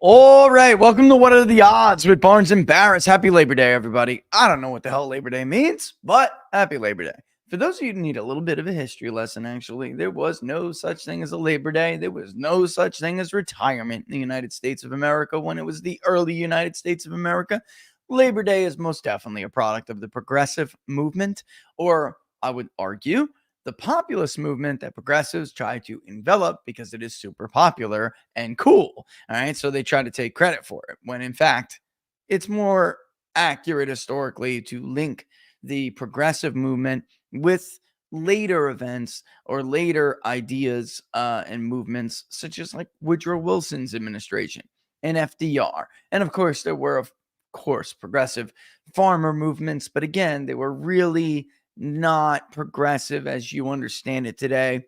All right, welcome to What Are the Odds with Barnes and Baris. Happy Labor Day, everybody. I don't know what the hell Labor Day means, but happy Labor Day. For those of you who need a little bit of a history lesson, actually, there was no such thing as a Labor Day. There was no such thing as retirement in the United States of America when it was the early United States of America. Labor Day is most definitely a product of the progressive movement, or I would argue, the populist movement that progressives try to envelop because it is super popular and cool. All right. So they try to take credit for it when in fact it's more accurate historically to link the progressive movement with later events or later ideas and movements, such as like Woodrow Wilson's administration and FDR. And of course, there were, of course, progressive farmer movements, but again, they were really not progressive as you understand it today.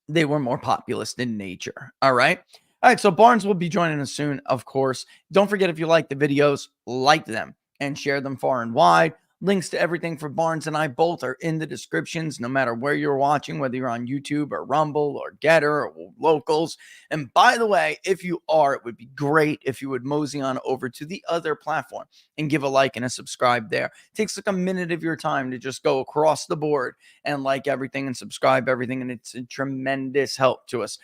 They were more populist in nature. All right. All right. So Barnes will be joining us soon, of course. Don't forget, if you like the videos, like them and share them far and wide. Links to everything for Barnes and I both are in the descriptions, no matter where you're watching, whether you're on YouTube or Rumble or Getter or Locals. And by the way, if you are, it would be great if you would mosey on over to the other platform and give a like and a subscribe there. It takes like a minute of your time to just go across the board and like everything and subscribe everything. And it's a tremendous help to us.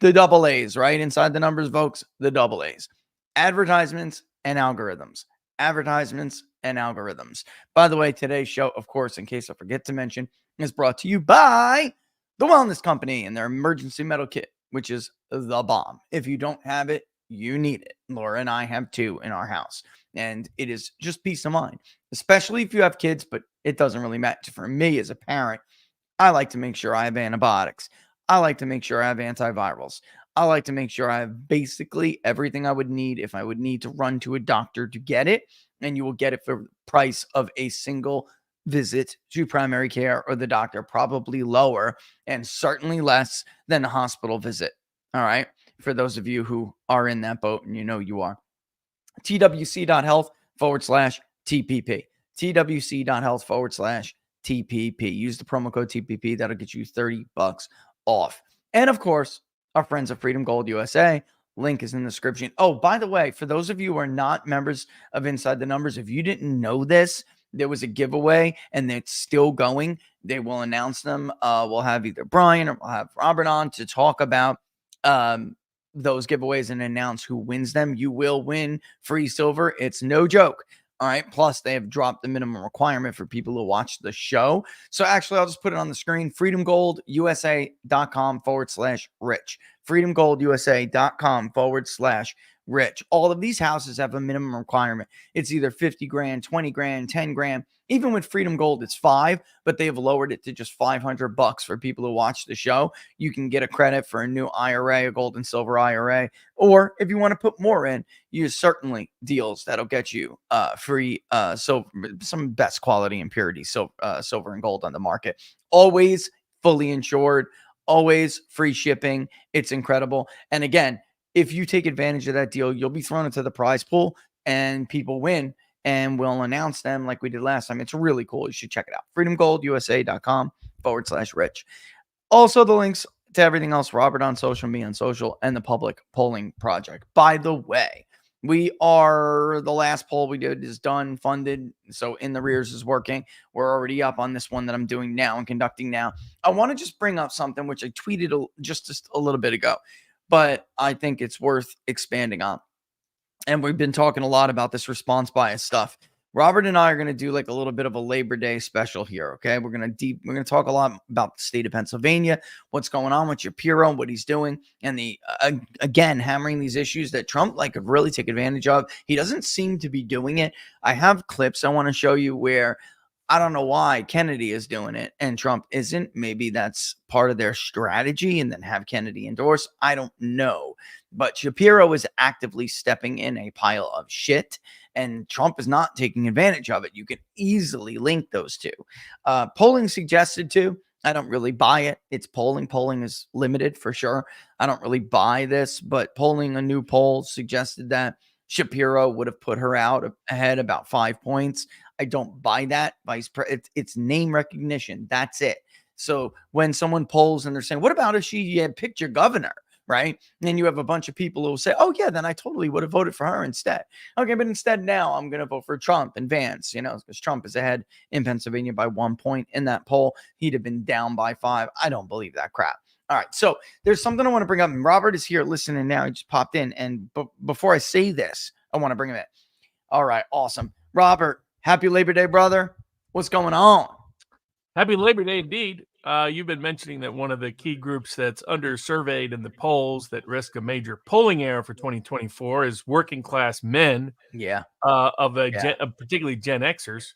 The double A's, right? Inside the numbers, folks, the double A's. Advertisements and algorithms. Advertisements and algorithms. By the way, today's show, of course, in case I forget to mention, is brought to you by the Wellness Company and their emergency metal kit, which is the bomb. If you don't have it, you need it. Laura and I have two in our house, and it is just peace of mind, especially if you have kids, but it doesn't really matter. For me as a parent, I like to make sure I have antibiotics. I like to make sure I have antivirals. I like to make sure I have basically everything I would need if I would need to run to a doctor to get it. And you will get it for the price of a single visit to primary care or the doctor, probably lower and certainly less than a hospital visit. All right. For those of you who are in that boat, and you know you are. TWC.health/TPP. TWC.health/TPP. Use the promo code TPP. That'll get you $30 off. And of course, our friends at Freedom Gold USA. Link is in the description. Oh, by the way, for those of you who are not members of Inside the Numbers, if you didn't know this, there was a giveaway and it's still going. They will announce them. We'll have either Brian or we'll have Robert on to talk about those giveaways and announce who wins them. You will win free silver. It's no joke. All right. Plus, they have dropped the minimum requirement for people who watch the show. So actually, I'll just put it on the screen. freedomgoldusa.com/rich. freedomgoldusa.com/rich. All of these houses have a minimum requirement. It's either 50 grand, 20 grand, 10 grand. Even with Freedom Gold, it's $5, but they've lowered it to just $500 for people who watch the show. You can get a credit for a new IRA, a gold and silver IRA, or if you want to put more in, use certainly deals that'll get you free silver, some best quality and purity silver and gold on the market. Always fully insured, always free shipping. It's incredible. And again, if you take advantage of that deal, you'll be thrown into the prize pool and people win. And we'll announce them like we did last time. It's really cool. You should check it out. freedomgoldusa.com/rich. Also, the links to everything else, Robert on social, me on social, and the public polling project. By the way, the last poll we did is done, funded. So In the Rears is working. We're already up on this one that I'm doing now and conducting now. I want to just bring up something which I tweeted just a little bit ago, but I think it's worth expanding on. And we've been talking a lot about this response bias stuff. Robert and I are going to do like a little bit of a Labor Day special here. Okay. We're going to talk a lot about the state of Pennsylvania, what's going on with Shapiro, what he's doing, and again, hammering these issues that Trump could really take advantage of. He doesn't seem to be doing it. I have clips I want to show you where I don't know why Kennedy is doing it and Trump isn't. Maybe that's part of their strategy and then have Kennedy endorse. I don't know. But Shapiro is actively stepping in a pile of shit and Trump is not taking advantage of it. You can easily link those two. Polling suggested to. I don't really buy it. It's polling. Polling is limited for sure. I don't really buy this, but a new poll suggested that Shapiro would have put her out ahead about 5 points. I don't buy that. It's name recognition. That's it. So when someone polls and they're saying, what about if she had picked your governor, right? And you have a bunch of people who will say, oh, yeah, then I totally would have voted for her instead. Okay, but instead now I'm going to vote for Trump and Vance, because Trump is ahead in Pennsylvania by 1 point in that poll. He'd have been down by 5. I don't believe that crap. All right, so there's something I want to bring up. And Robert is here listening now. He just popped in. And before I say this, I want to bring him in. All right, awesome. Robert, happy Labor Day, brother. What's going on? Happy Labor Day indeed. You've been mentioning that one of the key groups that's under-surveyed in the polls that risk a major polling error for 2024 is working class men. Yeah. Particularly Gen Xers.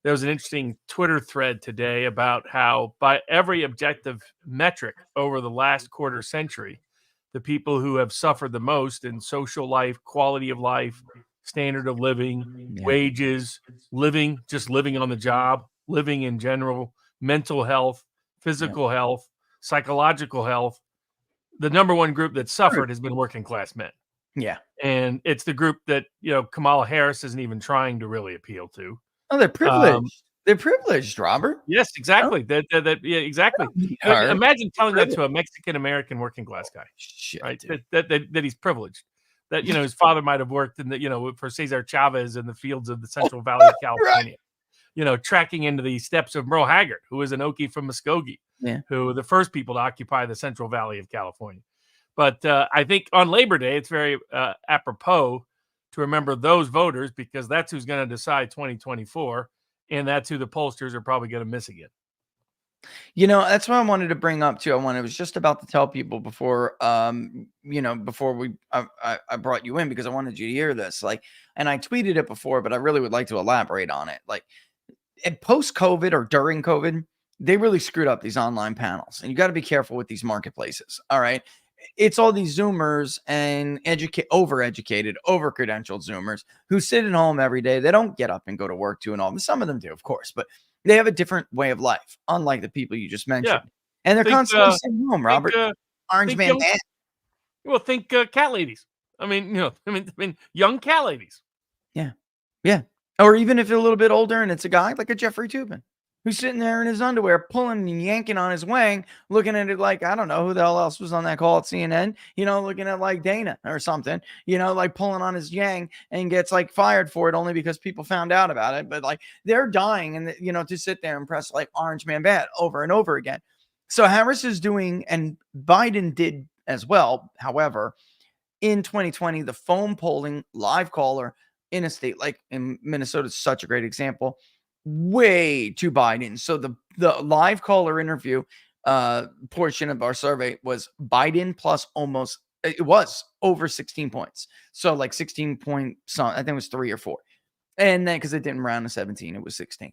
There was an interesting Twitter thread today about how by every objective metric over the last quarter century, the people who have suffered the most in social life, quality of life, standard of living, wages, living on the job, living in general, mental health, physical health, psychological health. The number one group that suffered has been working class men. Yeah. And it's the group that, Kamala Harris isn't even trying to really appeal to. Oh, they're privileged. They're privileged, Robert. Yes, exactly. Exactly. Imagine telling that to a Mexican-American working class guy. Shit, right? That he's privileged. That, his father might have worked in for Cesar Chavez in the fields of the Central Valley of California. Right. Tracking into the steps of Merle Haggard, who was an Okie from Muskogee, who were the first people to occupy the Central Valley of California. But I think on Labor Day, it's very apropos to remember those voters, because that's who's going to decide 2024, and that's who the pollsters are probably going to miss again. That's what I wanted to bring up too. I was just about to tell people before, before I brought you in, because I wanted you to hear this. And I tweeted it before, but I really would like to elaborate on it. Post-COVID or during COVID, they really screwed up these online panels, and you got to be careful with these marketplaces. All right. It's all these Zoomers and overeducated, over-credentialed Zoomers who sit at home every day. They don't get up and go to work too, and all. Some of them do, of course, but they have a different way of life, unlike the people you just mentioned. Yeah. And they're constantly sitting home, Robert. Orange man. Well, think cat ladies. I mean, young cat ladies. Yeah. Yeah. Or even if you're a little bit older and it's a guy like a Jeffrey Toobin, who's sitting there in his underwear, pulling and yanking on his wang, looking at it like, I don't know who the hell else was on that call at CNN, looking at like Dana or something, like pulling on his yang, and gets like fired for it only because people found out about it. But like they're dying, and to sit there and press like orange man bad over and over again. So Harris is doing, and Biden did as well. However, in 2020, the phone polling live caller in a state like in Minnesota is such a great example. Way too Biden. So the live caller interview portion of our survey was Biden plus almost, it was over 16 points. So like 16 point I think it was 3 or 4. And then because it didn't round to 17, it was 16.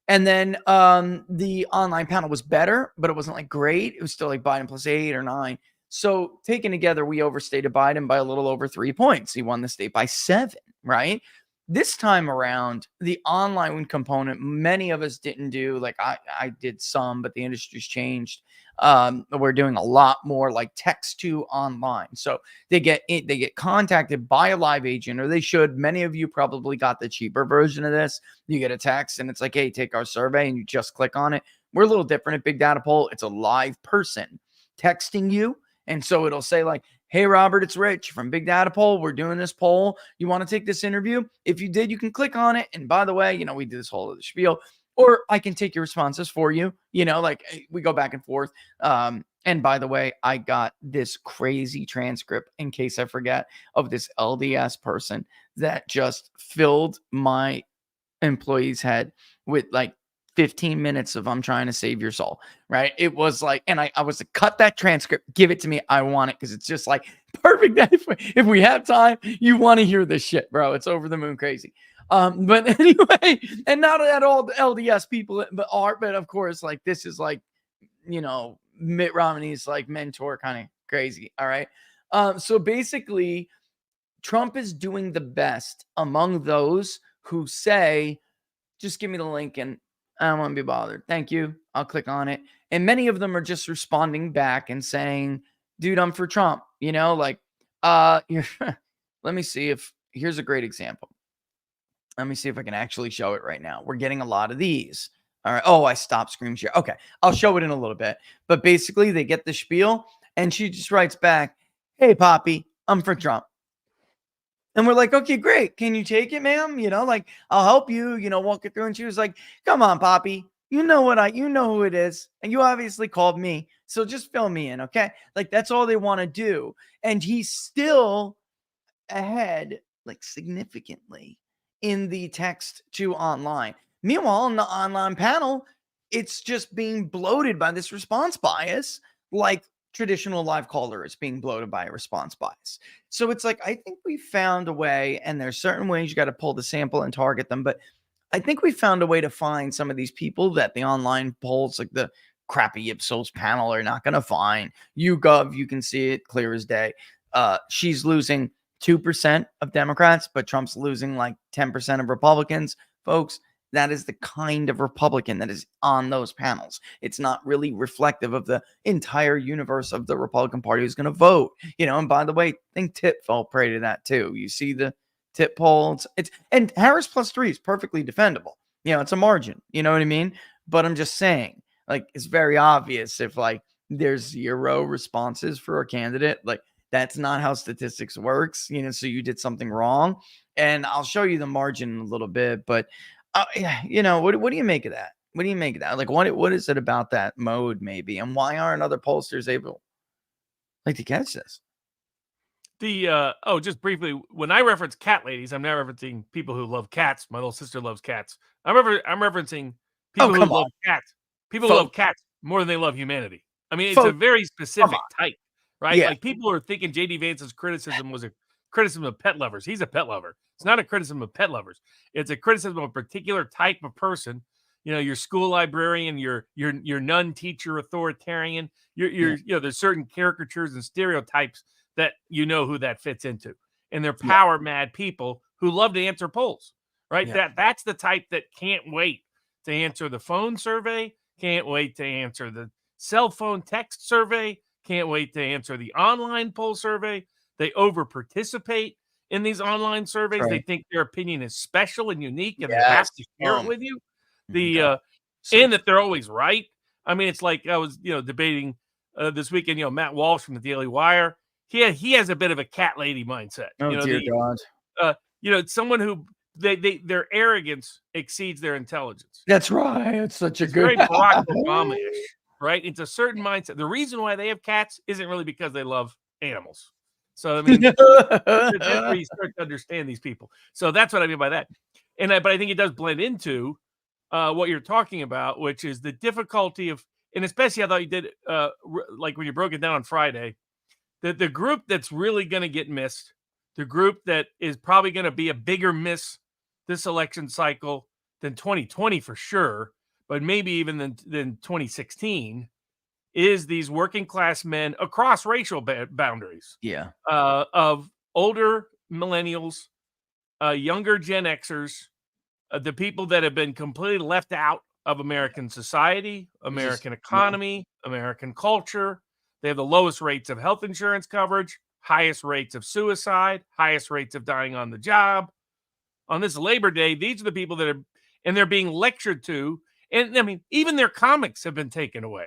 And then the online panel was better, but it wasn't like great. It was still like Biden plus 8 or 9. So taken together, we overstated Biden by a little over 3 points. He won the state by 7, right? This time around, the online component, many of us didn't do. Like I did some, but the industry's changed. We're doing a lot more like text to online. So they get contacted by a live agent, or they should. Many of you probably got the cheaper version of this. You get a text and it's like, hey, take our survey, and you just click on it. We're a little different at Big Data Poll. It's a live person texting you. And so it'll say like, hey, Robert, it's Rich from Big Data Poll. We're doing this poll. You want to take this interview? If you did, you can click on it. And by the way, we do this whole other spiel, or I can take your responses for you. Like we go back and forth. And by the way, I got this crazy transcript, in case I forget, of this LDS person that just filled my employee's head with like 15 minutes of I'm trying to save your soul, right? It was like, and I was to cut that transcript, give it to me. I want it because it's just like perfect. If we have time, you want to hear this shit, bro. It's over the moon crazy. But anyway, and not at all the LDS people but of course, like this is like, Mitt Romney's like mentor kind of crazy. All right. So basically, Trump is doing the best among those who say, just give me the link and I don't want to be bothered. Thank you. I'll click on it. And many of them are just responding back and saying, dude, I'm for Trump. Let me see if here's a great example. Let me see if I can actually show it right now. We're getting a lot of these. All right. Oh, I stopped screen share. Okay. I'll show it in a little bit. But basically, they get the spiel, and she just writes back, hey, Poppy, I'm for Trump. And we're like, okay, great. Can you take it, ma'am? Like, I'll help you, walk it through. And she was like, come on, Poppy. You know who it is. And you obviously called me. So just fill me in, okay? Like, that's all they want to do. And he's still ahead, like significantly, in the text to online. Meanwhile, in the online panel, it's just being bloated by this response bias, like traditional live caller is being bloated by a response bias. So it's like, I think we found a way, and there's certain ways you got to pull the sample and target them. But I think we found a way to find some of these people that the online polls, like the crappy Ipsos panel, are not going to find. YouGov, you can see it clear as day. She's losing 2% of Democrats, but Trump's losing like 10% of Republicans. Folks, that is the kind of Republican that is on those panels. It's not really reflective of the entire universe of the Republican Party who's going to vote. And by the way, I think Tip fell prey to that too. You see the Tip polls. And Harris +3 is perfectly defendable. It's a margin. You know what I mean? But I'm just saying, like, it's very obvious if like there's 0 responses for a candidate, like, that's not how statistics works, so you did something wrong. And I'll show you the margin in a little bit, but what do you make of that? What do you make of that? Like, what is it about that mode maybe? And why aren't other pollsters able to catch this? Just briefly, when I reference cat ladies, I'm not referencing people who love cats. My little sister loves cats. I'm referencing people who love cats. People who love cats more than they love humanity. I mean, it's a very specific type. Right? Yeah. Like, people are thinking J.D. Vance's criticism was a criticism of pet lovers. He's a pet lover. It's not a criticism of pet lovers. It's a criticism of a particular type of person. Your school librarian, your nun teacher authoritarian. There's certain caricatures and stereotypes that who that fits into. And they're power mad people who love to answer polls. Right? Yeah. That's the type that can't wait to answer the phone survey, can't wait to answer the cell phone text survey, can't wait to answer the online poll survey. They over participate in these online surveys. Right. They think their opinion is special and unique, and they have to share it with you. And that they're always right. I mean, it's like I was, debating this weekend. Matt Walsh from the Daily Wire. He has a bit of a cat lady mindset. Oh, dear God. It's someone who their arrogance exceeds their intelligence. That's right. It's such a very Barack Obama-ish. Right? It's a certain mindset. The reason why they have cats isn't really because they love animals. So, I mean, that's where you start to understand these people. So that's what I mean by that. But I think it does blend into what you're talking about, which is the difficulty of, and especially I thought you did, like when you broke it down on Friday, that the group that's really going to get missed, the group that is probably going to be a bigger miss this election cycle than 2020 for sure, but maybe even than 2016, is these working class men across racial boundaries. Yeah. Of older millennials, younger Gen Xers, the people that have been completely left out of American society, American economy, American culture. They have the lowest rates of health insurance coverage, highest rates of suicide, highest rates of dying on the job. On this Labor Day, these are the people that are, and they're being lectured to. And I mean, even their comics have been taken away.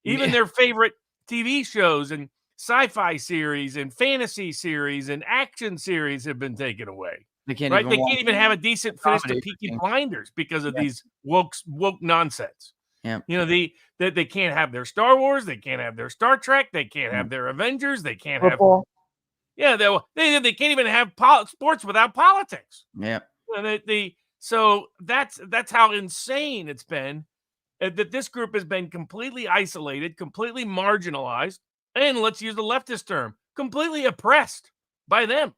Even their favorite TV shows and sci-fi series and fantasy series and action series have been taken away. They can't even have a decent finish to Peaky Blinders because of these woke nonsense. Yeah. They can't have their Star Wars, they can't have their Star Trek, they can't have their Avengers, they can't Football. have they can't even have sports without politics. Yeah. So that's how insane it's been, that this group has been completely isolated, completely marginalized, and let's use the leftist term, completely oppressed by them.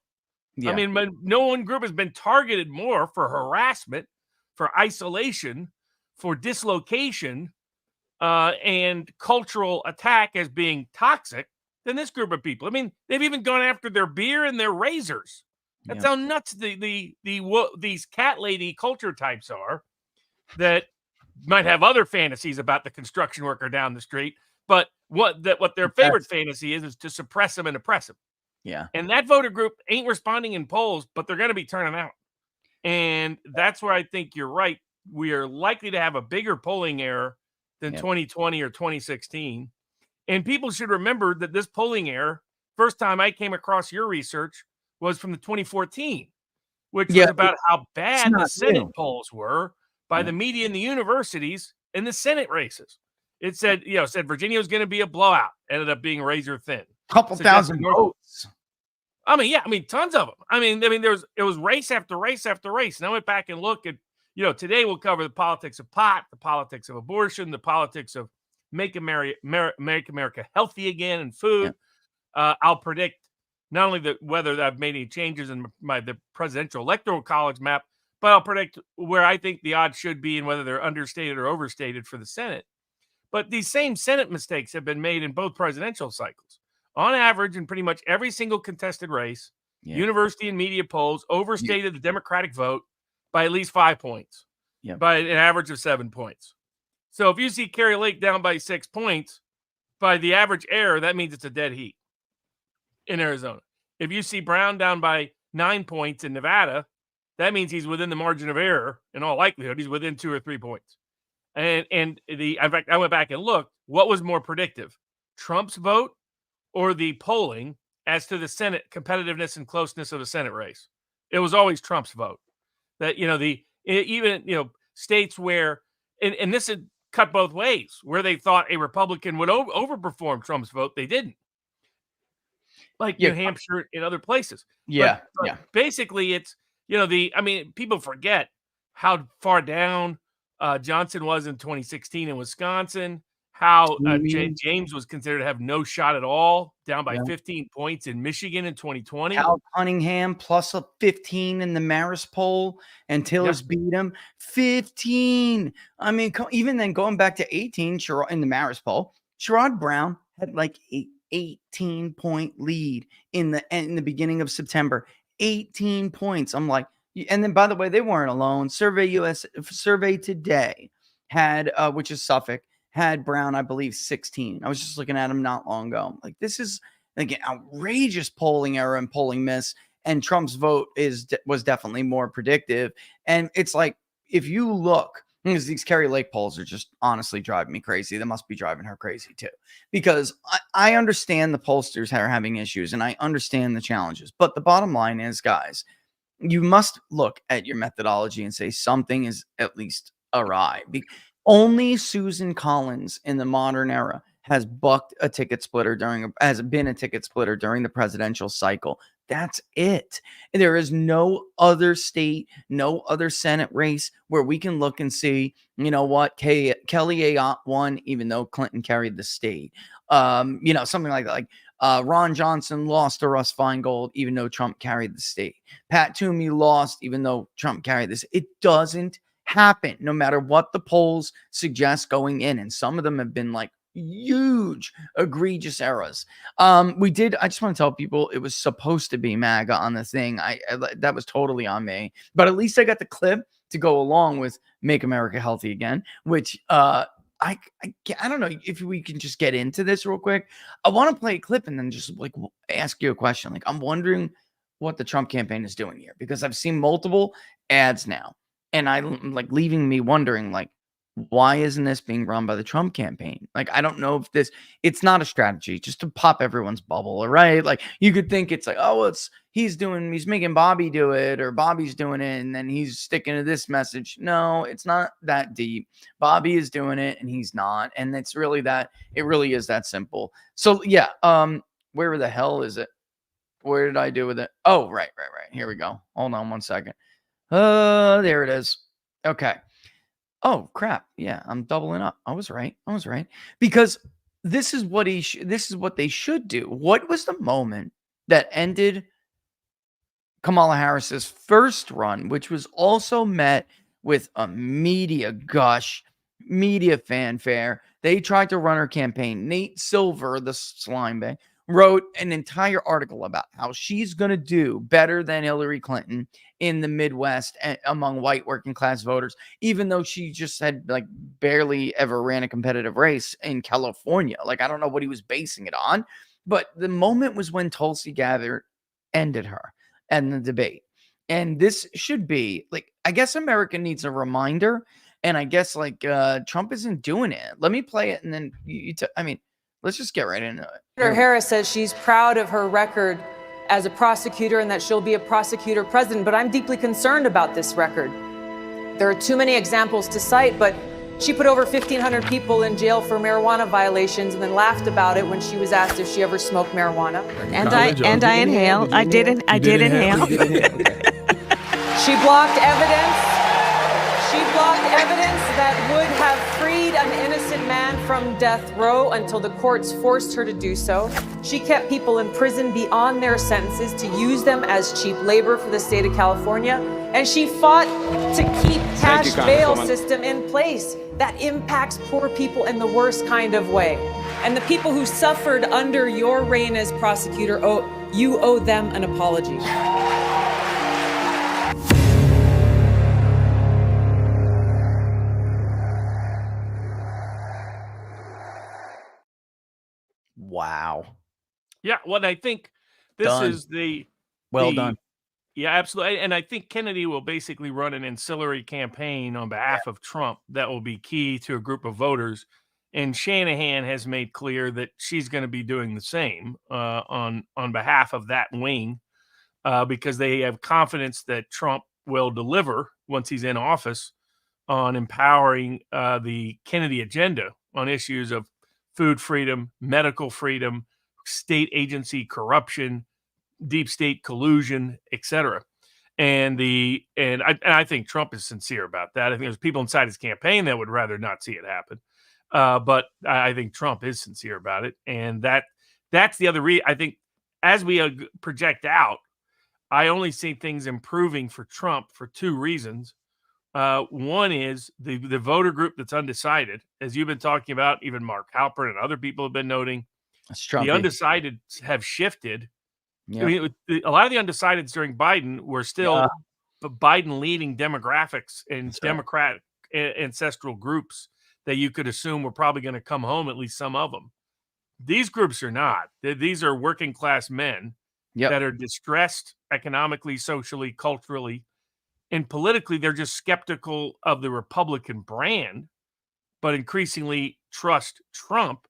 Yeah. I mean, no one group has been targeted more for harassment, for isolation, for dislocation, and cultural attack as being toxic than this group of people. I mean, they've even gone after their beer and their razors. That's how nuts these cat lady culture types are, that might have other fantasies about the construction worker down the street, but what their favorite fantasy is to suppress them and oppress them. Yeah. And that voter group ain't responding in polls, but they're going to be turning out. And that's where I think you're right. We are likely to have a bigger polling error than 2020 or 2016. And people should remember that this polling error first time I came across your research was from the 2014, which Yeah, was about how bad the not Senate new. polls were by the media and the universities in the Senate races. It said, Virginia was going to be a blowout. Ended up being razor thin. Couple thousand votes. Tons of them. It was race after race after race. And I went back and looked at, today we'll cover the politics of pot, the politics of abortion, the politics of make America healthy again and food. Yeah. I'll predict not only whether I've made any changes in the presidential electoral college map, but I'll predict where I think the odds should be and whether they're understated or overstated for the Senate. But these same Senate mistakes have been made in both presidential cycles. On average, in pretty much every single contested race, university and media polls overstated the Democratic vote by at least 5 points, by an average of 7 points. So if you see Kari Lake down by 6 points, by the average error, that means it's a dead heat in Arizona. If you see Brown down by 9 points in Nevada, that means he's within the margin of error. In all likelihood, he's within 2 or 3 points. In fact, I went back and looked. What was more predictive, Trump's vote or the polling as to the Senate competitiveness and closeness of the Senate race? It was always Trump's vote. That states where, and this had cut both ways, where they thought a Republican would overperform Trump's vote, they didn't. Like New Hampshire and other places. But basically, it's people forget how far down Johnson was in 2016 in Wisconsin, how James was considered to have no shot at all, down by 15 points in Michigan in 2020. Cal Cunningham plus a 15 in the Maris poll, and Tiller's beat him 15. I mean, even then going back to 18 in the Maris poll, Sherrod Brown had like a 18-point lead in the beginning of September. 18 points. I'm like, and then by the way, they weren't alone. Survey Today had, which is Suffolk, had Brown, I believe, 16. I was just looking at him not long ago. Like, this is like an outrageous polling error and polling miss. And Trump's vote was definitely more predictive. And it's like, if you look, because these Kari Lake polls are just honestly driving me crazy. They must be driving her crazy too, because I understand the pollsters are having issues and I understand the challenges. But the bottom line is, guys, you must look at your methodology and say something is at least awry. Only Susan Collins in the modern era has bucked a ticket splitter has been a ticket splitter during the presidential cycle. That's it. There is no other state, no other Senate race where we can look and see, you know what, Kelly Ayotte won, even though Clinton carried the state. Something like that. Like Ron Johnson lost to Russ Feingold, even though Trump carried the state. Pat Toomey lost, even though Trump carried this. It doesn't happen, no matter what the polls suggest going in. And some of them have been like huge, egregious errors. I just want to tell people it was supposed to be MAGA on the thing. That was totally on me, but at least I got the clip to go along with Make America Healthy Again, which I don't know if we can just get into this real quick. I want to play a clip and then just like ask you a question. Like, I'm wondering what the Trump campaign is doing here, because I've seen multiple ads now, and I'm like leaving me wondering, like, why isn't this being run by the Trump campaign? Like, I don't know if it's not a strategy just to pop everyone's bubble, right? Like, you could think it's like, oh, he's making Bobby do it, or Bobby's doing it, and then he's sticking to this message. No, it's not that deep. Bobby is doing it and he's not. And it really is that simple. So yeah, where the hell is it? Where did I do with it? Oh, right. Here we go. Hold on 1 second. There it is. Okay. Oh, crap. Yeah, I'm doubling up. I was right. Because this is what they should do. What was the moment that ended Kamala Harris's first run, which was also met with a media gush, media fanfare? They tried to run her campaign. Nate Silver, the slime bag, wrote an entire article about how she's going to do better than Hillary Clinton in the Midwest among white working class voters, even though she just had like barely ever ran a competitive race in California. Like, I don't know what he was basing it on, but the moment was when Tulsi Gabbard ended her and the debate. And this should be like, I guess America needs a reminder. And I guess like Trump isn't doing it. Let me play it. And then Let's just get right into it. Senator Harris says she's proud of her record as a prosecutor and that she'll be a prosecutor president, but I'm deeply concerned about this record. There are too many examples to cite, but she put over 1,500 people in jail for marijuana violations and then laughed about it when she was asked if she ever smoked marijuana. And I inhaled. I did inhale. She blocked evidence. She blocked evidence that would have freed an innocent man from death row until the courts forced her to do so. She kept people in prison beyond their sentences to use them as cheap labor for the state of California. And she fought to keep cash bail system in place that impacts poor people in the worst kind of way. And the people who suffered under your reign as prosecutor, you owe them an apology. Wow. Yeah, well, I think this Done. is Well done. Yeah, absolutely. And I think Kennedy will basically run an ancillary campaign on behalf of Trump that will be key to a group of voters. And Shanahan has made clear that she's going to be doing the same on behalf of that wing because they have confidence that Trump will deliver once he's in office on empowering the Kennedy agenda on issues of food freedom, medical freedom, state agency corruption, deep state collusion, etc. And I think Trump is sincere about that. I think there's people inside his campaign that would rather not see it happen. But I think Trump is sincere about it. And that's the other reason. I think as we project out, I only see things improving for Trump for two reasons. One is the voter group that's undecided, as you've been talking about, even Mark Halpern and other people have been noting. The undecided have shifted. Yep. I mean, a lot of the undecideds during Biden were still Biden leading demographics and Democratic ancestral groups that you could assume were probably going to come home, at least some of them. These groups are not. These are working class men that are distressed economically, socially, culturally, and politically. They're just skeptical of the Republican brand, but increasingly trust Trump.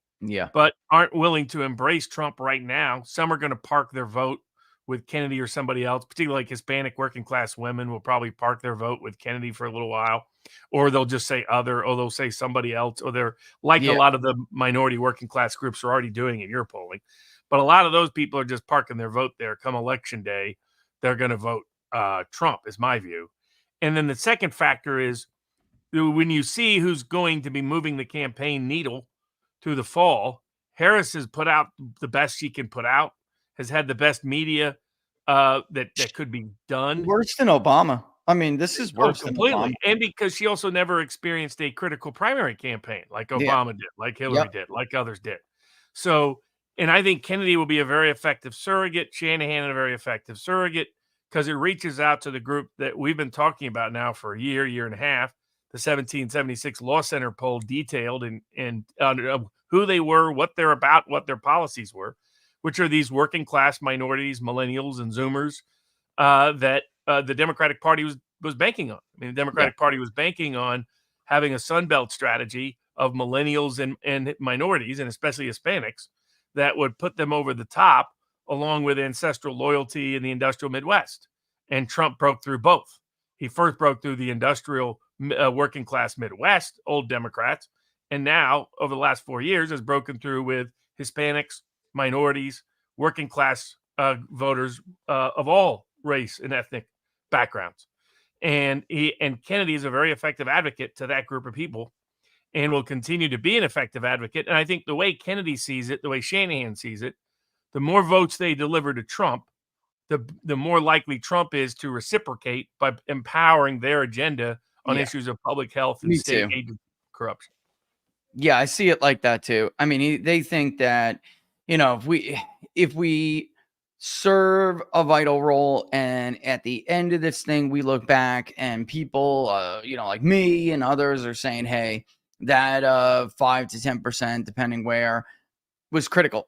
But aren't willing to embrace Trump right now. Some are going to park their vote with Kennedy or somebody else, particularly like Hispanic working class women will probably park their vote with Kennedy for a little while, or they'll just say other, or they'll say somebody else, or they're like a lot of the minority working class groups are already doing in your polling. But a lot of those people are just parking their vote there. Come election day, they're going to vote Trump, is my view. And then the second factor is when you see who's going to be moving the campaign needle through the fall, Harris has put out the best she can put out, has had the best media that could be done. Worse than Obama. I mean, this is worse completely. than Obama. And because she also never experienced a critical primary campaign like Obama did, like Hillary did, like others did. So, and I think Kennedy will be a very effective surrogate, Shanahan a very effective surrogate, because it reaches out to the group that we've been talking about now for a year and a half. The 1776 Law Center poll detailed and who they were, what they're about, what their policies were, which are these working class minorities, millennials, and Zoomers that the Democratic Party was banking on. I mean, the Democratic Party was banking on having a Sunbelt strategy of millennials and minorities, and especially Hispanics, that would put them over the top, along with ancestral loyalty in the industrial Midwest. And Trump broke through both. He first broke through the industrial working class Midwest, old Democrats, and now over the last 4 years has broken through with Hispanics, minorities, working class voters of all race and ethnic backgrounds. And Kennedy is a very effective advocate to that group of people and will continue to be an effective advocate. And I think the way Kennedy sees it, the way Shanahan sees it, the more votes they deliver to Trump, the more likely Trump is to reciprocate by empowering their agenda on issues of public health and state agency corruption. Yeah, I see it like that too. I mean, they think that, you know, if we serve a vital role and at the end of this thing, we look back and people, you know, like me and others are saying, hey, that 5 to 10%, depending where, was critical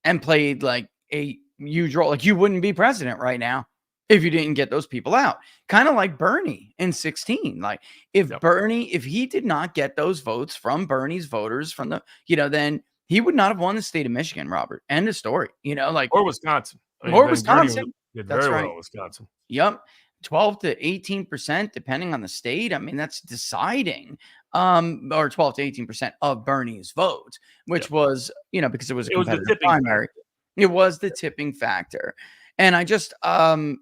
and played like a huge role. Like you wouldn't be president right now if you didn't get those people out. Kind of like Bernie in 2016. Like if Bernie, if he did not get those votes from Bernie's voters from the, you know, then he would not have won the state of Michigan, Robert. End of story. Like Or Wisconsin. I mean, or Ben Gurney Wisconsin. did That's very right. well in Wisconsin. Yep. 12 to 18%, depending on the state. I mean, that's deciding, or 12 to 18% of Bernie's vote, which was, because it was a It was the competitive tipping primary. It was the tipping factor. And I just, I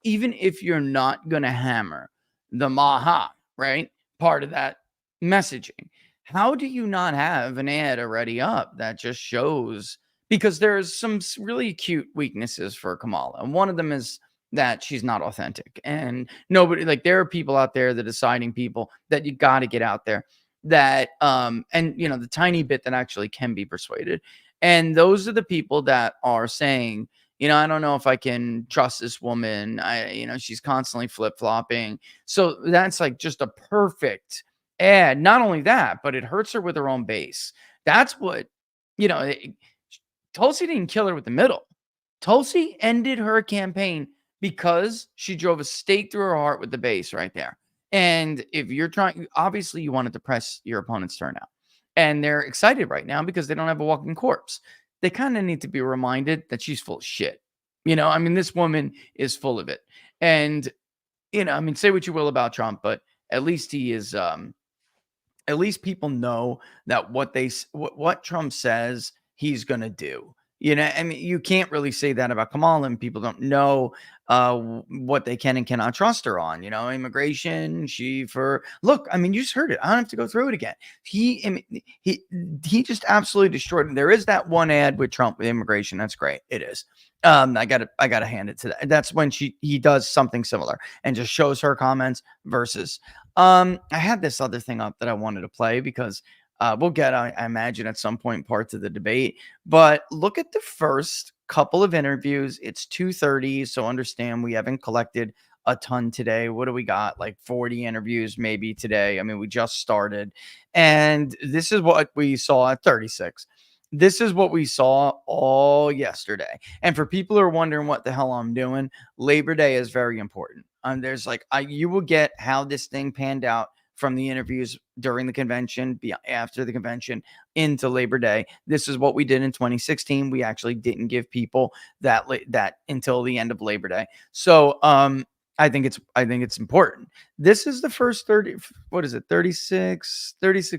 even if you're not going to hammer the Maha, right, part of that messaging, how do you not have an ad already up that just shows? Because there's some really cute weaknesses for Kamala. And one of them is that she's not authentic. And nobody, like, there are people out there, the deciding people, that you got to get out there that, and, the tiny bit that actually can be persuaded. And those are the people that are saying, I don't know if I can trust this woman. She's constantly flip-flopping. So that's like just a perfect ad. Not only that, but it hurts her with her own base. That's what, Tulsi didn't kill her with the middle. Tulsi ended her campaign because she drove a stake through her heart with the base right there. And if you're trying, obviously you wanted to press your opponent's turnout. And they're excited right now because they don't have a walking corpse. They kind of need to be reminded that she's full of shit. This woman is full of it. And, say what you will about Trump, but at least he is, at least people know that what Trump says he's going to do. You can't really say that about Kamala, and people don't know what they can and cannot trust her on. Immigration. You just heard it. I don't have to go through it again. He just absolutely destroyed it. There is that one ad with Trump with immigration. That's great. It is. I gotta hand it to that. That's when he does something similar and just shows her comments versus. I had this other thing up that I wanted to play because we'll get, I imagine, at some point parts of the debate. But look at the first couple of interviews. It's 2:30, so understand we haven't collected a ton today. What do we got? Like 40 interviews maybe today. We just started. And this is what we saw at 36. This is what we saw all yesterday. And for people who are wondering what the hell I'm doing, Labor Day is very important. There's you will get how this thing panned out from the interviews during the convention, after the convention, into Labor Day. This is what we did in 2016. We actually didn't give people that until the end of Labor Day. So I think it's important. This is the first 36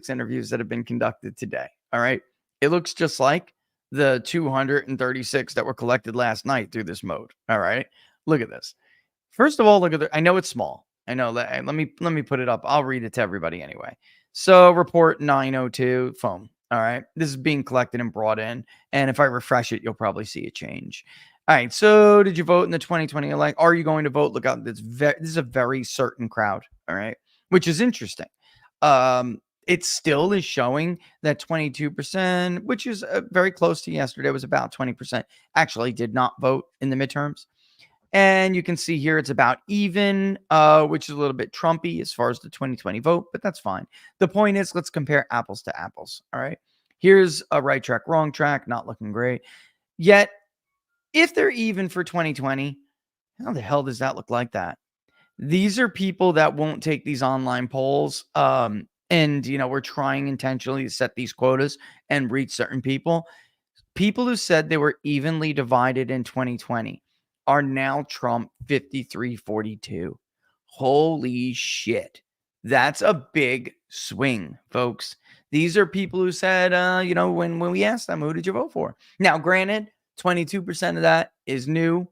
interviews that have been conducted today. All right. It looks just like the 236 that were collected last night through this mode. All right. Look at this. First of all, look at I know it's small. I know that. Let me put it up. I'll read it to everybody anyway. So report 902 phone. All right. This is being collected and brought in. And if I refresh it, you'll probably see a change. All right. So did you vote in the 2020 election? Are you going to vote? Look out. This is a very certain crowd. All right. Which is interesting. It still is showing that 22%, which is very close to yesterday, was about 20%, actually did not vote in the midterms. And you can see here it's about even, which is a little bit Trumpy as far as the 2020 vote, but that's fine. The point is, let's compare apples to apples. All right. Here's a right track, wrong track, not looking great. Yet, if they're even for 2020, how the hell does that look like that? These are people that won't take these online polls. And, we're trying intentionally to set these quotas and reach certain people. People who said they were evenly divided in 2020 are now Trump 53-42. Holy shit. That's a big swing, folks. These are people who said, when we asked them, who did you vote for? Now, granted, 22% of that is new.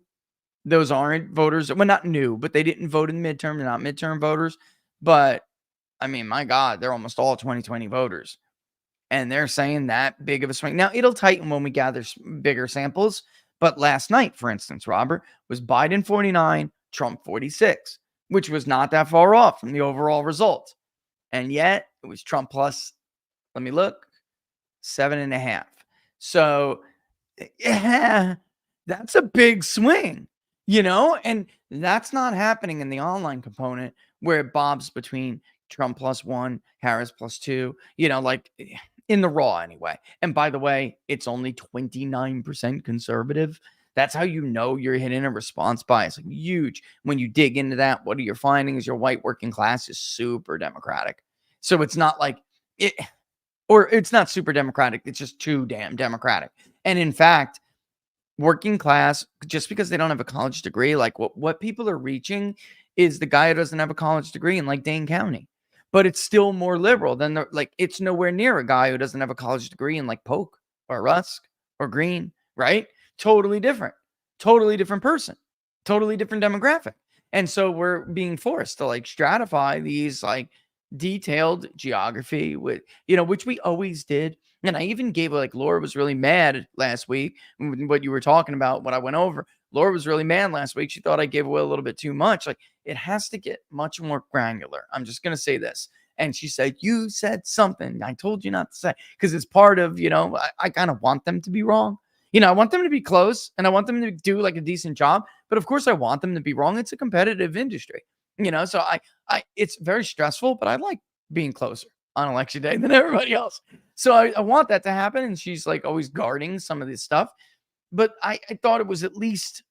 Those aren't voters. Well, not new, but they didn't vote in the midterm. They're not midterm voters. But my God, they're almost all 2020 voters. And they're saying that big of a swing. Now, it'll tighten when we gather bigger samples. But last night, for instance, Robert, was Biden 49, Trump 46, which was not that far off from the overall result. And yet, it was Trump plus, let me look, 7.5. So, yeah, that's a big swing, and that's not happening in the online component where it bobs between Trump +1, Harris +2, like in the raw anyway. And by the way, it's only 29% conservative. That's how you're hitting a response bias. Like, huge. When you dig into that, what you're finding is your white working class is super Democratic. So it's not like it. or it's not super democratic. It's just too damn democratic. And in fact, working class, just because they don't have a college degree, like what people are reaching is the guy who doesn't have a college degree in like Dane County, but it's still more liberal than it's nowhere near a guy who doesn't have a college degree in like Polk or Rusk or Green, right? Totally different person, totally different demographic. And so we're being forced to like stratify these like detailed geography with, which we always did. And I even gave like Laura was really mad last week when what you were talking about, what I went over. Laura was really mad last week. She thought I gave away a little bit too much. Like it has to get much more granular. I'm just going to say this. And she said, you said something I told you not to say, because it's part of, I kind of want them to be wrong. I want them to be close and I want them to do like a decent job. But of course I want them to be wrong. It's a competitive industry, so it's very stressful, but I like being closer on election day than everybody else. So I want that to happen. And she's like always guarding some of this stuff. But I thought it was at least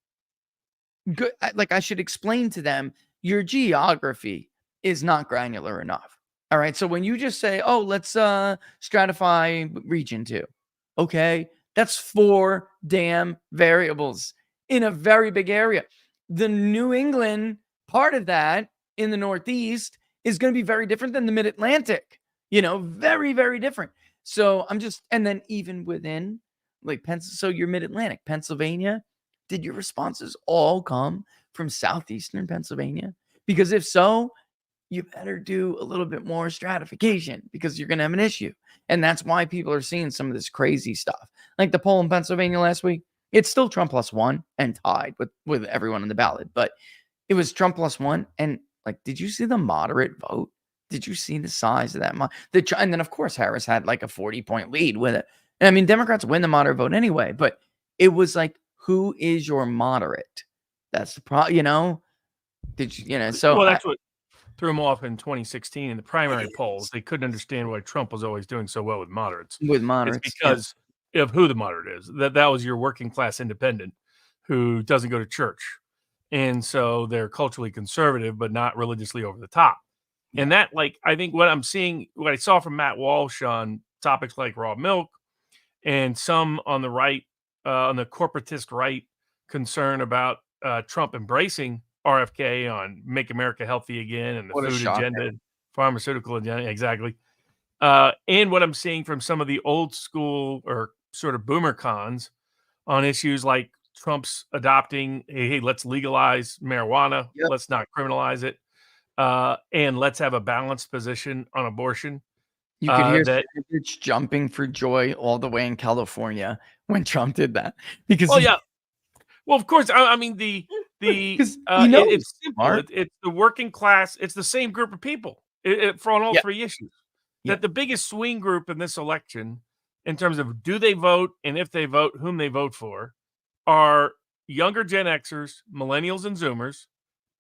good. Like I should explain to them, your geography is not granular enough. All right. So when you just say, oh, let's stratify region 2. Okay. That's 4 damn variables in a very big area. The New England part of that in the Northeast is going to be very different than the Mid-Atlantic, very, very different. So and then even within like so your Mid-Atlantic, Pennsylvania, did your responses all come from Southeastern Pennsylvania? Because if so, you better do a little bit more stratification because you're going to have an issue. And that's why people are seeing some of this crazy stuff. Like the poll in Pennsylvania last week, it's still Trump +1 and tied with everyone on the ballot. But it was Trump +1. And like, did you see the moderate vote? Did you see the size of that? And then, of course, Harris had like a 40-point lead with it. And I mean, Democrats win the moderate vote anyway. But it was like, who is your moderate? That's the problem, Did you, so. Well, that's what threw him off in 2016 in the primary polls. They couldn't understand why Trump was always doing so well with moderates. It's because of who the moderate is. That was your working class independent who doesn't go to church. And so they're culturally conservative, but not religiously over the top. Yeah. And that, like, I think what I saw from Matt Walsh on topics like raw milk and some on the right, on the corporatist right concern about Trump embracing RFK on Make America Healthy Again and the food agenda, pharmaceutical agenda. Exactly. And what I'm seeing from some of the old school or sort of boomer cons on issues like Trump's adopting, hey, let's legalize marijuana. Yep. Let's not criminalize it. And let's have a balanced position on abortion. You could hear that jumping for joy all the way in California when Trump did that. Because yeah. Well, of course. I mean, it's simple. It's the working class. It's the same group of people for on all three issues. That the biggest swing group in this election, in terms of do they vote and if they vote, whom they vote for, are younger Gen Xers, millennials, and Zoomers,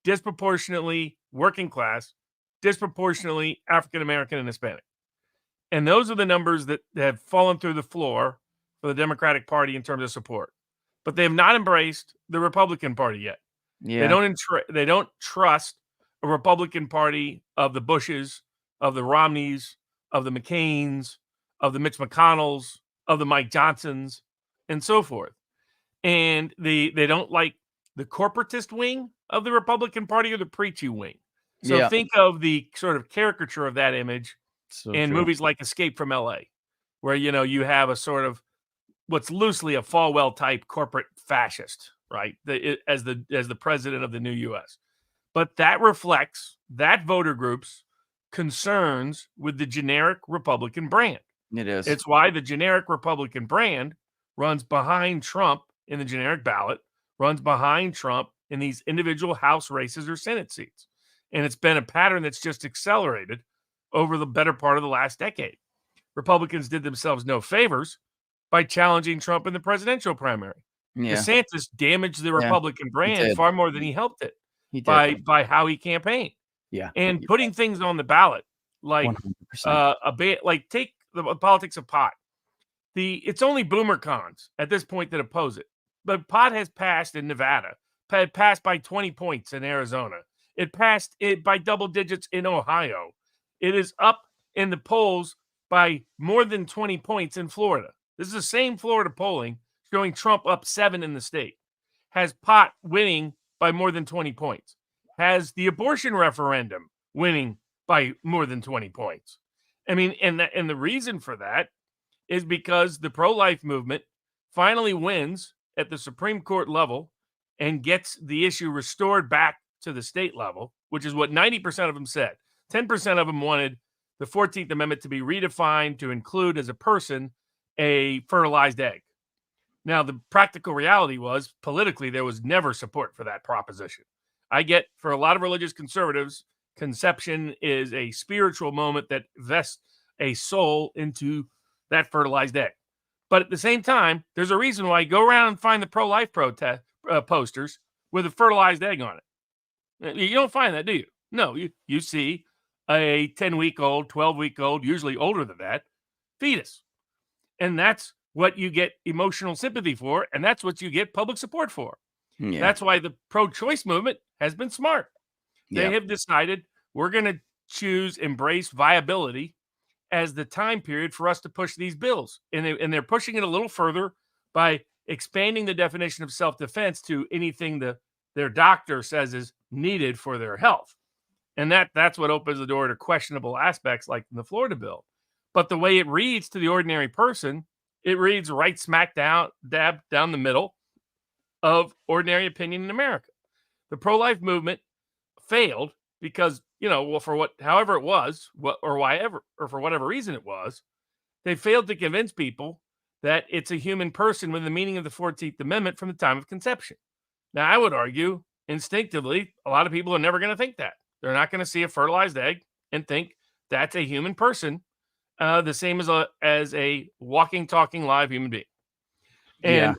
disproportionately working class, disproportionately African American and Hispanic. And those are the numbers that have fallen through the floor for the Democratic Party in terms of support. But they have not embraced the Republican Party yet. Yeah. They don't trust a Republican Party of the Bushes, of the Romneys, of the McCains, of the Mitch McConnells, of the Mike Johnsons, and so forth. And they don't like the corporatist wing of the Republican Party or the preachy wing. So think of the sort of caricature of that image in movies like Escape from LA, where, you have a sort of what's loosely a Falwell type corporate fascist, right? As the president of the new U.S. But that reflects that voter group's concerns with the generic Republican brand. It is. It's why the generic Republican brand runs behind Trump in the generic ballot, runs behind Trump in these individual House races or Senate seats. And it's been a pattern that's just accelerated over the better part of the last decade. Republicans did themselves no favors by challenging Trump in the presidential primary. Yeah. DeSantis damaged the Republican brand far more than he helped it by how he campaigned. Yeah. And putting things on the ballot, like take the politics of pot. It's only boomer cons at this point that oppose it. But pot has passed in Nevada. It passed by 20 points in Arizona. It passed it by double digits in Ohio. It is up in the polls by more than 20 points in Florida. This is the same Florida polling showing Trump up 7 in the state. Has pot winning by more than 20 points. Has the abortion referendum winning by more than 20 points. I mean, and the reason for that is because the pro-life movement finally wins at the Supreme Court level and gets the issue restored back to the state level, which is what 90% of them said. 10% of them wanted the 14th Amendment to be redefined to include as a person a fertilized egg. Now, the practical reality was politically there was never support for that proposition. I get for a lot of religious conservatives, conception is a spiritual moment that vests a soul into that fertilized egg. But at the same time, there's a reason why you go around and find the pro-life posters with a fertilized egg on it. You don't find that, do you? No, you see a 10-week-old, 12-week-old, usually older than that, fetus. And that's what you get emotional sympathy for, and that's what you get public support for. Yeah. That's why the pro-choice movement has been smart. They have decided we're going to embrace viability as the time period for us to push these bills. And they're pushing it a little further by expanding the definition of self-defense to anything their doctor says is needed for their health. And that's what opens the door to questionable aspects like the Florida bill. But the way it reads to the ordinary person, it reads right smack dab down the middle of ordinary opinion in America. The pro-life movement failed because, for whatever reason it was, they failed to convince people that it's a human person with the meaning of the 14th Amendment from the time of conception. Now, I would argue instinctively, a lot of people are never going to think that. They're not going to see a fertilized egg and think that's a human person, the same as a walking, talking, live human being. And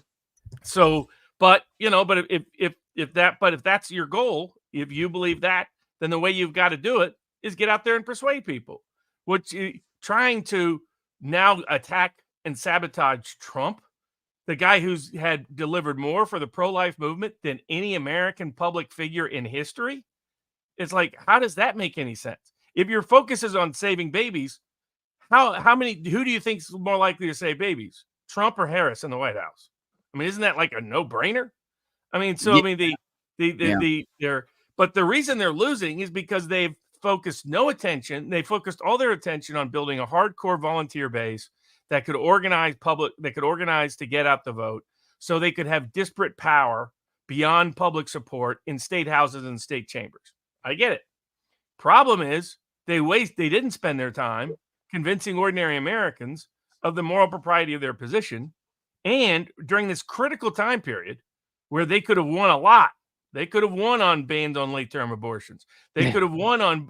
so, but if that's your goal, if you believe that, then the way you've got to do it is get out there and persuade people. Trying to now attack and sabotage Trump, the guy who's had delivered more for the pro-life movement than any American public figure in history. It's like, how does that make any sense? If your focus is on saving babies, who do you think is more likely to save babies? Trump or Harris in the White House? I mean, isn't that like a no-brainer? I mean, so but the reason they're losing is because they've focused no attention. They focused all their attention on building a hardcore volunteer base that could organize to get out the vote, so they could have disparate power beyond public support in state houses and state chambers. I get it. Problem is they didn't spend their time convincing ordinary Americans of the moral propriety of their position. And during this critical time period where they could have won a lot, they could have won on bans on late-term abortions. They could have won on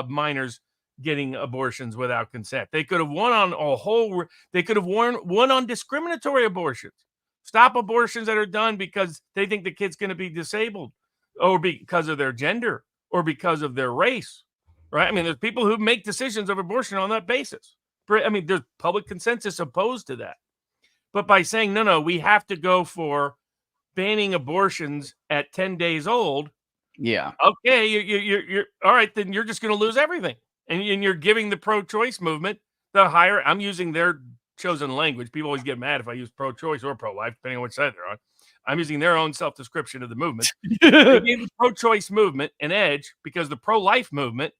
minors getting abortions without consent. They could have won on they could have won on discriminatory abortions. Stop abortions that are done because they think the kid's going to be disabled or because of their gender or because of their race, right? I mean, there's people who make decisions of abortion on that basis. I mean, there's public consensus opposed to that. But by saying, no, we have to go for banning abortions at 10 days old. Yeah. Okay, you're all right, then you're just going to lose everything. And you're giving the pro-choice movement I'm using their chosen language. People always get mad if I use pro-choice or pro-life, depending on which side they're on. I'm using their own self-description of the movement. They gave the pro-choice movement an edge because the pro-life movement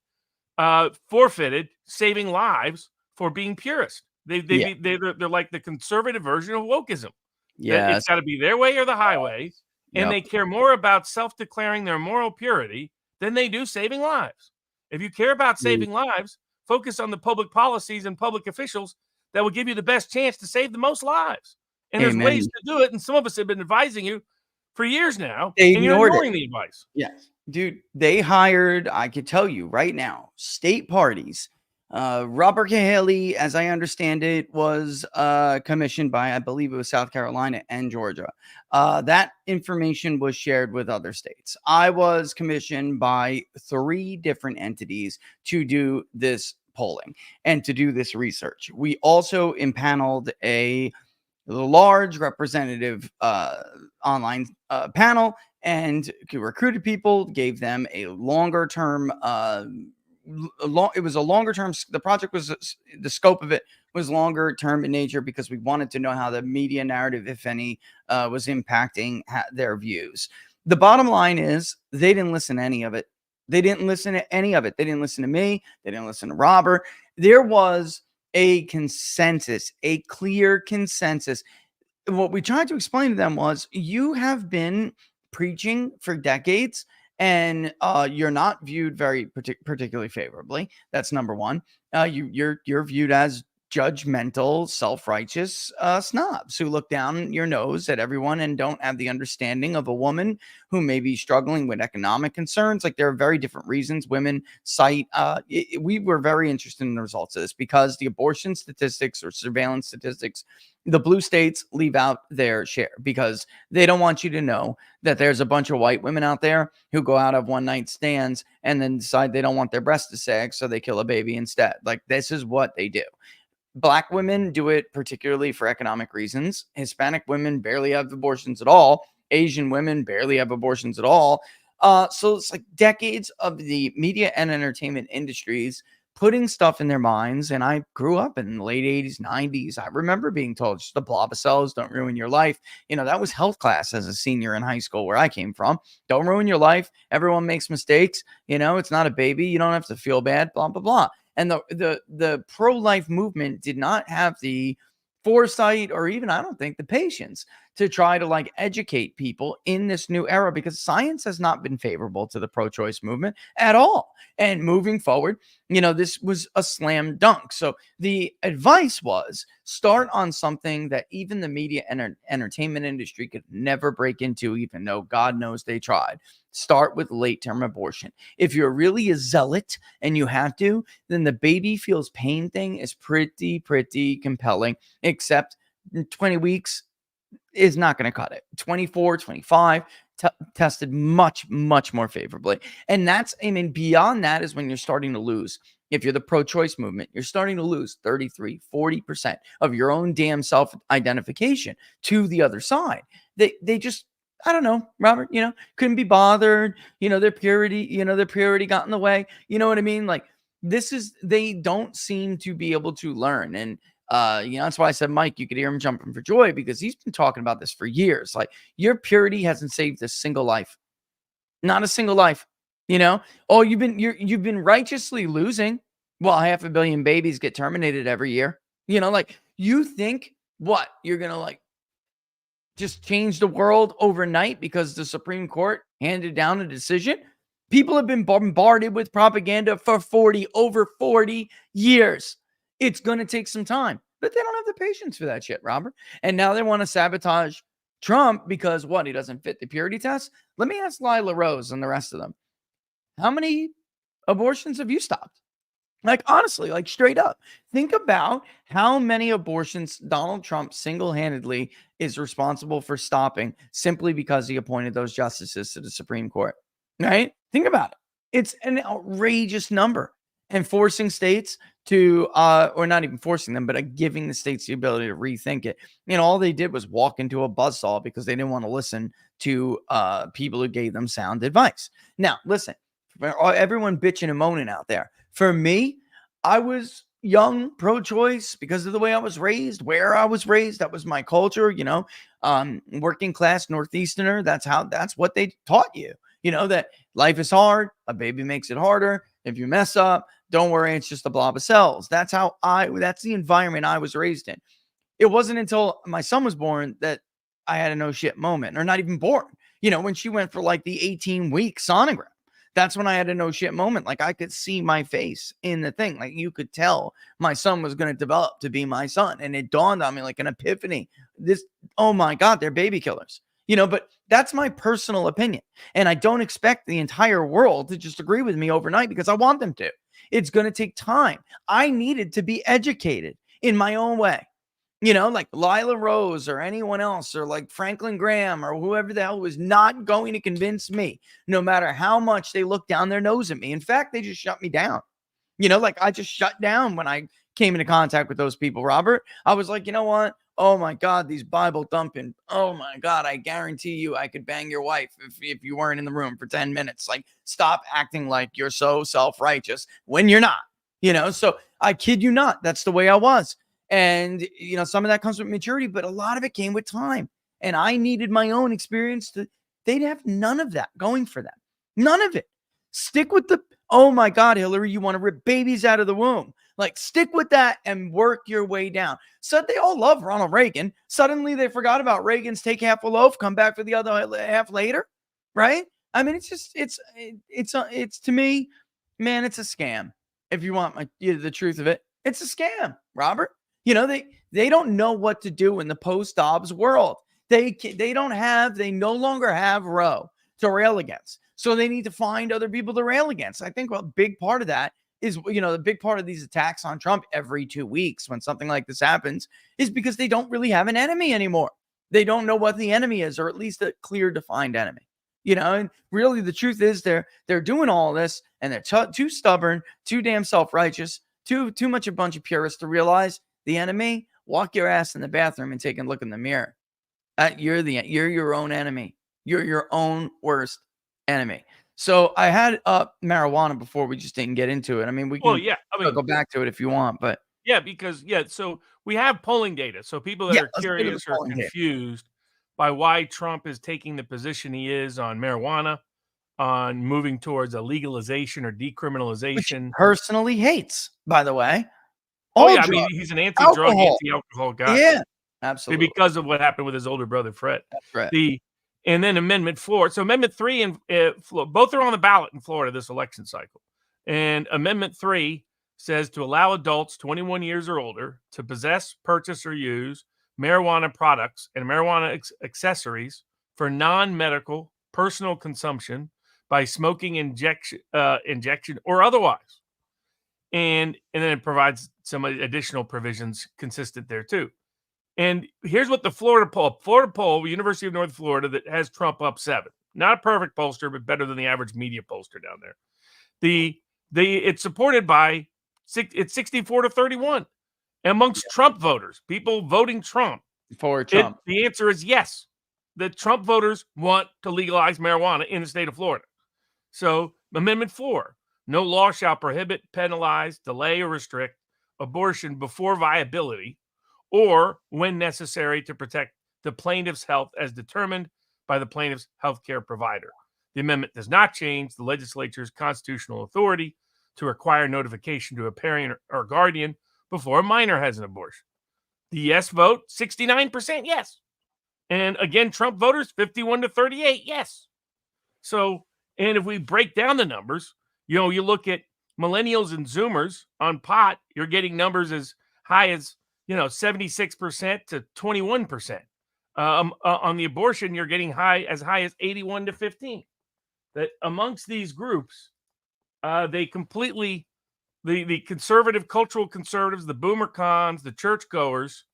forfeited saving lives for being purist. They're like the conservative version of wokeism. Yeah, it's got to be their way or the highway, and they care more about self-declaring their moral purity than they do saving lives. If you care about saving lives, focus on the public policies and public officials that will give you the best chance to save the most lives. And there's ways to do it, and some of us have been advising you for years now, and you're ignoring the advice. Yes, dude, they hired, I could tell you right now, state parties. Robert Cahaley, as I understand it, was commissioned by, I believe it was South Carolina and Georgia. That information was shared with other states. I was commissioned by 3 different entities to do this polling and to do this research. We also impaneled a large representative online panel and recruited people, gave them a longer term it was a longer term. The project was, the scope of it was longer term in nature because we wanted to know how the media narrative, if any, was impacting their views. The bottom line is they didn't listen to any of it. They didn't listen to any of it. They didn't listen to me. They didn't listen to Robert. There was a consensus, a clear consensus. What we tried to explain to them was, you have been preaching for decades, and you're not viewed very particularly favorably. That's number one. You're viewed as judgmental, self-righteous snobs who look down your nose at everyone and don't have the understanding of a woman who may be struggling with economic concerns. Like, there are very different reasons women cite. We were very interested in the results of this because the abortion statistics or surveillance statistics, the blue states leave out their share because they don't want you to know that there's a bunch of white women out there who go out of one night stands and then decide they don't want their breasts to sag, so they kill a baby instead. Like, this is what they do. Black women do it particularly for economic reasons. Hispanic women barely have abortions at all. Asian women barely have abortions at all. So it's like decades of the media and entertainment industries putting stuff in their minds. And I grew up in the late 80s, 90s. I remember being told, just the blob of cells, don't ruin your life. You know, that was health class as a senior in high school where I came from. Don't ruin your life. Everyone makes mistakes. You know, it's not a baby. You don't have to feel bad, blah, blah, blah. And the pro-life movement did not have the foresight or even, I don't think, the patience to try to like educate people in this new era, because science has not been favorable to the pro-choice movement at all. And moving forward, you know, this was a slam dunk. So the advice was, start on something that even the media and entertainment industry could never break into, even though God knows they tried. Start with late-term abortion. If you're really a zealot and you have to, then the baby feels pain thing is pretty compelling, except 20 weeks is not going to cut it. 24, 25 tested much more favorably. And that's, I mean, beyond that is when you're starting to lose. If you're the pro-choice movement, you're starting to lose 33, 40% of your own damn self-identification to the other side. They just, I don't know, Robert, you know, couldn't be bothered. You know, their purity got in the way. You know what I mean? Like, they don't seem to be able to learn. And, you know, that's why I said, Mike, you could hear him jumping for joy because he's been talking about this for years. Like, your purity hasn't saved a single life, not a single life. You know, oh, you've been righteously losing. Well, 500 million babies get terminated every year. You know, like, you think what you're gonna like just change the world overnight because the Supreme Court handed down a decision? People have been bombarded with propaganda for over 40 years. It's going to take some time, but they don't have the patience for that shit, Robert. And now they want to sabotage Trump because what? He doesn't fit the purity test. Let me ask Lila Rose and the rest of them. How many abortions have you stopped? Like, honestly, like, straight up, think about how many abortions Donald Trump single-handedly is responsible for stopping simply because he appointed those justices to the Supreme Court, right? Think about it. It's an outrageous number. And forcing states to, or not even forcing them, but giving the states the ability to rethink it. You know, all they did was walk into a buzzsaw because they didn't want to listen to people who gave them sound advice. Now, listen, for everyone bitching and moaning out there, for me, I was young, pro-choice because of the way I was raised, where I was raised. That was my culture, you know, working class Northeasterner. That's what they taught you, you know, that life is hard. A baby makes it harder. If you mess up, don't worry, it's just a blob of cells. That's the environment I was raised in. It wasn't until my son was born that I had a no shit moment, or not even born. You know, when she went for like the 18-week sonogram, that's when I had a no shit moment. Like, I could see my face in the thing. Like, you could tell my son was going to develop to be my son. And it dawned on me like an epiphany. Oh my God, they're baby killers. You know, but that's my personal opinion. And I don't expect the entire world to just agree with me overnight because I want them to. It's going to take time. I needed to be educated in my own way. You know, like Lila Rose or anyone else, or like Franklin Graham or whoever the hell was not going to convince me, no matter how much they look down their nose at me. In fact, they just shut me down. You know, like, I just shut down when I came into contact with those people, Robert. I was like, you know what? Oh my God, these Bible thumping. Oh my God, I guarantee you I could bang your wife if you weren't in the room for 10 minutes. Like, stop acting like you're so self-righteous when you're not, So I kid you not. That's the way I was. And, some of that comes with maturity, but a lot of it came with time. And I needed my own experience they'd have none of that going for them. None of it. Stick with oh my God, Hillary, you want to rip babies out of the womb. Like, stick with that and work your way down. So they all love Ronald Reagan. Suddenly they forgot about Reagan's take half a loaf, come back for the other half later, right? I mean, it's to me, man, it's a scam. If you want the truth of it, it's a scam, Robert. They don't know what to do in the post-Dobbs world. They no longer have Roe to rail against. So they need to find other people to rail against. I think a big part of that is, the big part of these attacks on Trump every 2 weeks when something like this happens is because they don't really have an enemy anymore. They don't know what the enemy is, or at least a clear defined enemy. And really the truth is they're doing all this and they're too stubborn, too damn self-righteous, too much a bunch of purists to realize the enemy. Walk your ass in the bathroom and take a look in the mirror. You're your own enemy. You're your own worst enemy. So I had marijuana before. We just didn't get into it. I mean, we can go back to it if you want, but so we have polling data. So people that are curious or confused by why Trump is taking the position he is on marijuana, on moving towards a legalization or decriminalization. Which he personally hates, by the way. I mean, he's an anti-drug, anti-alcohol guy. Yeah, absolutely. Because of what happened with his older brother, Fred. That's right. And then Amendment 4. So Amendment 3 and both are on the ballot in Florida this election cycle. And Amendment 3 says to allow adults 21 years or older to possess, purchase, or use marijuana products and marijuana accessories for non-medical personal consumption by smoking injection or otherwise. And then it provides some additional provisions consistent there too. And here's what the Florida poll, University of North Florida, that has Trump up 7. Not a perfect pollster, but better than the average media pollster down there. It's supported by it's 64-31 amongst Trump voters, people voting Trump. For Trump. The answer is yes. The Trump voters want to legalize marijuana in the state of Florida. So Amendment 4, no law shall prohibit, penalize, delay, or restrict abortion before viability, or when necessary to protect the plaintiff's health as determined by the plaintiff's healthcare provider. The amendment does not change the legislature's constitutional authority to require notification to a parent or guardian before a minor has an abortion. The yes vote, 69% yes. And again, Trump voters, 51-38 yes. So, and if we break down the numbers, you look at millennials and Zoomers on pot, you're getting numbers as high as 76% to 21%. On the abortion, you're getting as high as 81-15. That amongst these groups, they completely, the conservative, cultural conservatives, the boomer cons, the churchgoers,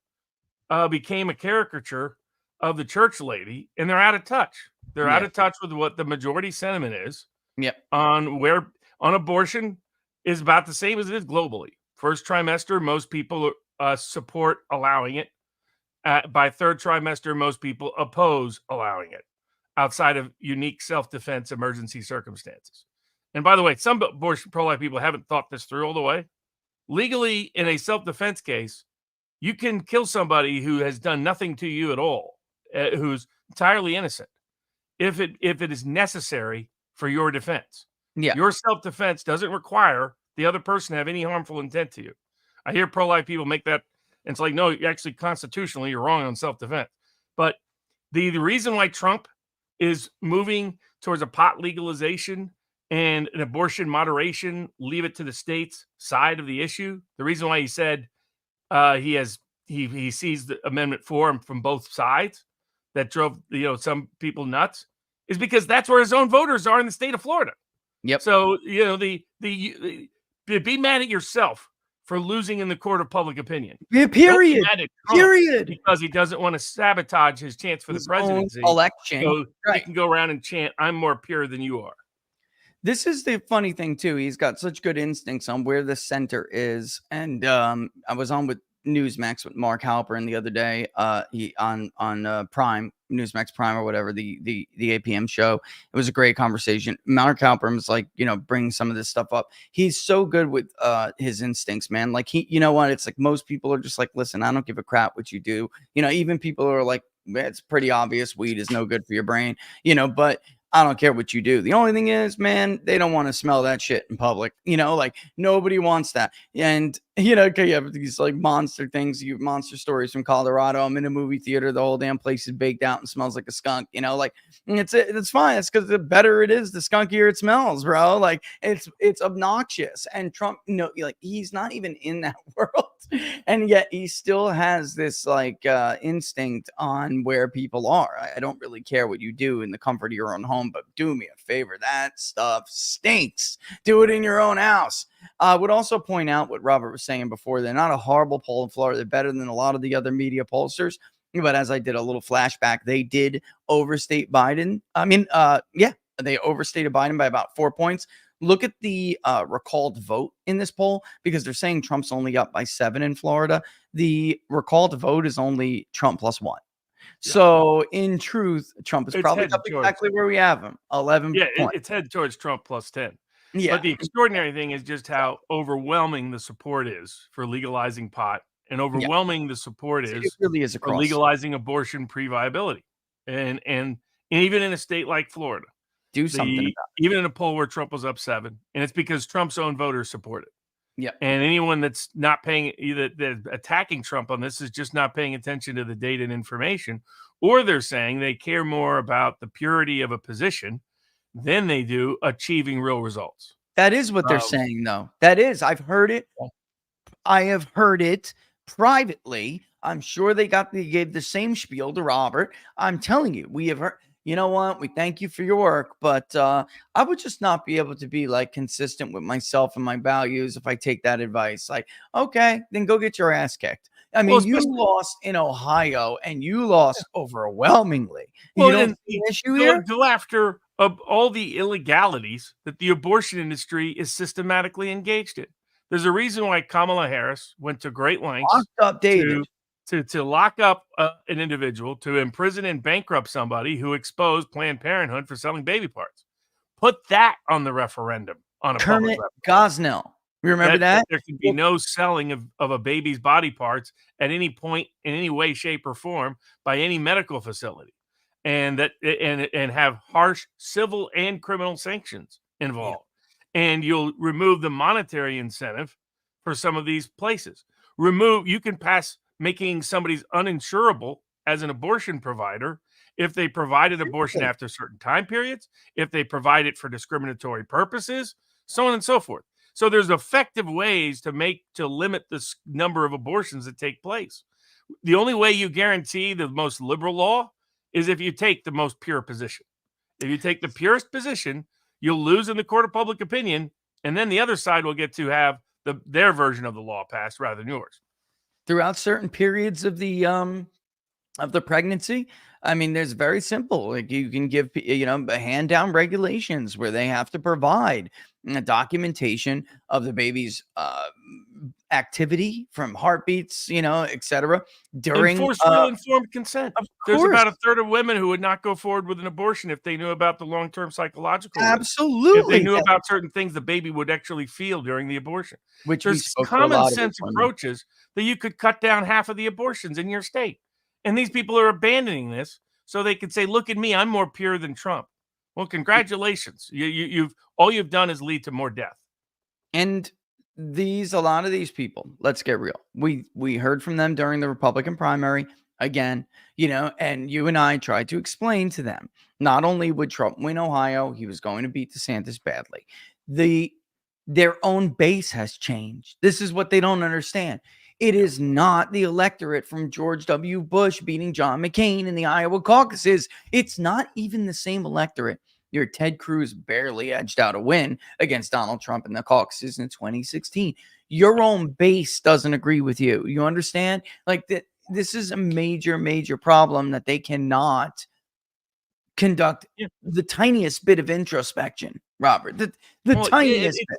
became a caricature of the church lady, and they're out of touch. They're out of touch with what the majority sentiment is. On abortion is about the same as it is globally. First trimester, most people support allowing it. By third trimester, most people oppose allowing it outside of unique self-defense emergency circumstances. And by the way, some abortion pro-life people haven't thought this through all the way. Legally, in a self-defense case, you can kill somebody who has done nothing to you at all, who's entirely innocent, if it is necessary for your defense. Your self-defense doesn't require the other person to have any harmful intent to you. I hear pro-life people make that, and it's like, no, actually, constitutionally, you're wrong on self-defense. But the reason why Trump is moving towards a pot legalization and an abortion moderation, leave it to the states side of the issue, the reason why he said he sees the Amendment 4 from both sides that drove some people nuts is because that's where his own voters are in the state of Florida. So be mad at yourself for losing in the court of public opinion. Period. Because he doesn't want to sabotage his chance for the presidency. Election. So he can go around and chant, "I'm more pure than you are." This is the funny thing too. He's got such good instincts on where the center is, and I was on with Newsmax with Mark Halperin the other day. He on Prime, Newsmax Prime or whatever, the 8 p.m. show. It was a great conversation. Mark Halperin was like, bringing some of this stuff up. He's so good with his instincts, man. Like you know what? It's like most people are just like, listen, I don't give a crap what you do. Even people who are like, it's pretty obvious weed is no good for your brain, but I don't care what you do. The only thing is, man, they don't want to smell that shit in public. Like nobody wants that. And, okay, you have these like monster things, monster stories from Colorado. I'm in a movie theater. The whole damn place is baked out and smells like a skunk, like it's fine. It's because the better it is, the skunkier it smells, bro. Like it's obnoxious. And Trump, like he's not even in that world. And yet he still has this like instinct on where people are. I don't really care what you do in the comfort of your own home, but do me a favor. That stuff stinks. Do it in your own house. I would also point out what Robert was saying before. They're not a horrible poll in Florida. They're better than a lot of the other media pollsters. But as I did a little flashback, they did overstate Biden. They overstated Biden by about 4 points. Look at the recalled vote in this poll, because they're saying Trump's only up by 7 in Florida. The recalled vote is only Trump plus 1. Yeah. So in truth, Trump is probably up exactly where we have him. 11 points. It's head towards Trump plus 10. Yeah. But the extraordinary thing is just how overwhelming the support is for legalizing pot, and overwhelming the support is really is for legalizing abortion pre-viability. And even in a state like Florida, do something about it. Even in a poll where Trump was up 7, and it's because Trump's own voters support it. Yeah. And anyone that's not paying, either they're attacking Trump on this, is just not paying attention to the data and information, or they're saying they care more about the purity of a position than they do achieving real results. That is what they're saying, though. That is. I've heard it. I have heard it privately. I'm sure they gave the same spiel to Robert. I'm telling you, we have heard. You know what? We thank you for your work, but I would just not be able to be like consistent with myself and my values if I take that advice. Like, okay, then go get your ass kicked. I mean, you lost in Ohio, and you lost overwhelmingly. Well, you don't see an issue here? Go after all the illegalities that the abortion industry is systematically engaged in. There's a reason why Kamala Harris went to great lengths to lock up an individual, to imprison and bankrupt somebody who exposed Planned Parenthood for selling baby parts. Put that on the referendum on a Kermit Gosnell. Remember that? There can be no selling of a baby's body parts at any point in any way, shape, or form by any medical facility, and have harsh civil and criminal sanctions involved. Yeah. And you'll remove the monetary incentive for some of these places. You can pass making somebody's uninsurable as an abortion provider if they provided abortion after certain time periods, if they provide it for discriminatory purposes, so on and so forth. So there's effective ways to limit the number of abortions that take place. The only way you guarantee the most liberal law is if you take the most pure position. If you take the purest position, you'll lose in the court of public opinion, and then the other side will get to have their version of the law passed rather than yours. Throughout certain periods of the pregnancy, I mean, there's very simple. Like you can give hand down regulations where they have to provide a documentation of the baby's activity, from heartbeats, etc. during enforce real informed consent. There's about a third of women who would not go forward with an abortion if they knew about the long-term psychological risk. Absolutely. If they knew about certain things the baby would actually feel during the abortion. Which there's common sense approaches that you could cut down half of the abortions in your state. And these people are abandoning this so they could say, look at me, I'm more pure than Trump. Well, congratulations. All you've done is lead to more death. And a lot of these people, let's get real. We heard from them during the Republican primary again, and you and I tried to explain to them, not only would Trump win Ohio, he was going to beat DeSantis badly. Their own base has changed. This is what they don't understand. It is not the electorate from George W. Bush beating John McCain in the Iowa caucuses. It's not even the same electorate. Your Ted Cruz barely edged out a win against Donald Trump in the caucuses in 2016. Your own base doesn't agree with you. You understand? Like that. This is a major, major problem that they cannot conduct the tiniest bit of introspection, Robert. The tiniest bit.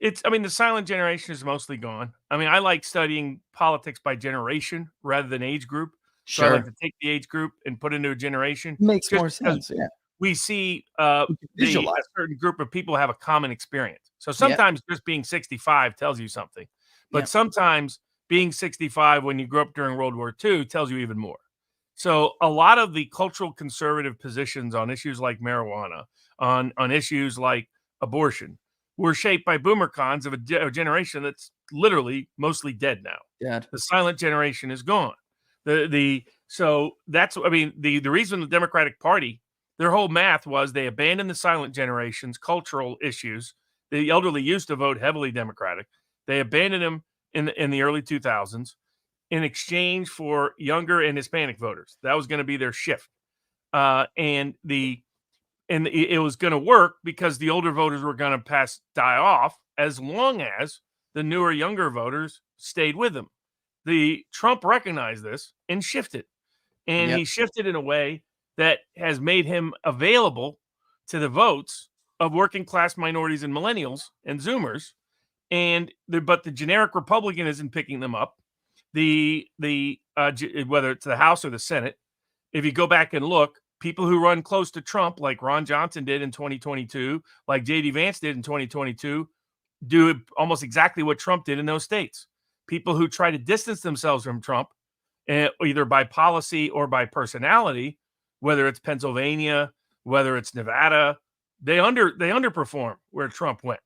I mean, the silent generation is mostly gone. I mean, I like studying politics by generation rather than age group. So I like Sure. to take the age group and put into a generation Makes just more because sense. Yeah. we see You can a visualize. certain group of people have a common experience. So Yeah. sometimes just being 65 tells you something, Yeah. but sometimes being 65 when you grew up during World War II tells you even more. So a lot of the cultural conservative positions on issues like marijuana, on issues like abortion, were shaped by boomer cons of a generation that's literally mostly dead now. Dad. The silent generation is gone. So that's, I mean, the reason the Democratic Party, their whole math was they abandoned the silent generation's cultural issues. The elderly used to vote heavily Democratic. They abandoned them in the early 2000s in exchange for younger and Hispanic voters. That was going to be their shift. And it was going to work because the older voters were going to die off as long as the newer, younger voters stayed with them. The Trump recognized this and shifted, and Yep. he shifted in a way that has made him available to the votes of working class minorities and millennials and Zoomers, but the generic Republican isn't picking them up. Whether it's the House or the Senate, if you go back and look, people who run close to Trump, like Ron Johnson did in 2022, like J.D. Vance did in 2022, do almost exactly what Trump did in those states. People who try to distance themselves from Trump, either by policy or by personality, whether it's Pennsylvania, whether it's Nevada, they underperform where Trump went.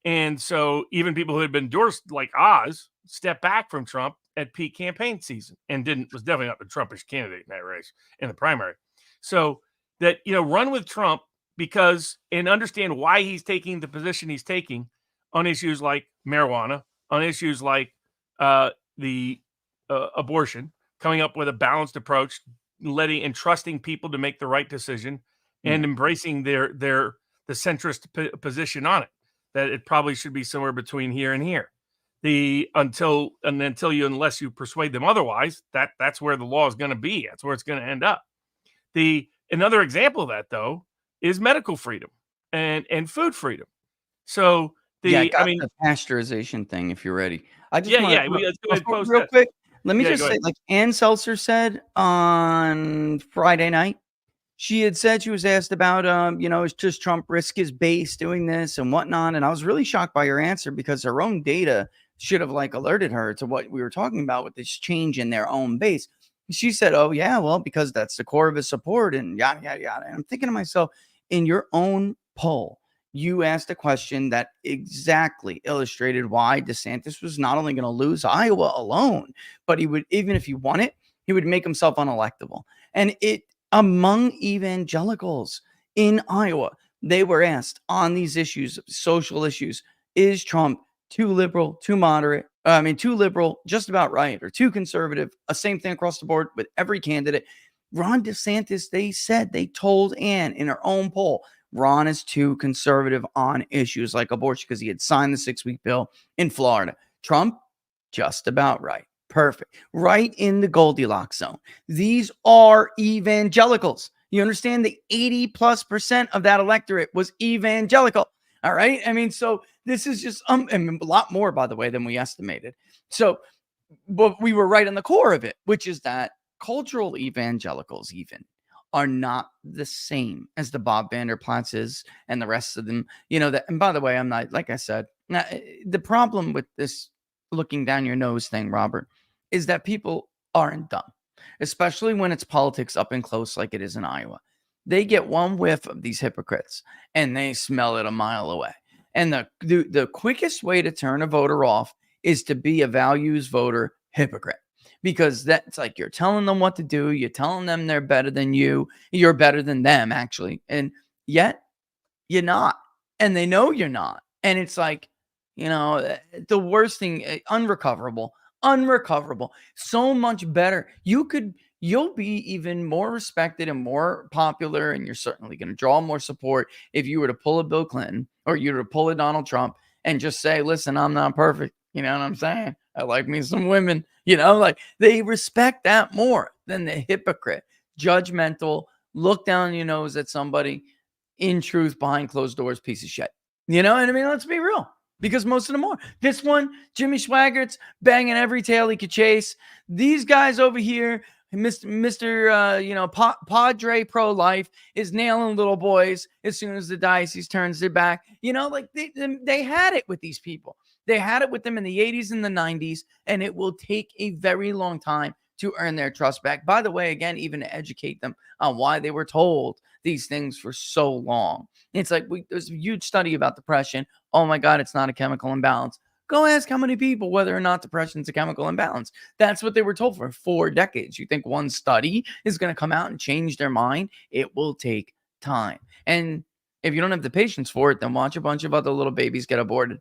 And so even people who had been endorsed, like Oz, stepped back from Trump at peak campaign season and was definitely not the Trumpish candidate in that race in the primary. So that, run with Trump and understand why he's taking the position he's taking on issues like marijuana, on issues like the abortion, coming up with a balanced approach, and trusting people to make the right decision, and embracing the centrist position on it, that it probably should be somewhere between here and here. Unless you persuade them otherwise, that's where the law is going to be. That's where it's going to end up. Another example of that, though, is medical freedom and food freedom. So the pasteurization thing, if you're ready. I just let's go ahead and post real that. quick. Let me just go say, ahead. like Ann Seltzer said on Friday night, she had said, she was asked about, is just Trump risk his base doing this and whatnot. And I was really shocked by her answer because her own data should have alerted her to what we were talking about with this change in their own base. She said, oh, yeah, well, because that's the core of his support and yada, yada, yada. And I'm thinking to myself, in your own poll, you asked a question that exactly illustrated why DeSantis was not only going to lose Iowa alone, but he would, even if he won it, he would make himself unelectable. And among evangelicals in Iowa, they were asked on these issues, social issues, is Trump too liberal, too moderate? Too liberal, just about right, or too conservative? Same thing across the board with every candidate. Ron DeSantis, they told Ann in her own poll, Ron is too conservative on issues like abortion because he had signed the 6-week bill in Florida. Trump, just about right. Perfect. Right in the Goldilocks zone. These are evangelicals. You understand? The 80+% of that electorate was evangelical. All right. So this is just a lot more, by the way, than we estimated. So, but we were right on the core of it, which is that cultural evangelicals even are not the same as the Bob Vander Platzes and the rest of them. And by the way, I'm not, like I said, the problem with this looking down your nose thing, Robert, is that people aren't dumb, especially when it's politics up and close like it is in Iowa. They get one whiff of these hypocrites and they smell it a mile away. And the quickest way to turn a voter off is to be a values voter hypocrite, because that's like you're telling them what to do. You're telling them they're better than you. You're better than them, actually. And yet you're not. And they know you're not. And it's like, the worst thing, unrecoverable, so much better. You'll be even more respected and more popular, and you're certainly going to draw more support if you were to pull a Bill Clinton or you were to pull a Donald Trump and just say, listen, I'm not perfect. You know what I'm saying? I like me some women, they respect that more than the hypocrite, judgmental, look down your nose at somebody, in truth, behind closed doors, piece of shit. Let's be real. because most of them are. This one, Jimmy Swaggart's banging every tail he could chase. These guys over here, Mr. Padre pro-life is nailing little boys as soon as the diocese turns their back. Like they had it with these people. They had it with them in the 80s and the 90s, and it will take a very long time to earn their trust back. By the way, again, even to educate them on why they were told these things for so long. It's like there's a huge study about depression. Oh my God, it's not a chemical imbalance. Go ask how many people whether or not depression's a chemical imbalance. That's what they were told for 4 decades. You think one study is going to come out and change their mind? It will take time. And if you don't have the patience for it, then watch a bunch of other little babies get aborted.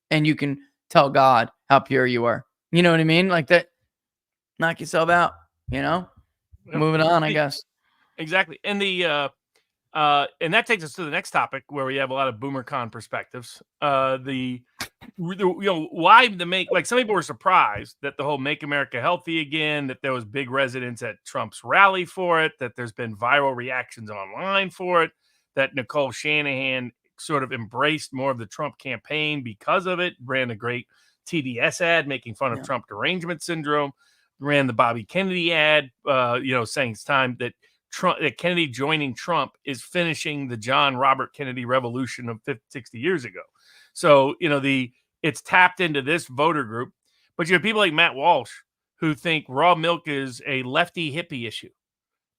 And you can tell God how pure you are. You know what I mean? Like that. Knock yourself out, moving on, I guess. Exactly. And and that takes us to the next topic where we have a lot of BoomerCon perspectives. Why some people were surprised that the whole Make America Healthy Again, that there was big resonance at Trump's rally for it, that there's been viral reactions online for it, that Nicole Shanahan sort of embraced more of the Trump campaign because of it, ran a great TDS ad making fun of Trump derangement syndrome. Ran the Bobby Kennedy ad, saying it's time that Kennedy joining Trump is finishing the John Robert Kennedy revolution of 60 years ago. So, it's tapped into this voter group. But you have people like Matt Walsh who think raw milk is a lefty hippie issue.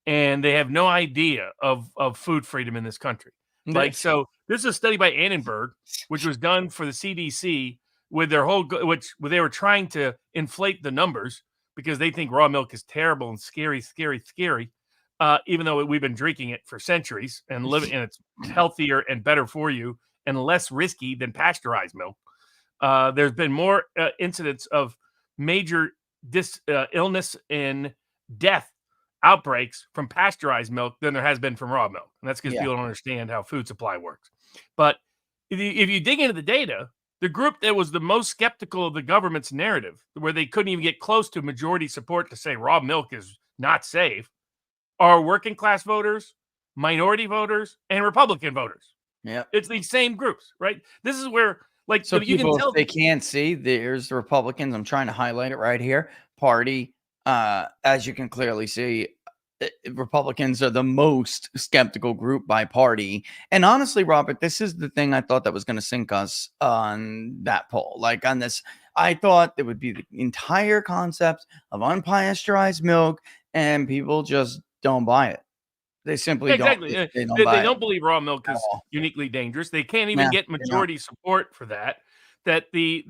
And they have no idea of food freedom in this country. So this is a study by Annenberg, which was done for the CDC with their where they were trying to inflate the numbers, because they think raw milk is terrible and scary, even though we've been drinking it for centuries and it's healthier and better for you and less risky than pasteurized milk. There's been more incidents of major illness and death outbreaks from pasteurized milk than there has been from raw milk. And that's because people don't understand how food supply works. But if you dig into the data, the group that was the most skeptical of the government's narrative, where they couldn't even get close to majority support to say raw milk is not safe, are working class voters, minority voters, and Republican voters. Yeah, it's these same groups, right? This is where, so you can tell, they can't see. There's the Republicans. I'm trying to highlight it right here. Party, as you can clearly see, Republicans are the most skeptical group by party. And honestly, Robert, this is the thing I thought that was going to sink us on that poll. Like on this, I thought it would be the entire concept of unpasteurized milk, and people just don't buy it. They simply don't. They don't believe raw milk is uniquely dangerous. They can't even get majority support for that. That the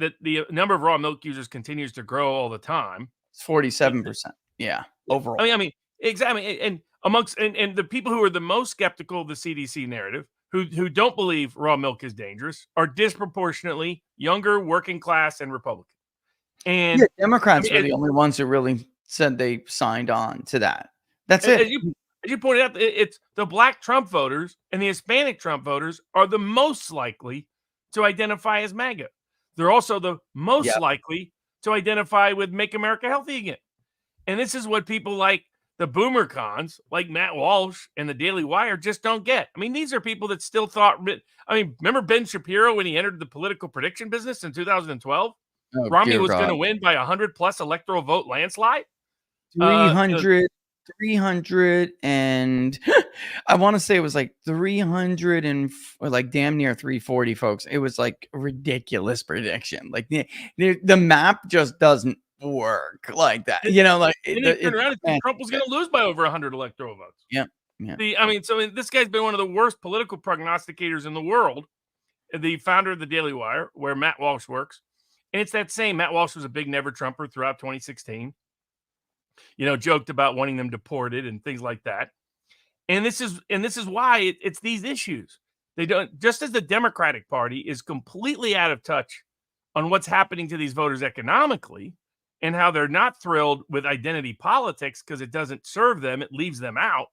number of raw milk users continues to grow all the time. It's 47%. Yeah, overall. I mean, exactly. And amongst and the people who are the most skeptical of the CDC narrative, who don't believe raw milk is dangerous, are disproportionately younger, working class, and Republican. And Democrats were the only ones who really said they signed on to that. That's it. As you pointed out, it's the Black Trump voters and the Hispanic Trump voters are the most likely to identify as MAGA. They're also the most likely to identify with Make America Healthy Again. And this is what people like the BoomerCons, like Matt Walsh and the Daily Wire, just don't get. I mean, these are people that still thought, remember Ben Shapiro when he entered the political prediction business in 2012? Romney was going to win by 100+ electoral vote landslide? 300 and I want to say it was like 300 and like damn near 340 folks. It was like a ridiculous prediction. Like the map just doesn't work like that. Trump was going to lose by over 100 electoral votes. Yeah. This guy's been one of the worst political prognosticators in the world. The founder of the Daily Wire, where Matt Walsh works. And it's that same Matt Walsh was a big never Trumper throughout 2016. Joked about wanting them deported and things like that. And this is why it's these issues. They don't, just as the Democratic Party is completely out of touch on what's happening to these voters economically and how they're not thrilled with identity politics because it doesn't serve them, it leaves them out.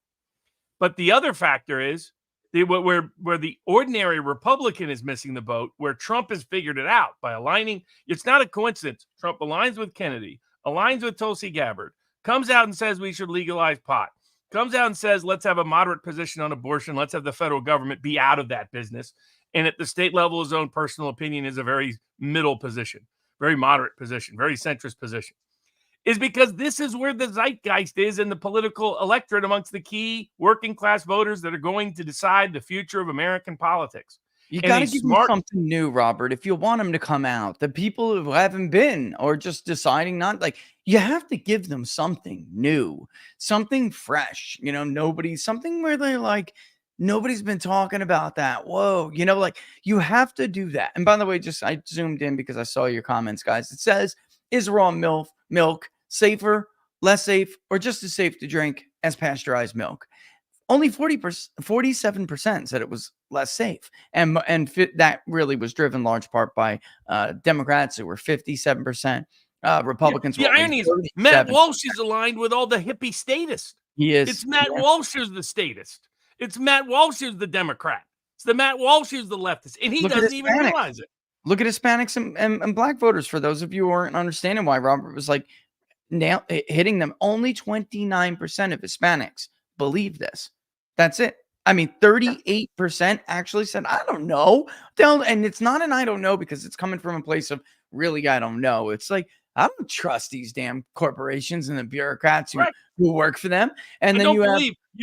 But the other factor is where the ordinary Republican is missing the boat, where Trump has figured it out by aligning. It's not a coincidence. Trump aligns with Kennedy, aligns with Tulsi Gabbard, comes out and says we should legalize pot, comes out and says let's have a moderate position on abortion, let's have the federal government be out of that business, and at the state level, his own personal opinion is a very middle position, very moderate position, very centrist position, is because this is where the zeitgeist is in the political electorate amongst the key working class voters that are going to decide the future of American politics. You And got to a give them smart- something new, Robert. If you want them to come out, the people who haven't been or just deciding not, like, you have to give them something new, something fresh. Something where they're like, nobody's been talking about that. Whoa, like you have to do that. And by the way, I zoomed in because I saw your comments, guys. It says, is raw milk safer, less safe, or just as safe to drink as pasteurized milk? Only 47% said it was less safe. And that really was driven large part by Democrats, who were 57%. Republicans The were only irony is 37%. Matt Walsh is aligned with all the hippie statists. He is. It's Matt Walsh who's the statist. It's Matt Walsh who's the Democrat. It's the Matt Walsh who's the leftist. And he doesn't even realize it. Look at Hispanics and black voters. For those of you who aren't understanding why Robert was like hitting them, only 29% of Hispanics believe this. That's it. I mean, 38% actually said, I don't know. And it's not an I don't know because it's coming from a place of really, I don't know. It's like, I don't trust these damn corporations and the bureaucrats who work for them. And then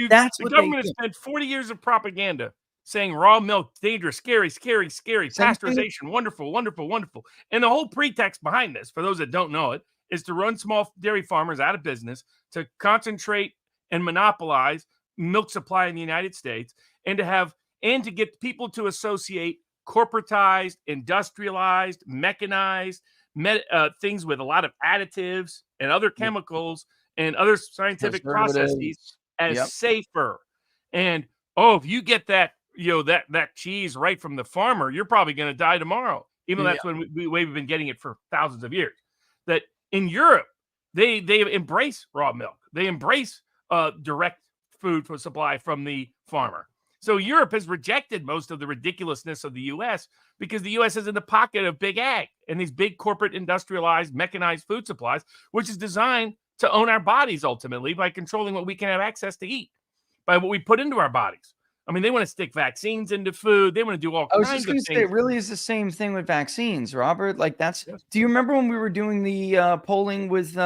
that's the what government has spent 40 years of propaganda saying raw milk, dangerous, scary, pasteurization, wonderful, wonderful, wonderful. And the whole pretext behind this, for those that don't know it, is to run small dairy farmers out of business, to concentrate and monopolize milk supply in the United States, and to get people to associate corporatized, industrialized, mechanized things with a lot of additives and other chemicals and other scientific processes as safer. And if you get that, that cheese right from the farmer, you're probably going to die tomorrow. Even though that's when we've been getting it for thousands of years. That in Europe, they embrace raw milk. They embrace direct food for supply from the farmer. So Europe has rejected most of the ridiculousness of the U.S. because the U.S. is in the pocket of big ag and these big corporate industrialized mechanized food supplies, which is designed to own our bodies ultimately by controlling what we can have access to eat, by what we put into our bodies. I mean, they want to stick vaccines into food. They want to do all kinds of things. I was just going to say, it really is the same thing with vaccines, Robert. Like do you remember when we were doing the polling with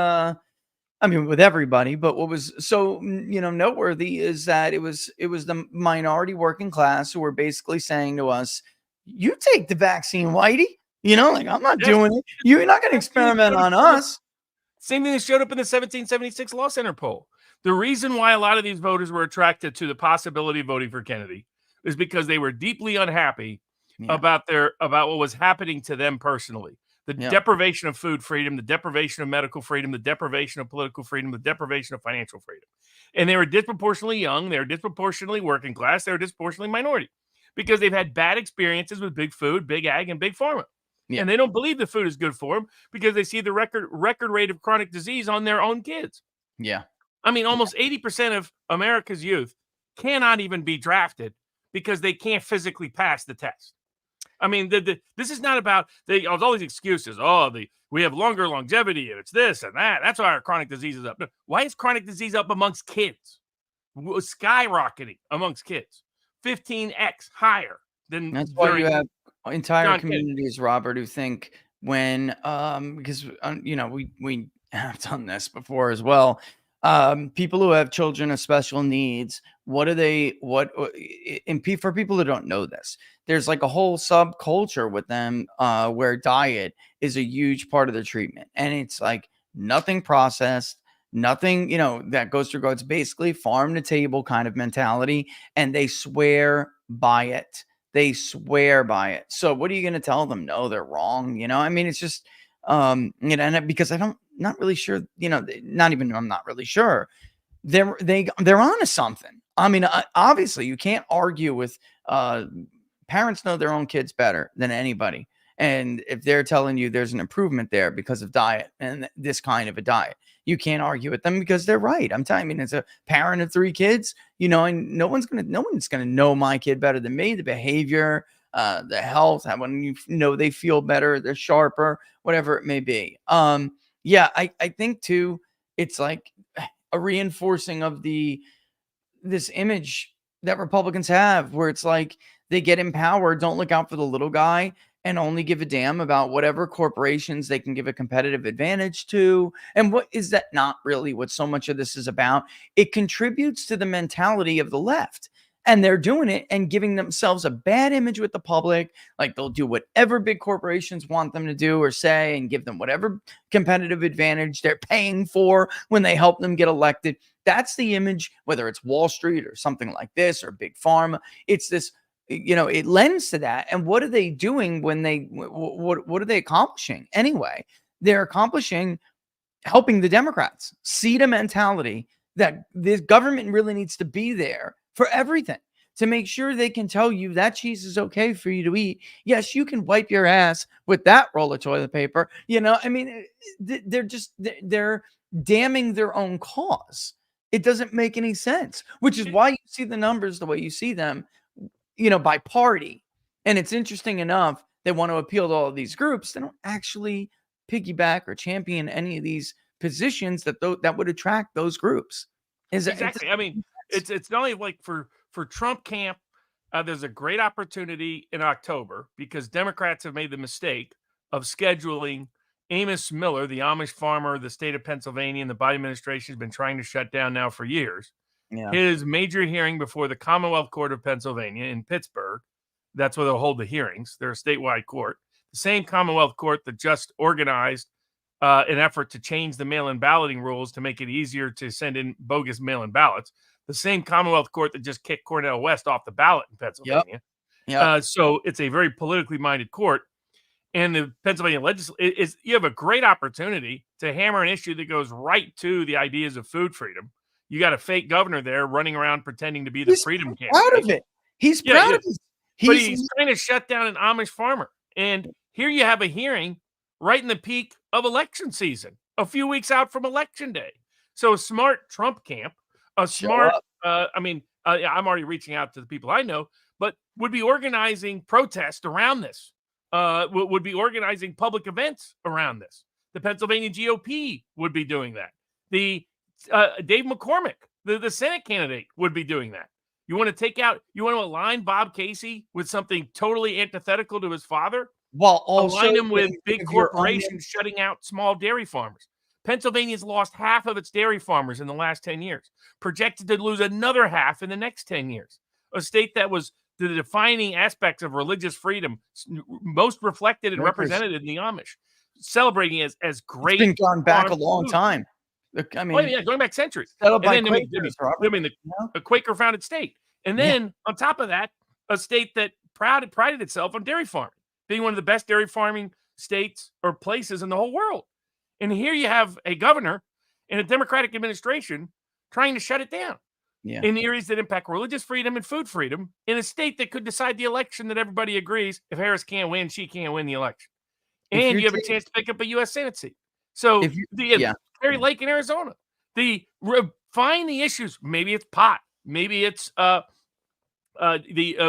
with everybody, but what was so, noteworthy is that it was the minority working class who were basically saying to us, you take the vaccine, Whitey, I'm not doing it. You're not going to experiment on us. Same thing that showed up in the 1776 Law Center poll. The reason why a lot of these voters were attracted to the possibility of voting for Kennedy is because they were deeply unhappy about what was happening to them personally. The deprivation of food freedom, the deprivation of medical freedom, the deprivation of political freedom, the deprivation of financial freedom. And they were disproportionately young. They were disproportionately working class. They were disproportionately minority because they've had bad experiences with big food, big ag, and big pharma. Yeah. And they don't believe the food is good for them because they see the record rate of chronic disease on their own kids. Yeah. I mean, almost 80% of America's youth cannot even be drafted because they can't physically pass the test. I mean, this is not about all these excuses. We have longer longevity and it's this and that. That's why our chronic disease is up. No, why is chronic disease up amongst kids? Skyrocketing amongst kids. 15x higher than. That's why you have entire communities, Robert, who think because we have done this before as well. People who have children of special needs, for people who don't know this, there's like a whole subculture with them where diet is a huge part of the treatment. And it's like nothing processed, nothing, that goes through. It's basically farm to table kind of mentality. And they swear by it. So what are you going to tell them? No, they're wrong. It's just, because I'm not really sure, I'm not really sure they're onto something. I mean, obviously you can't argue with, parents know their own kids better than anybody. And if they're telling you there's an improvement there because of diet and this kind of a diet, you can't argue with them because they're right. I'm telling you, as a parent of 3 kids, and no one's going to know my kid better than me, the behavior, the health, when they feel better, they're sharper, whatever it may be. I think too, it's like a reinforcing of this image that Republicans have, where it's like they get in power, don't look out for the little guy, and only give a damn about whatever corporations they can give a competitive advantage to. And what is that not really what so much of this is about? It contributes to the mentality of the left. And they're doing it and giving themselves a bad image with the public. Like they'll do whatever big corporations want them to do or say and give them whatever competitive advantage they're paying for when they help them get elected. That's the image, whether it's Wall Street or something like this or big pharma. It's this, it lends to that. And what are they doing when what are they accomplishing anyway? They're accomplishing helping the Democrats see the mentality that this government really needs to be there for everything, to make sure they can tell you that cheese is okay for you to eat. Yes, you can wipe your ass with that roll of toilet paper. They're damning their own cause. It doesn't make any sense, which is why you see the numbers the way you see them, by party. And it's interesting enough, they want to appeal to all of these groups. They don't actually piggyback or champion any of these positions that would attract those groups. Exactly. It's not only like for Trump camp, there's a great opportunity in October because Democrats have made the mistake of scheduling Amos Miller, the Amish farmer, the state of Pennsylvania, and the Biden administration has been trying to shut down now for years. Yeah. His major hearing before the Commonwealth Court of Pennsylvania in Pittsburgh. That's where they'll hold the hearings. They're a statewide court. The same Commonwealth Court that just organized an effort to change the mail-in balloting rules to make it easier to send in bogus mail-in ballots. The same Commonwealth Court that just kicked Cornel West off the ballot in Pennsylvania. Yep. So it's a very politically minded court. And the Pennsylvania legislature you have a great opportunity to hammer an issue that goes right to the ideas of food freedom. You got a fake governor there running around pretending to be the freedom candidate. Proud of it. He's proud of it. But he's trying to shut down an Amish farmer. And here you have a hearing right in the peak of election season, a few weeks out from election day. So a smart Trump camp, I'm already reaching out to the people I know, but would be organizing protests around this, would be organizing public events around this. The Pennsylvania GOP would be doing that. The Dave McCormick, the Senate candidate, would be doing that. You want to align Bob Casey with something totally antithetical to his father? Well, also align him with big corporations shutting out small dairy farmers. Pennsylvania's lost half of its dairy farmers in the last 10 years, projected to lose another half in the next 10 years. A state that was the defining aspects of religious freedom, most reflected and represented in the Amish, celebrating as great. It's been gone back a long time. Going back centuries. A Quaker-founded state. And then, on top of that, a state that prided itself on dairy farming, being one of the best dairy farming states or places in the whole world. And here you have a governor and a Democratic administration trying to shut it down in areas that impact religious freedom and food freedom in a state that could decide the election that everybody agrees if Harris can't win, she can't win the election. And you have a chance to pick up a U.S. Senate seat. So Carrie Lake in Arizona, find the issues. Maybe it's pot. Maybe it's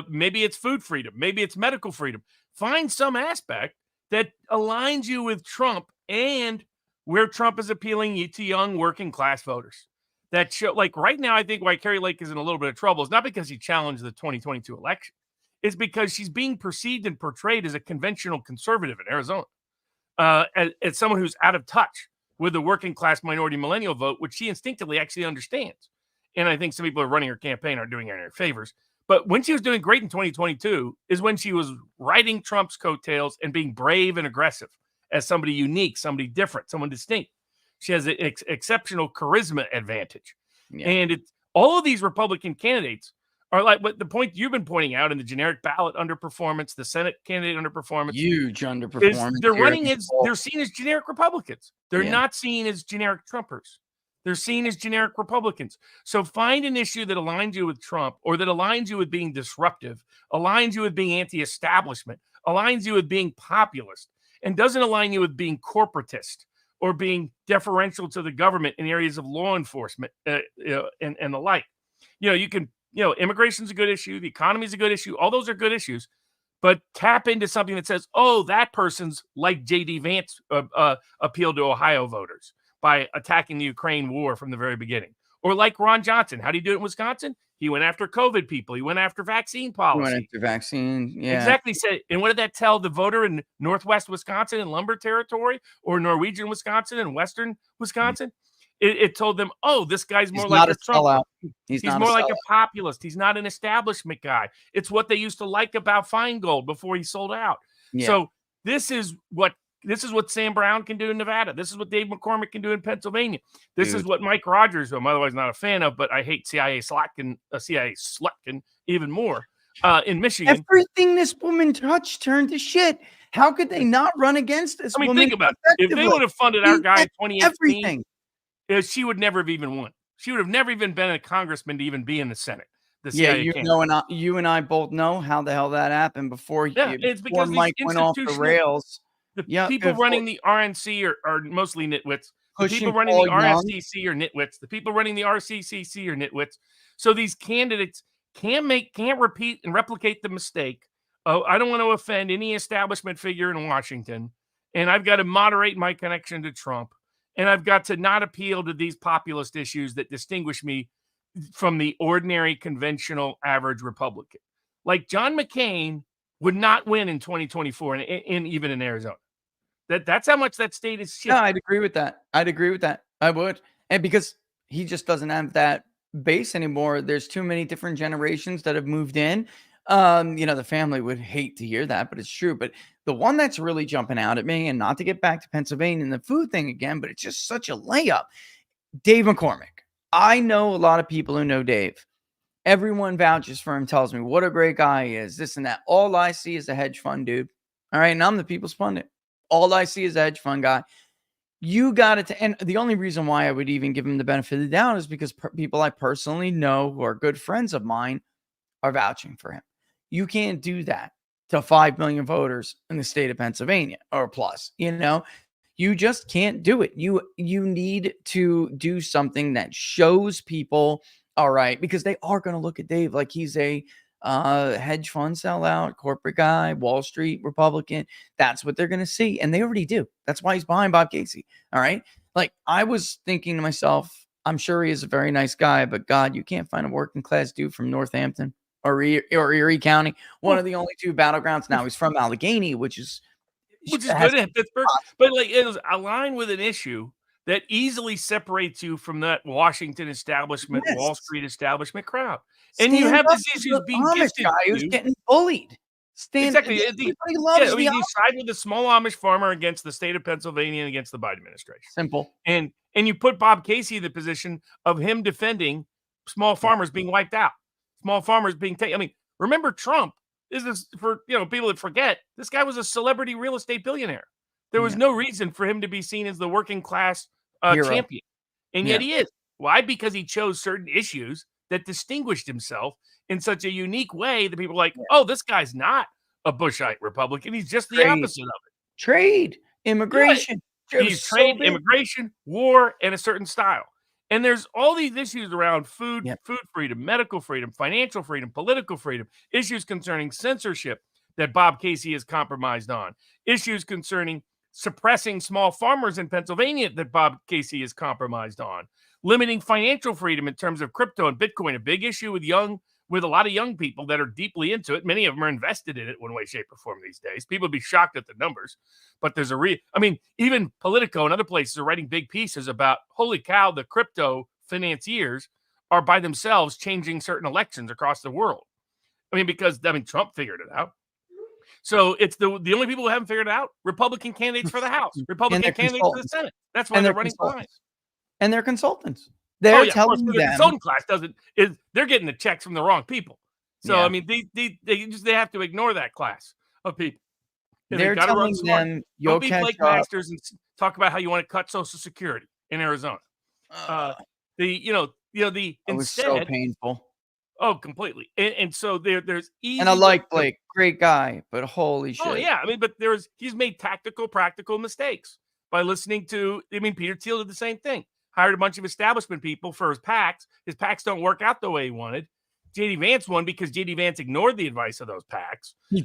maybe it's food freedom. Maybe it's medical freedom. Find some aspect that aligns you with Trump and where Trump is appealing to young working class voters. That show, like right now, I think why Carrie Lake is in a little bit of trouble is not because he challenged the 2022 election. It's because she's being perceived and portrayed as a conventional conservative in Arizona, as someone who's out of touch with the working class minority millennial vote, which she instinctively actually understands. And I think some people who are running her campaign are doing her any favors. But when she was doing great in 2022 is when she was riding Trump's coattails and being brave and aggressive as somebody unique, somebody different, someone distinct. She has an exceptional charisma advantage. Yeah. And all of these Republican candidates are like what the point you've been pointing out in the generic ballot underperformance, the Senate candidate underperformance. Huge underperformance. They're seen as generic Republicans. They're not seen as generic Trumpers. They're seen as generic Republicans. So find an issue that aligns you with Trump or that aligns you with being disruptive, aligns you with being anti-establishment, aligns you with being populist, and doesn't align you with being corporatist or being deferential to the government in areas of law enforcement and the like. Immigration's a good issue. The economy is a good issue. All those are good issues. But tap into something that says, oh, that person's like J.D. Vance appealed to Ohio voters by attacking the Ukraine war from the very beginning. Or like Ron Johnson. How do you do it in Wisconsin? He went after COVID people. He went after vaccine We policy. went into vaccine. Yeah. Exactly. Said, and what did that tell the voter in Northwest Wisconsin and lumber territory, or Norwegian Wisconsin and Western Wisconsin? It told them, oh, this guy's more He's like not a a Trump. sellout. He's He's not more a like sellout. a populist. He's not an establishment guy. It's what they used to like about Feingold before he sold out. Yeah. So this is what Sam Brown can do in Nevada. This is what Dave McCormick can do in Pennsylvania. This is Dude. what Mike Rogers, who I'm otherwise not a fan of, but I hate CIA Slotkin even more in Michigan. Everything this woman touched turned to shit. How could they not run against this I mean, woman? think about it. If they effectively? would have funded our She guy in had 2018, everything. she would never have even won. She would have never even been a congressman to even be in the Senate. The Yeah, CIA you candidate. know, you and I both know how the hell that happened before. Yeah, it's before because these Mike went off the institutional- rails. The Yeah, people before- running the RNC are mostly nitwits. The Pushing people running Paul the Young. RSCC are nitwits. The people running the RCCC are nitwits. So these candidates can't repeat and replicate the mistake. Oh, I don't want to offend any establishment figure in Washington, and I've got to moderate my connection to Trump, and I've got to not appeal to these populist issues that distinguish me from the ordinary, conventional, average Republican. Like John McCain would not win in 2024, and even in Arizona. That's how much that state is shit. No, I'd agree with that. I would. And because he just doesn't have that base anymore. There's too many different generations that have moved in. The family would hate to hear that, but it's true. But the one that's really jumping out at me, and not to get back to Pennsylvania and the food thing again, but it's just such a layup. Dave McCormick. I know a lot of people who know Dave. Everyone vouches for him, tells me what a great guy he is, this and that. All I see is a hedge fund dude. All right. And I'm the people's pundit. All I see is a hedge fund guy. You got it. And the only reason why I would even give him the benefit of the doubt is because people I personally know who are good friends of mine are vouching for him. You can't do that to 5 million voters in the state of Pennsylvania or plus, you just can't do it. You need to do something that shows people, all right, because they are going to look at Dave like he's a hedge fund sellout, corporate guy, Wall Street Republican. That's what they're going to see. And they already do. That's why he's behind Bob Casey. All right. Like, I was thinking to myself, I'm sure he is a very nice guy, but God, you can't find a working class dude from Northampton or Erie County. One of the only two battlegrounds. Now he's from Allegheny, which is good at Pittsburgh, but like it was aligned with an issue that easily separates you from that Washington establishment, Yes. Wall Street establishment crowd. And you have these issues being Amish gifted guy to who's you. getting bullied. Exactly. Everybody loves the You Amish. side with the small Amish farmer against the state of Pennsylvania and against the Biden administration. Simple. And you put Bob Casey in the position of him defending small farmers being wiped out, small farmers being taken. I mean, remember Trump? This is for people that forget. This guy was a celebrity real estate billionaire. There was no reason for him to be seen as the working class champion, and yet he is. Why? Because he chose certain issues that distinguished himself in such a unique way that people are like, oh, this guy's not a Bushite Republican. He's just the opposite of it. Trade, immigration. He's trade, immigration, war, and a certain style. And there's all these issues around food, food freedom, medical freedom, financial freedom, political freedom, issues concerning censorship that Bob Casey has compromised on, issues concerning suppressing small farmers in Pennsylvania that Bob Casey has compromised on, limiting financial freedom in terms of crypto and Bitcoin, a big issue with a lot of young people that are deeply into it. Many of them are invested in it one way, shape, or form these days. People would be shocked at the numbers, but there's even Politico and other places are writing big pieces about, holy cow, the crypto financiers are by themselves changing certain elections across the world. Because Trump figured it out. So it's the only people who haven't figured it out, Republican candidates for the House, Republican candidates for the Senate. That's why they're running behind. And they're consultants. They're telling them. The consultant class they're getting the checks from the wrong people. So they have to ignore that class of people. And they're telling them you'll be Blake Masters and talk about how you want to cut Social Security in Arizona. It was so painful. Oh, completely. And so there's easy. And I like Blake, great guy, but holy shit. Oh yeah, but he's made tactical, practical mistakes by listening to. Peter Thiel did the same thing. Hired a bunch of establishment people for his PACs. His PACs don't work out the way he wanted. JD Vance won because JD Vance ignored the advice of those PACs. He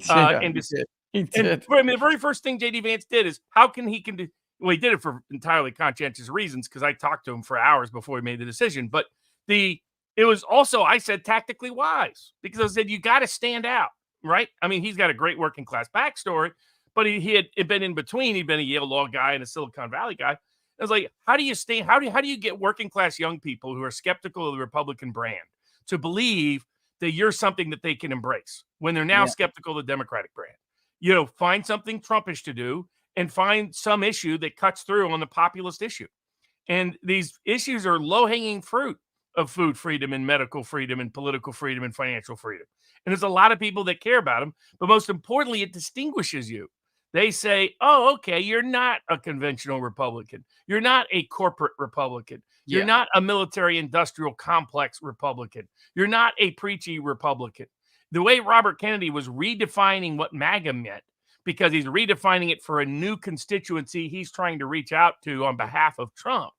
did. The very first thing JD Vance did is he did it for entirely conscientious reasons because I talked to him for hours before he made the decision. But it was also, I said, tactically wise, because I said, you got to stand out, right? I mean, he's got a great working class backstory, but he had been in between. He'd been a Yale Law guy and a Silicon Valley guy. I was like, how do you stay? How do you get working class young people who are skeptical of the Republican brand to believe that you're something that they can embrace when they're now skeptical of the Democratic brand? You know, find something Trumpish to do and find some issue that cuts through on the populist issue. And these issues are low-hanging fruit of food freedom and medical freedom and political freedom and financial freedom. And there's a lot of people that care about them, but most importantly, it distinguishes you. They say, oh, okay, you're not a conventional Republican. You're not a corporate Republican. You're not a military industrial complex Republican. You're not a preachy Republican. The way Robert Kennedy was redefining what MAGA meant, because he's redefining it for a new constituency he's trying to reach out to on behalf of Trump,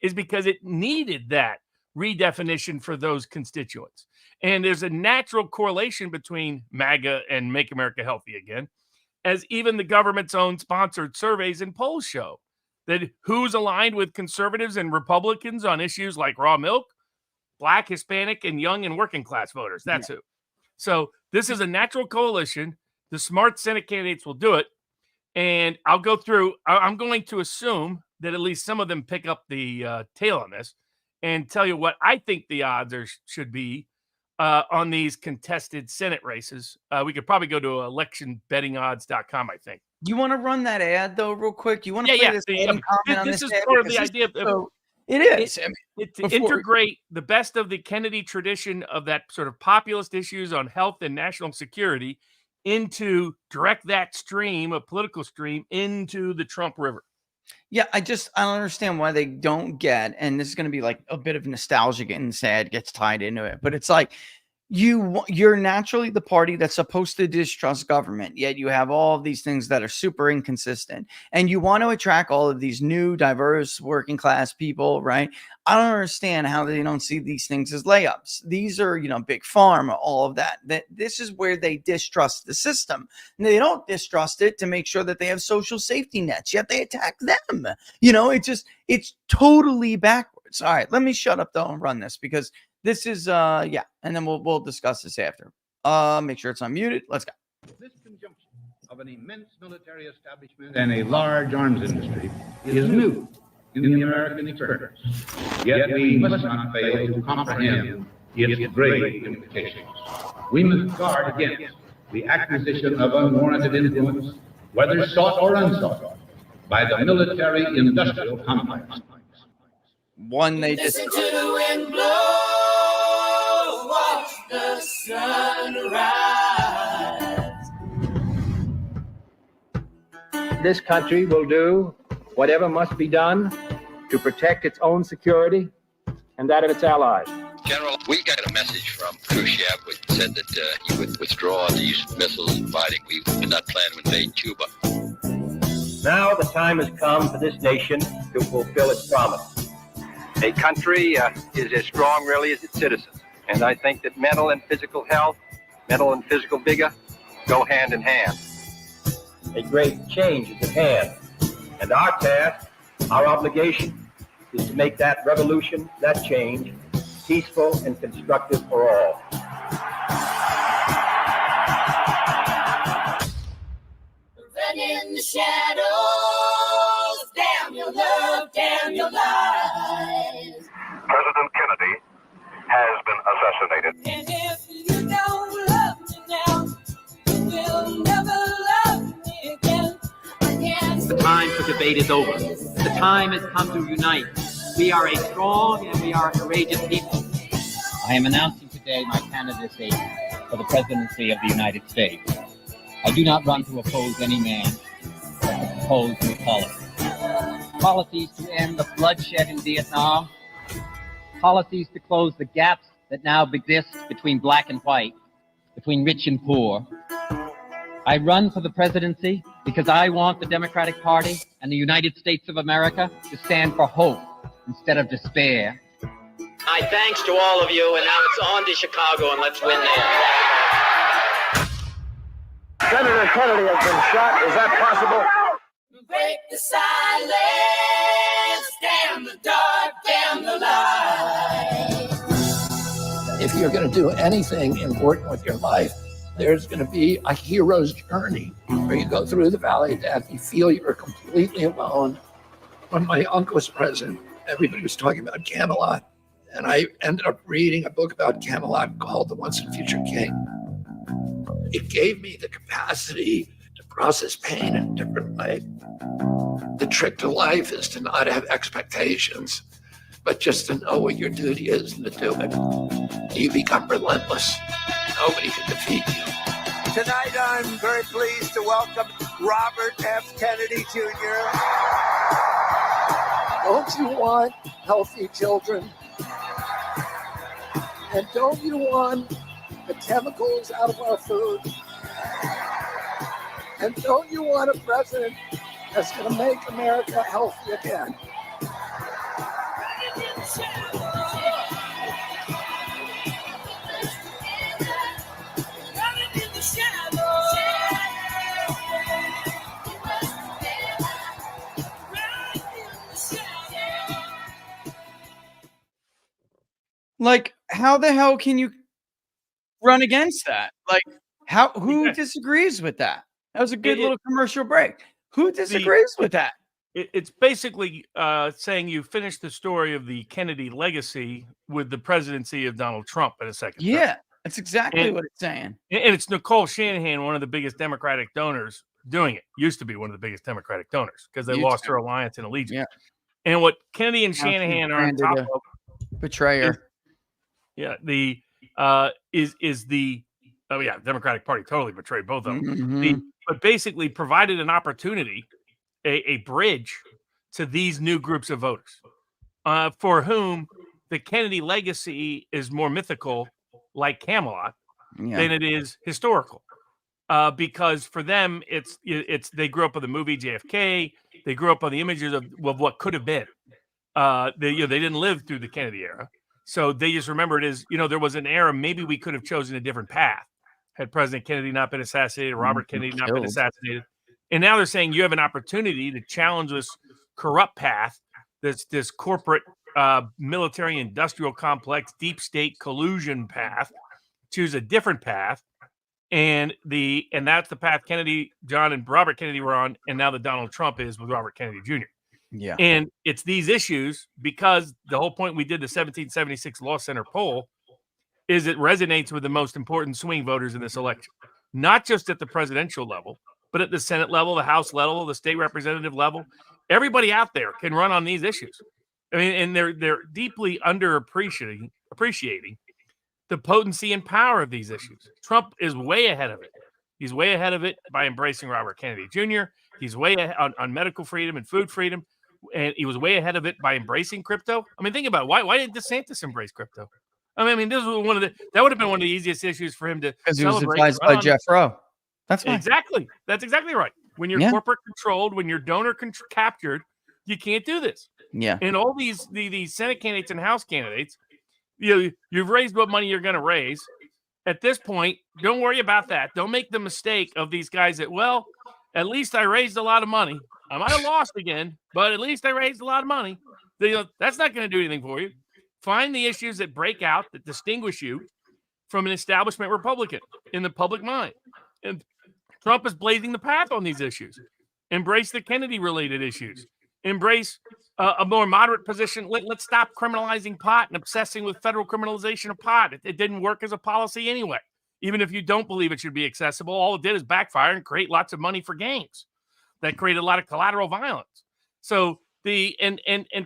is because it needed that redefinition for those constituents. And there's a natural correlation between MAGA and Make America Healthy Again, as even the government's own sponsored surveys and polls show, that who's aligned with conservatives and Republicans on issues like raw milk, Black, Hispanic, and young and working class voters. That's who. So this is a natural coalition. The smart Senate candidates will do it. And I'll go through. I'm going to assume that at least some of them pick up the tail on this and tell you what I think the odds should be on these contested Senate races. We could probably go to electionbettingodds.com, I think. You want to run that ad, though, real quick? You want to play this ad and comment on this? This is part of the idea of it is. To integrate the best of the Kennedy tradition of that sort of populist issues on health and national security into direct that stream, a political stream, into the Trump River. Yeah, I don't understand why they don't get, and this is going to be like a bit of nostalgia and sad gets tied into it, but it's like you're naturally the party that's supposed to distrust government, yet you have all of these things that are super inconsistent, and you want to attract all of these new, diverse, working class people, right? I don't understand how they don't see these things as layups. These are, big pharma, all of that. This is where they distrust the system. And they don't distrust it to make sure that they have social safety nets, yet they attack them. It's totally backwards. All right, let me shut up though and run this, because this is and then we'll discuss this after. Make sure it's unmuted. Let's go. This conjunction of an immense military establishment and a large arms industry is new in the American experience. Yet we must not fail to comprehend its grave implications. We must guard against the acquisition of unwarranted influence, whether sought or unsought, by the military-industrial complex. One they just listen to the wind blow, watch the sun rise. This country will do whatever must be done to protect its own security and that of its allies. General, we got a message from Khrushchev which said that he would withdraw these missiles, providing we would not plan to invade Cuba. Now the time has come for this nation to fulfill its promise. A country is as strong, really, as its citizens. And I think that mental and physical health, mental and physical vigor, go hand in hand. A great change is at hand. And our task, our obligation, is to make that revolution, that change, peaceful and constructive for all. Run in the shadows, damn your love, damn your lies. President Kennedy has been assassinated. And if you don't love me now, you will never love me again. The time for debate is over. The time has come to unite. We are a strong and we are a courageous people. I am announcing today my candidacy for the presidency of the United States. I do not run to oppose any man, but to oppose new policies. Policies to end the bloodshed in Vietnam. Policies to close the gaps that now exist between black and white, between rich and poor. I run for the presidency because I want the Democratic Party and the United States of America to stand for hope instead of despair. My thanks to all of you, and now it's on to Chicago, and let's win there. Senator Kennedy has been shot. Is that possible? Break the silence, damn the dark, damn the light. if you're going to do anything important with your life, there's going to be a hero's journey where you go through the valley of death. You feel you're completely alone. When my uncle was president, everybody was talking about Camelot. And I ended up reading a book about Camelot called The Once and Future King. It gave me the capacity to process pain in a different way. The trick to life is to not have expectations, but just to know what your duty is and to do it. You become relentless. Nobody can defeat you. Tonight, I'm very pleased to welcome Robert F. Kennedy Jr. Don't you want healthy children? And don't you want the chemicals out of our food? And don't you want a president that's going to make America healthy again? Like, how the hell can you run against that? Like, who disagrees with that? That was a good little commercial break. Who disagrees with that? It's basically saying you finish the story of the Kennedy legacy with the presidency of Donald Trump in a second. Yeah, that's exactly what it's saying. And it's Nicole Shanahan, one of the biggest Democratic donors, doing it. Used to be one of the biggest Democratic donors because they lost her alliance and allegiance. Yeah. And what Kennedy and Shanahan are on top of betrayer. Is the Democratic Party totally betrayed both of them. Mm-hmm. But basically provided an opportunity, a bridge to these new groups of voters for whom the Kennedy legacy is more mythical, like Camelot, than it is historical. Because for them, it's they grew up with the movie JFK. They grew up on the images of what could have been. They didn't live through the Kennedy era. So they just remember it as, there was an era, maybe we could have chosen a different path had President Kennedy not been assassinated, Robert Kennedy not been assassinated. And now they're saying you have an opportunity to challenge this corrupt path, this corporate military industrial complex, deep state collusion path, choose a different path. And that's the path Kennedy, John and Robert Kennedy were on. And now that Donald Trump is with Robert Kennedy Jr. Yeah. And it's these issues because the whole point we did the 1776 Law Center poll is it resonates with the most important swing voters in this election, not just at the presidential level, but at the Senate level, the House level, the state representative level. Everybody out there can run on these issues. I mean, and they're deeply appreciating the potency and power of these issues. Trump is way ahead of it. He's way ahead of it by embracing Robert Kennedy Jr. He's way ahead on medical freedom and food freedom. And he was way ahead of it by embracing crypto. I mean, think about it. Why did DeSantis embrace crypto? I mean, this was that would have been one of the easiest issues for him to because he was advised by Jeff Rowe. That's fine. Exactly. That's exactly right. When you're corporate controlled, when you're donor captured, you can't do this. Yeah. And all these Senate candidates and House candidates, you've raised what money you're going to raise. At this point, don't worry about that. Don't make the mistake of these guys that, well, at least I raised a lot of money. I might have lost again, but at least I raised a lot of money. That's not going to do anything for you. Find the issues that break out, that distinguish you from an establishment Republican in the public mind. And Trump is blazing the path on these issues. Embrace the Kennedy-related issues. Embrace a more moderate position. Let's stop criminalizing pot and obsessing with federal criminalization of pot. It didn't work as a policy anyway. Even if you don't believe it should be accessible, all it did is backfire and create lots of money for gangs. That created a lot of collateral violence. So and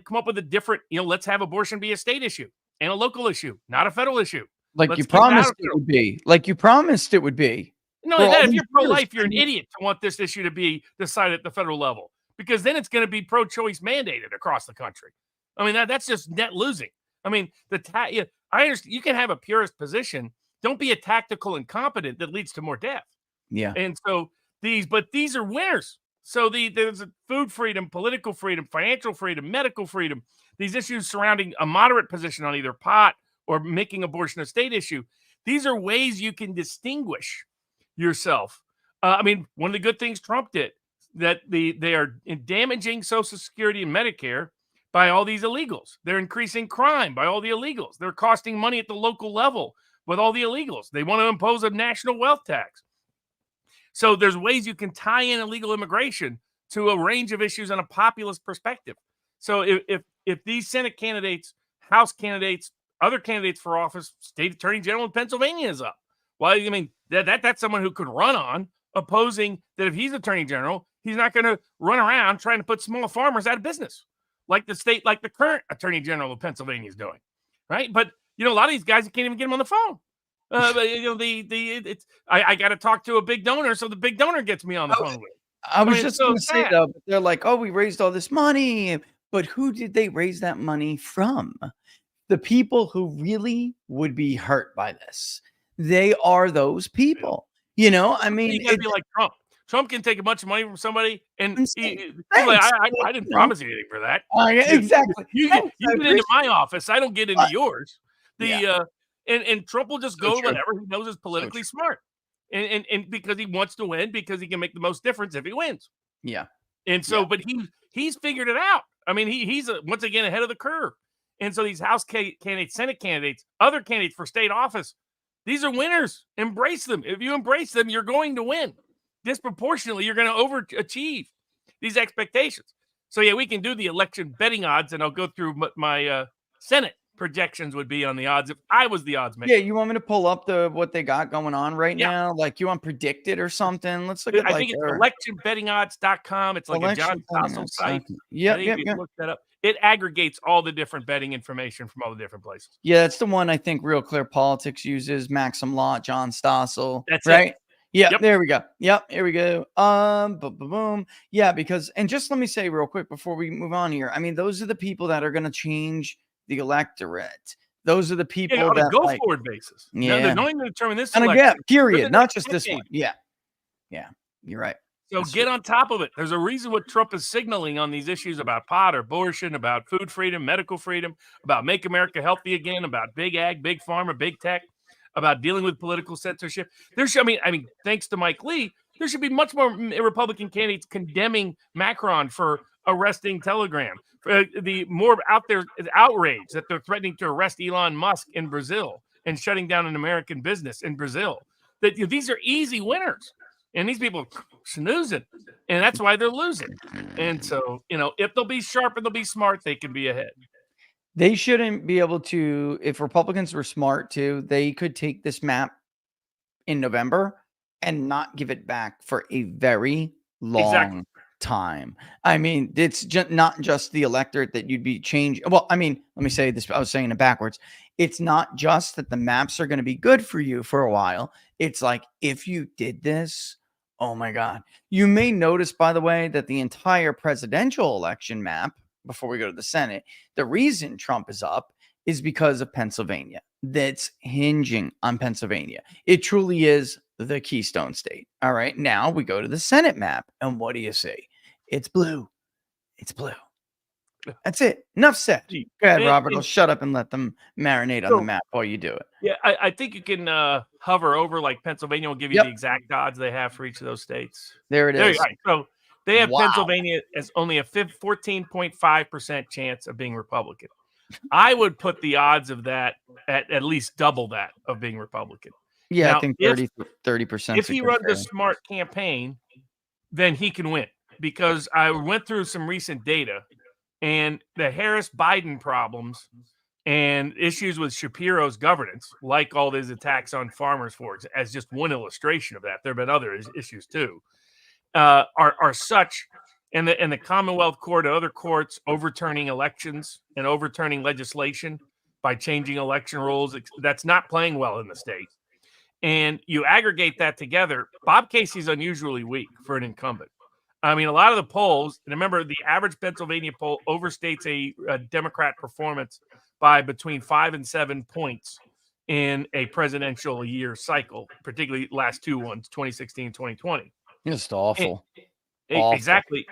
come up with a different, let's have abortion be a state issue and a local issue, not a federal issue. Like you promised it would be. Like you promised it would be. No, if you're pro-life, you're an idiot to want this issue to be decided at the federal level, because then it's going to be pro-choice mandated across the country. I mean, that's just net losing. I mean, I understand you can have a purist position. Don't be a tactical incompetent that leads to more death. Yeah. And so these are winners. So there's food freedom, political freedom, financial freedom, medical freedom, these issues surrounding a moderate position on either pot or making abortion a state issue. These are ways you can distinguish yourself. I mean, one of the good things Trump did, that they are damaging Social Security and Medicare by all these illegals. They're increasing crime by all the illegals. They're costing money at the local level with all the illegals. They want to impose a national wealth tax. So there's ways you can tie in illegal immigration to a range of issues on a populist perspective. So if these Senate candidates, House candidates, other candidates for office, state attorney general in Pennsylvania is up. Well, I mean, that's someone who could run on opposing that if he's attorney general, he's not going to run around trying to put small farmers out of business like the current attorney general of Pennsylvania is doing, right? But, a lot of these guys, you can't even get them on the phone. But, I got to talk to a big donor, so the big donor gets me on the phone with. I was just going to say, though, they're like, oh, we raised all this money, but who did they raise that money from? The people who really would be hurt by this. They are those people. I mean, you got to be like Trump. Trump can take a bunch of money from somebody, and he's like, I didn't promise you anything for that. Exactly. You get into my office. I don't get into yours. And Trump will just go whenever he knows is politically smart. And because he wants to win, because he can make the most difference if he wins. Yeah. And so, but he's figured it out. I mean, he's once again ahead of the curve. And so these House candidates, Senate candidates, other candidates for state office, these are winners. Embrace them. If you embrace them, you're going to win. Disproportionately, you're going to overachieve these expectations. So, we can do the election betting odds, and I'll go through what my Senate projections would be on the odds if I was the odds maker. Yeah, you want me to pull up what they got going on right now? Like, you want predicted or something? Let's look at I think it's electionbettingodds.com. It's like a John Stossel site. Yep. Look that up. It aggregates all the different betting information from all the different places. Yeah, that's the one I think Real Clear Politics uses. Maxim Law, John Stossel. That's right. It. Yep, there we go. Yep, here we go. Boom. Yeah, because, and just let me say real quick before we move on here. I mean, those are the people that are going to change the electorate. Those are the people on that a go-forward basis. Yeah, they're not even going to determine this and election. again, period, not just this one. Yeah, you're right. So get on top of it. There's a reason what Trump is signaling on these issues about pot, abortion, about food freedom, medical freedom, about make America healthy again, about big ag, big pharma, big tech, about dealing with political censorship. I mean, thanks to Mike Lee, there should be much more Republican candidates condemning Macron for arresting Telegram. The more out there outrage that they're threatening to arrest Elon Musk in Brazil and shutting down an American business in Brazil. That these are easy winners. And these people snoozing, and that's why they're losing. And so, if they'll be sharp and they'll be smart, they can be ahead. They shouldn't be able to, if Republicans were smart too, they could take this map in November and not give it back for a very long time. I mean, it's not just the electorate that you'd be changing. Well, I mean, let me say this. I was saying it backwards. It's not just that the maps are going to be good for you for a while. It's like, if you did this, oh my God. You may notice, by the way, that the entire presidential election map, before we go to the Senate, the reason Trump is up is because of Pennsylvania. That's hinging on Pennsylvania. It truly is the Keystone State. All right. Now we go to the Senate map. And what do you see? It's blue. It's blue. That's it. Enough said. Go ahead, Robert. I'll shut up and let them marinate on the map while you do it. Yeah, I think you can hover over, like Pennsylvania will give you the exact odds they have for each of those states. There it is. So they have Pennsylvania as only a 14.5% chance of being Republican. I would put the odds of that at least double that of being Republican. Yeah, now, I think 30%. If he runs a smart campaign, then he can win. Because I went through some recent data, and the Harris-Biden problems and issues with Shapiro's governance, like all these attacks on farmers for as just one illustration of that, there have been other issues too, are such, and the Commonwealth Court and other courts overturning elections and overturning legislation by changing election rules, that's not playing well in the state. And you aggregate that together, Bob Casey's unusually weak for an incumbent. I mean, a lot of the polls, and remember, the average Pennsylvania poll overstates a Democrat performance by between 5 and 7 points in a presidential year cycle, particularly last two ones, 2016, 2020. Just awful. Exactly.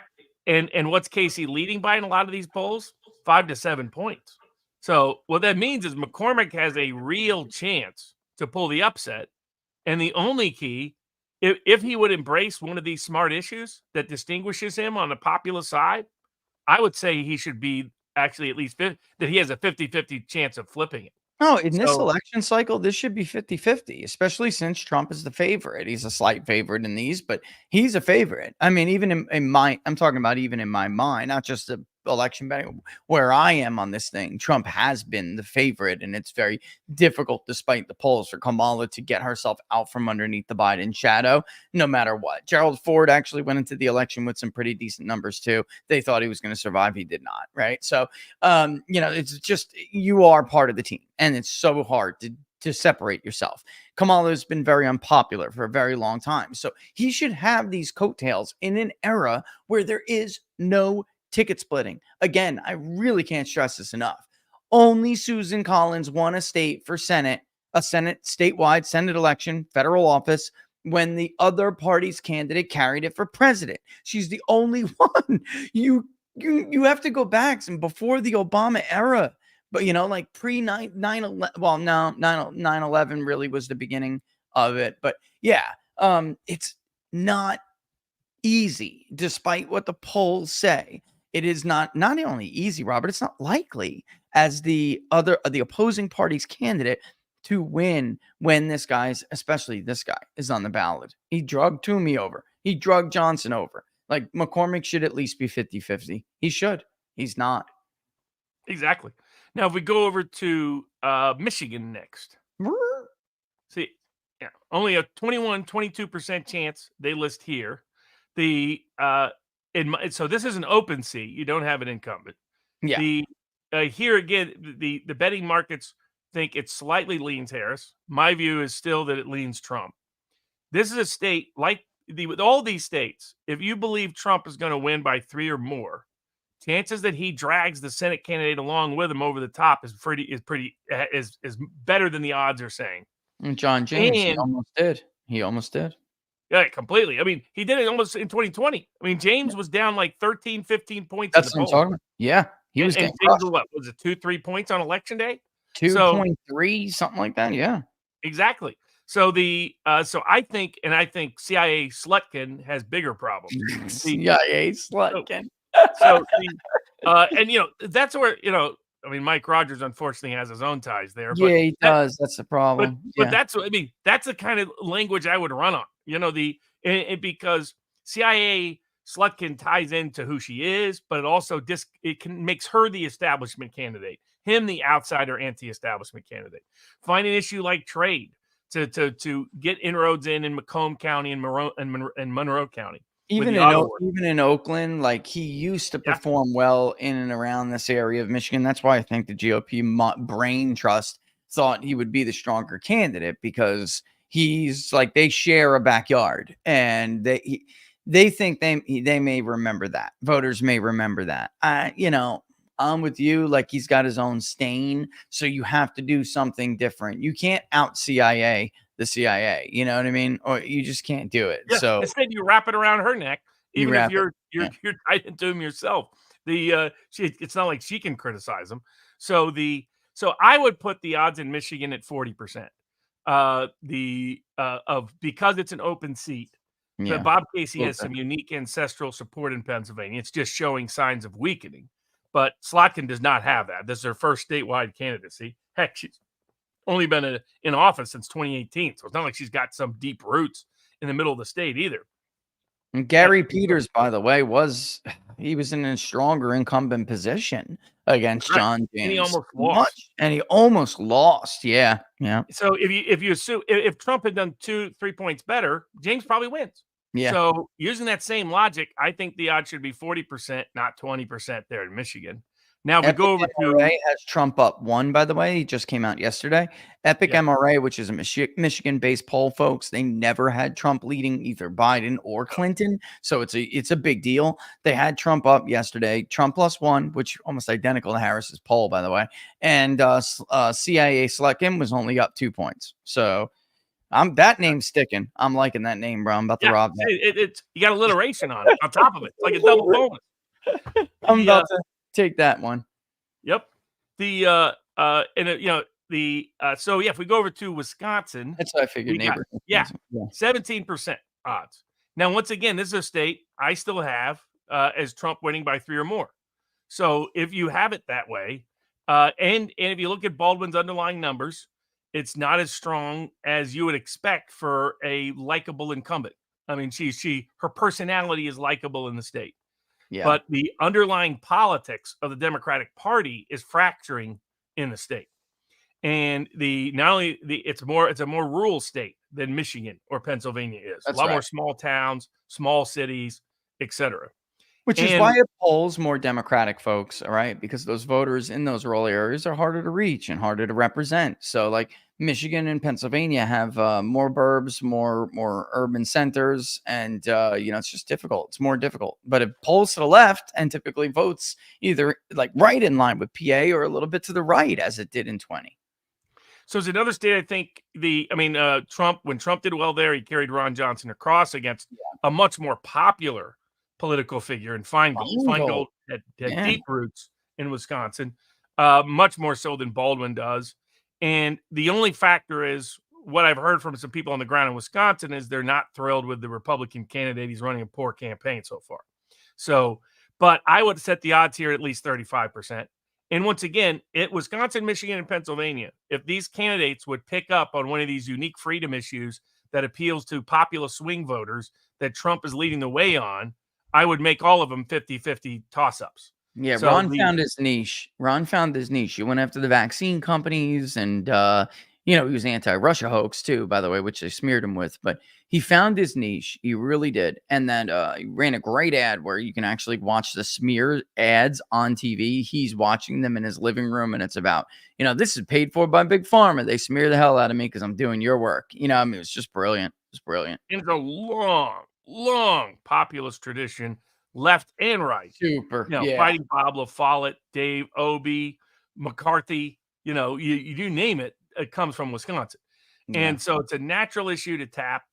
And what's Casey leading by in a lot of these polls? 5 to 7 points. So what that means is McCormick has a real chance to pull the upset. And the only key, if he would embrace one of these smart issues that distinguishes him on the populist side, I would say he should be actually at least that he has a 50-50 chance of flipping it. No, in this election cycle, this should be 50-50, especially since Trump is the favorite. He's a slight favorite in these, but he's a favorite. I mean, even in my, I'm talking about even in my mind, not just the election betting, where I am on this thing, Trump has been the favorite, and it's very difficult, despite the polls, for Kamala to get herself out from underneath the Biden shadow, no matter what. Gerald Ford actually went into the election with some pretty decent numbers too. They thought he was going to survive. He did not, right? So, it's just, you are part of the team, and it's so hard to separate yourself. Kamala has been very unpopular for a very long time. So he should have these coattails in an era where there is no ticket splitting. Again, I really can't stress this enough. Only Susan Collins won a state for Senate, a statewide Senate election, federal office, when the other party's candidate carried it for president. She's the only one. You have to go back and before the Obama era, but like pre 9/11. Well, no, 9/11 really was the beginning of it. But yeah, it's not easy, despite what the polls say. It is not only easy, Robert, it's not likely as the opposing party's candidate to win when especially this guy is on the ballot. He drugged Toomey over. He drugged Johnson over. Like, McCormick should at least be 50-50. He should. He's not. Exactly. Now, if we go over to Michigan next. See, only a 22% chance they list here. So this is an open seat. You don't have an incumbent. Yeah. Here again, the betting markets think it slightly leans Harris. My view is still that it leans Trump. This is a state with all these states. If you believe Trump is going to win by 3 or more, chances that he drags the Senate candidate along with him over the top is better than the odds are saying. And John James, he almost did. Yeah, completely. I mean, he did it almost in 2020. I mean, James was down like 13, 15 points. That's what I'm talking about. Yeah. He was getting James, what was it, 2-3 points on election day? 2.3, something like that. Yeah. Exactly. So I think CIA Slutkin has bigger problems. CIA Slutkin. That's where, Mike Rogers unfortunately has his own ties there. But yeah, he does. That's the problem. But that's that's the kind of language I would run on. Because CIA Slutkin ties into who she is, but it also makes her the establishment candidate, him the outsider anti-establishment candidate. Find an issue like trade to get inroads in Macomb County and Monroe County. Even in Oakland, like, he used to perform well in and around this area of Michigan. That's why I think the GOP brain trust thought he would be the stronger candidate, because he's like, they share a backyard, and they think they may remember that. Voters may remember that. I'm with you. Like, he's got his own stain, so you have to do something different. You can't out CIA the CIA, you know what I mean? Or you just can't do it. Yeah, so instead you wrap it around her neck, even if you're tied into him yourself. It's not like she can criticize him. So I would put the odds in Michigan at 40%. Because it's an open seat. Yeah. Bob Casey has some unique ancestral support in Pennsylvania. It's just showing signs of weakening. But Slotkin does not have that. This is her first statewide candidacy. Heck, she's only been in office since 2018. So it's not like she's got some deep roots in the middle of the state either. And Gary Peters, by the way, was in a stronger incumbent position against John James. And he almost lost. Yeah. Yeah. So if you assume if Trump had done 2-3 points better, James probably wins. Yeah. So using that same logic, I think the odds should be 40%, not 20% there in Michigan. Now we go over to MRA has Trump up 1, by the way. He just came out yesterday. Epic MRA, which is a Michigan-based poll, folks. They never had Trump leading either Biden or Clinton, so it's a big deal. They had Trump up yesterday. Trump +1, which almost identical to Harris's poll, by the way. And CIA Slutkin was only up 2 points. So that name's sticking. I'm liking that name, bro. I'm about to rob that. You got alliteration on it on top of it. It's like a double bonus. I'm about to take that one. Yep. If we go over to Wisconsin, that's what I figured. 17% odds. Now, once again, this is a state I still have as Trump winning by 3 or more. So if you have it that way, and if you look at Baldwin's underlying numbers, it's not as strong as you would expect for a likable incumbent. I mean, her personality is likable in the state. Yeah. But the underlying politics of the Democratic Party is fracturing in the state. And it's a more rural state than Michigan or Pennsylvania is. That's a lot more right. small towns, small cities, etc. Which is why it polls more Democratic folks, all right? Because those voters in those rural areas are harder to reach and harder to represent. So, like Michigan and Pennsylvania have more burbs, more urban centers, and it's just difficult. It's more difficult. But it polls to the left and typically votes either like right in line with PA or a little bit to the right, as it did in 20. So it's another state. I think Trump, when Trump did well there, he carried Ron Johnson across against a much more popular political figure in Feingold. Feingold had deep roots in Wisconsin, much more so than Baldwin does. And the only factor is what I've heard from some people on the ground in Wisconsin is they're not thrilled with the Republican candidate. He's running a poor campaign so far. So, but I would set the odds here at least 35%. And once again, Wisconsin, Michigan, and Pennsylvania, if these candidates would pick up on one of these unique freedom issues that appeals to populist swing voters that Trump is leading the way on, I would make all of them 50-50 toss-ups. Yeah, So Ron found his niche. He went after the vaccine companies and, he was anti-Russia hoax too, by the way, which they smeared him with. But he found his niche. He really did. And then he ran a great ad where you can actually watch the smear ads on TV. He's watching them in his living room. And it's about, this is paid for by Big Pharma. They smear the hell out of me because I'm doing your work. It was just brilliant. It was brilliant. It's a long populist tradition, left and right. Super. Fighting Pablo Follett, Dave Obey, McCarthy, you name it, it comes from Wisconsin. Yeah. And so it's a natural issue to tap.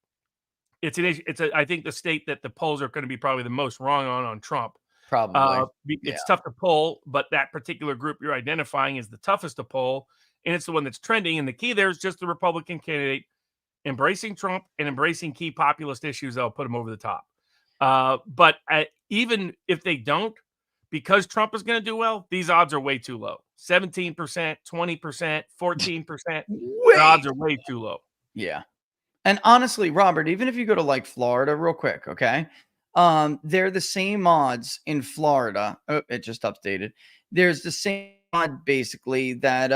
It's an issue. I think the state that the polls are going to be probably the most wrong on Trump. Probably. It's tough to poll, but that particular group you're identifying is the toughest to poll. And it's the one that's trending. And the key there is just the Republican candidate embracing Trump and embracing key populist issues that'll put him over the top. But even if they don't, because Trump is going to do well, these odds are way too low. 17%, 20%, 14%. The odds are way too low. Yeah. And honestly, Robert, even if you go to like Florida real quick, okay? They're the same odds in Florida. Oh, it just updated. There's the same odd basically that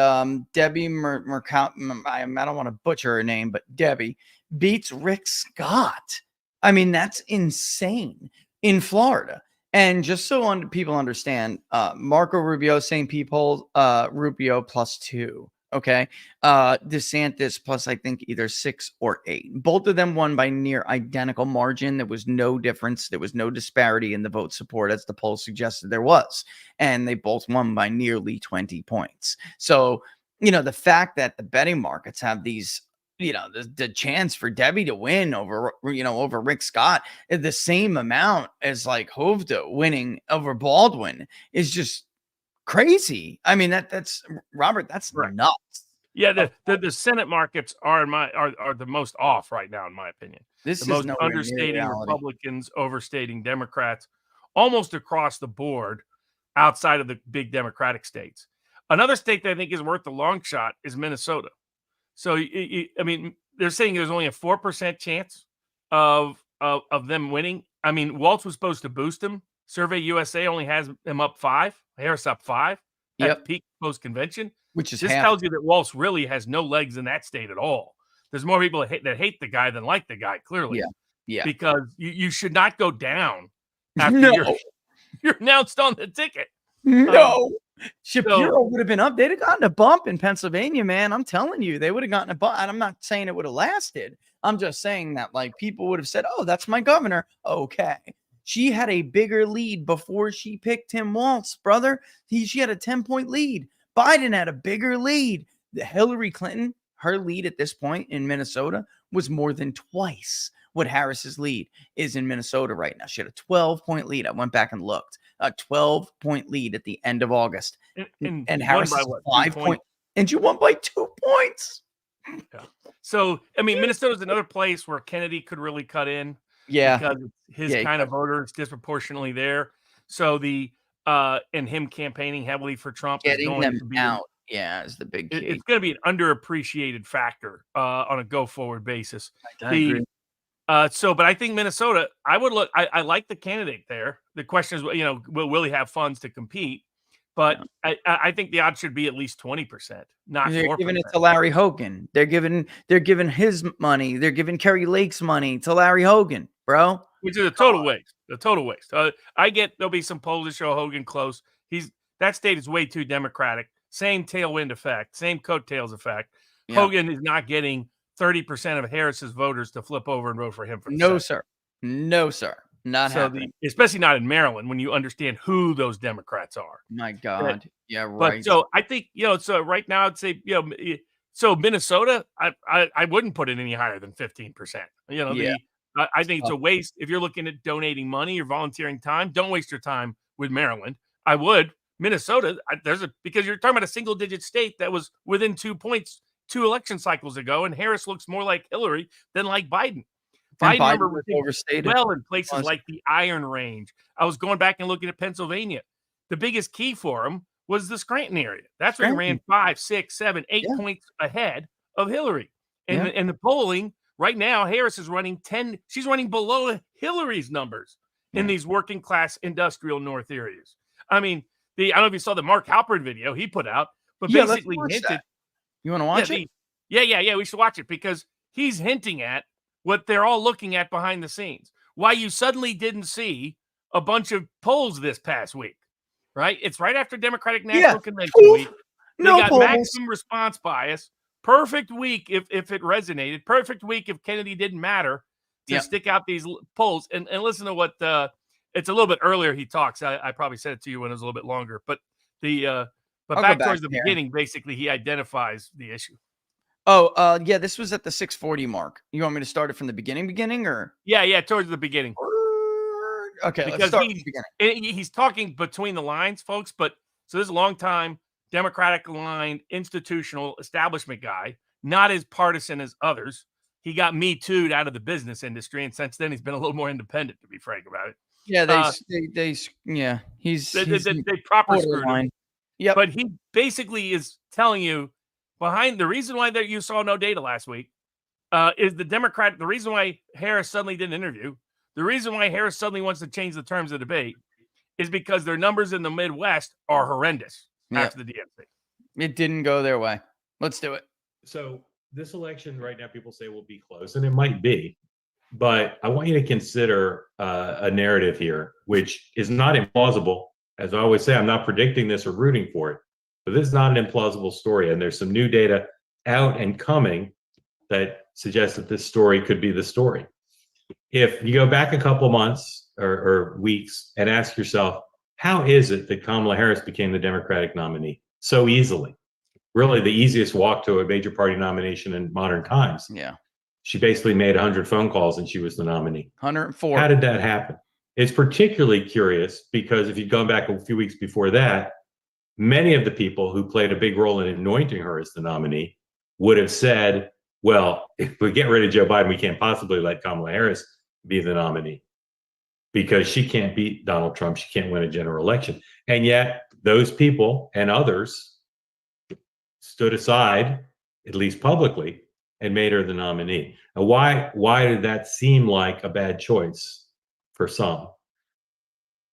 Debbie I don't want to butcher her name, but Debbie beats Rick Scott. I mean, that's insane in Florida. And just so people understand, Marco Rubio, St. Pete poll, Rubio +2. Okay. DeSantis plus, I think, either 6 or 8. Both of them won by near identical margin. There was no difference. There was no disparity in the vote support, as the poll suggested there was. And they both won by nearly 20 points. So, the fact that the betting markets have these, the chance for Debbie to win over Rick Scott, the same amount as like Hovda winning over Baldwin is just crazy. I mean, that's Robert, that's right. Nuts. Yeah, the Senate markets are the most off right now, in my opinion. This the is most understating Republicans, overstating Democrats, almost across the board, outside of the big Democratic states. Another state that I think is worth the long shot is Minnesota. So, I mean, they're saying there's only a 4% chance of them winning. I mean, Walz was supposed to boost him. Survey USA only has him up 5. Harris up 5 at peak post-convention. Which is this tells you that Walz really has no legs in that state at all. There's more people that hate the guy than like the guy, clearly. Yeah. Because you should not go down after you're announced on the ticket. No. Shapiro would have been up. They'd have gotten a bump in Pennsylvania, man. I'm telling you, they would have gotten a bump. And I'm not saying it would have lasted. I'm just saying that like people would have said, oh, that's my governor. Okay. She had a bigger lead before she picked Tim Walz, brother. She had a 10-point lead. Biden had a bigger lead. The Hillary Clinton, her lead at this point in Minnesota was more than twice what Harris's lead is in Minnesota right now. She had a 12-point lead. I went back and looked. A 12-point lead at the end of August. And Harris is 5 points. And you won by 2 points. Yeah. So, I mean, Minnesota's another place where Kennedy could really cut in. Yeah. Because his kind of voters disproportionately there. So the and him campaigning heavily for Trump is Getting going them to be out, yeah, is the big key. it's going to be an underappreciated factor on a go forward basis. I agree. But I think Minnesota, I would look. I like the candidate there. The question is, will he have funds to compete? But I think the odds should be at least 20%, not 4%. They're giving it to Larry Hogan. They're giving his money. They're giving Kerry Lake's money to Larry Hogan, bro. Which is a total waste. A total waste. I get there'll be some polls that show Hogan close. That state is way too Democratic. Same tailwind effect. Same coattails effect. Yeah. Hogan is not getting 30% of Harris's voters to flip over and vote for him. No, sir. No, sir. Not happening. Especially not in Maryland when you understand who those Democrats are. My God. Yeah, right. But so I think, so right now I'd say, so Minnesota, I wouldn't put it any higher than 15%. I think it's a waste. If you're looking at donating money or volunteering time, don't waste your time with Maryland. I would. Minnesota, because you're talking about a single digit state that was within 2 points 2 election cycles ago, and Harris looks more like Hillary than like Biden. Biden was overstated well in places like the Iron Range. I was going back and looking at Pennsylvania. The biggest key for him was the Scranton area. That's where he ran 5, 6, 7, 8 points ahead of Hillary. And the polling right now, Harris is running 10. She's running below Hillary's numbers in these working class industrial North areas. I mean, I don't know if you saw the Mark Halpern video he put out, but basically hinted. You want to watch it? Yeah. We should watch it because he's hinting at what they're all looking at behind the scenes. Why you suddenly didn't see a bunch of polls this past week, right? It's right after Democratic National Convention week. They got maximum response bias. Perfect week if it resonated. Perfect week if Kennedy didn't matter to stick out these polls. And listen to what it's a little bit earlier he talks. I probably said it to you when it was a little bit longer. But back towards the beginning, basically, he identifies the issue. Oh, this was at the 6:40 mark. You want me to start it from the beginning or? Yeah, towards the beginning. Okay, because let's start from the beginning. He's talking between the lines, folks. But so this is a long time Democratic aligned institutional establishment guy, not as partisan as others. He got Me Too'd out of the business industry, and since then he's been a little more independent, to be frank about it. Yeah, he's they proper screwed him. Yeah, but he basically is telling you behind the reason why you saw no data last week is the reason why Harris suddenly didn't interview, the reason why Harris suddenly wants to change the terms of debate is because their numbers in the Midwest are horrendous after the DNC. It didn't go their way. Let's do it. So this election right now, people say will be close, and it might be, but I want you to consider a narrative here, which is not implausible. As I always say, I'm not predicting this or rooting for it, but this is not an implausible story. And there's some new data out and coming that suggests that this story could be the story. If you go back a couple months or weeks and ask yourself, how is it that Kamala Harris became the Democratic nominee so easily? Really the easiest walk to a major party nomination in modern times. Yeah. She basically made 100 phone calls and she was the nominee. 104. How did that happen? It's particularly curious because if you'd gone back a few weeks before that, many of the people who played a big role in anointing her as the nominee would have said, well, if we get rid of Joe Biden, we can't possibly let Kamala Harris be the nominee because she can't beat Donald Trump. She can't win a general election. And yet those people and others stood aside, at least publicly, and made her the nominee. Now, why did that seem like a bad choice for some?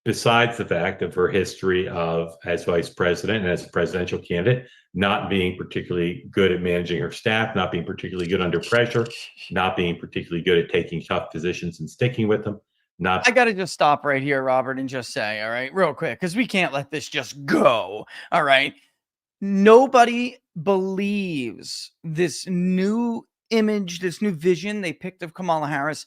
Besides the fact of her history of, as vice president and as a presidential candidate, not being particularly good at managing her staff, not being particularly good under pressure, not being particularly good at taking tough positions and sticking with them. I got to just stop right here, Robert, and just say, all right, real quick, because we can't let this just go. All right. Nobody believes this new image, this new vision they picked of Kamala Harris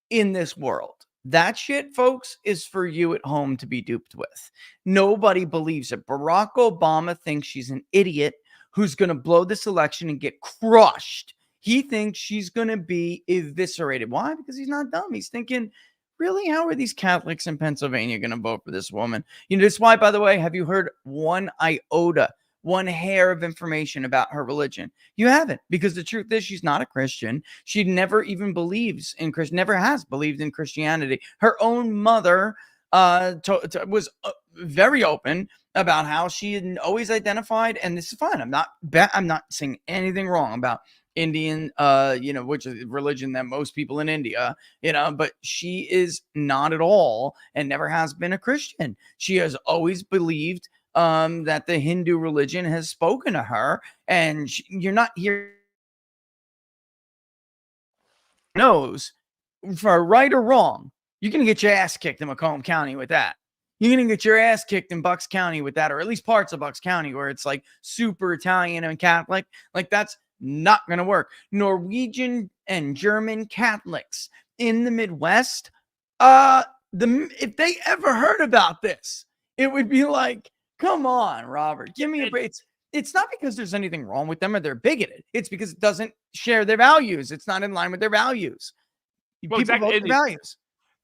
in this world. That shit, folks, is for you at home to be duped with. Nobody believes it. Barack Obama thinks she's an idiot who's going to blow this election and get crushed. He thinks she's going to be eviscerated. Why? Because he's not dumb. He's thinking, really, how are these Catholics in Pennsylvania going to vote for this woman? You know, that's why, by the way, have you heard one iota, one hair of information about her religion? You haven't, because the truth is she's not a Christian. She never even believes in never has believed in Christianity. Her own mother was very open about how she had always identified, and this is fine. I'm not saying anything wrong about Indian, which is religion that most people in India, but she is not at all and never has been a Christian. She has always believed that the Hindu religion has spoken to her, and you're not here knows for right or wrong. You're gonna get your ass kicked in Macomb County with that. You're gonna get your ass kicked in Bucks County with that, or at least parts of Bucks County where it's like super Italian and Catholic. Like that's not gonna work. Norwegian and German Catholics in the Midwest, if they ever heard about this, it would be like, come on, Robert, give me a break. It's not because there's anything wrong with them or they're bigoted. It's because it doesn't share their values. It's not in line with their values. Well, People vote their values.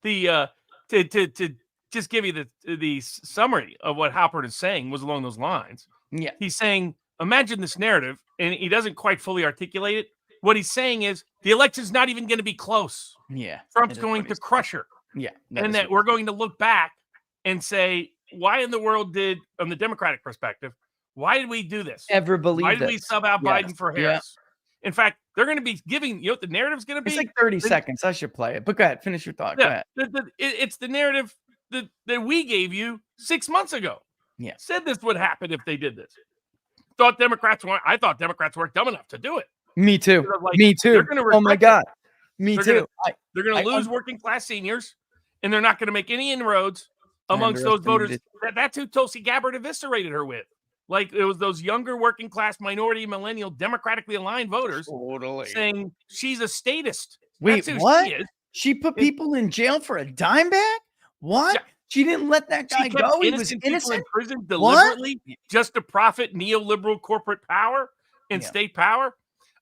To just give you the summary of what Halpern is saying was along those lines. Yeah. He's saying, imagine this narrative, and he doesn't quite fully articulate it. What he's saying is the election's not even going to be close. Yeah. Trump's going to crush her. Yeah. And that we're going to look back and say, why in the world did, from the Democratic perspective, why did we do this? Ever believe Why did we sub out Biden for Harris? Yeah. In fact, they're going to be giving, what the narrative's going to be? It's like 30 seconds. I should play it. But go ahead. Finish your thought. Go ahead. It's the narrative that we gave you 6 months ago. Yeah. Said this would happen if they did this. I thought Democrats weren't dumb enough to do it. Me too. Like, Me too. Oh my God. Me too. They're going to lose working class seniors, and they're not going to make any inroads amongst those voters. That's who Tulsi Gabbard eviscerated her with. Like, it was those younger working class minority millennial democratically aligned voters saying she's a statist. Wait, That's who what? she is. She put people in jail for a dime bag? What? Yeah. She didn't let that guy go. He was innocent in prison deliberately just to profit neoliberal corporate power and state power.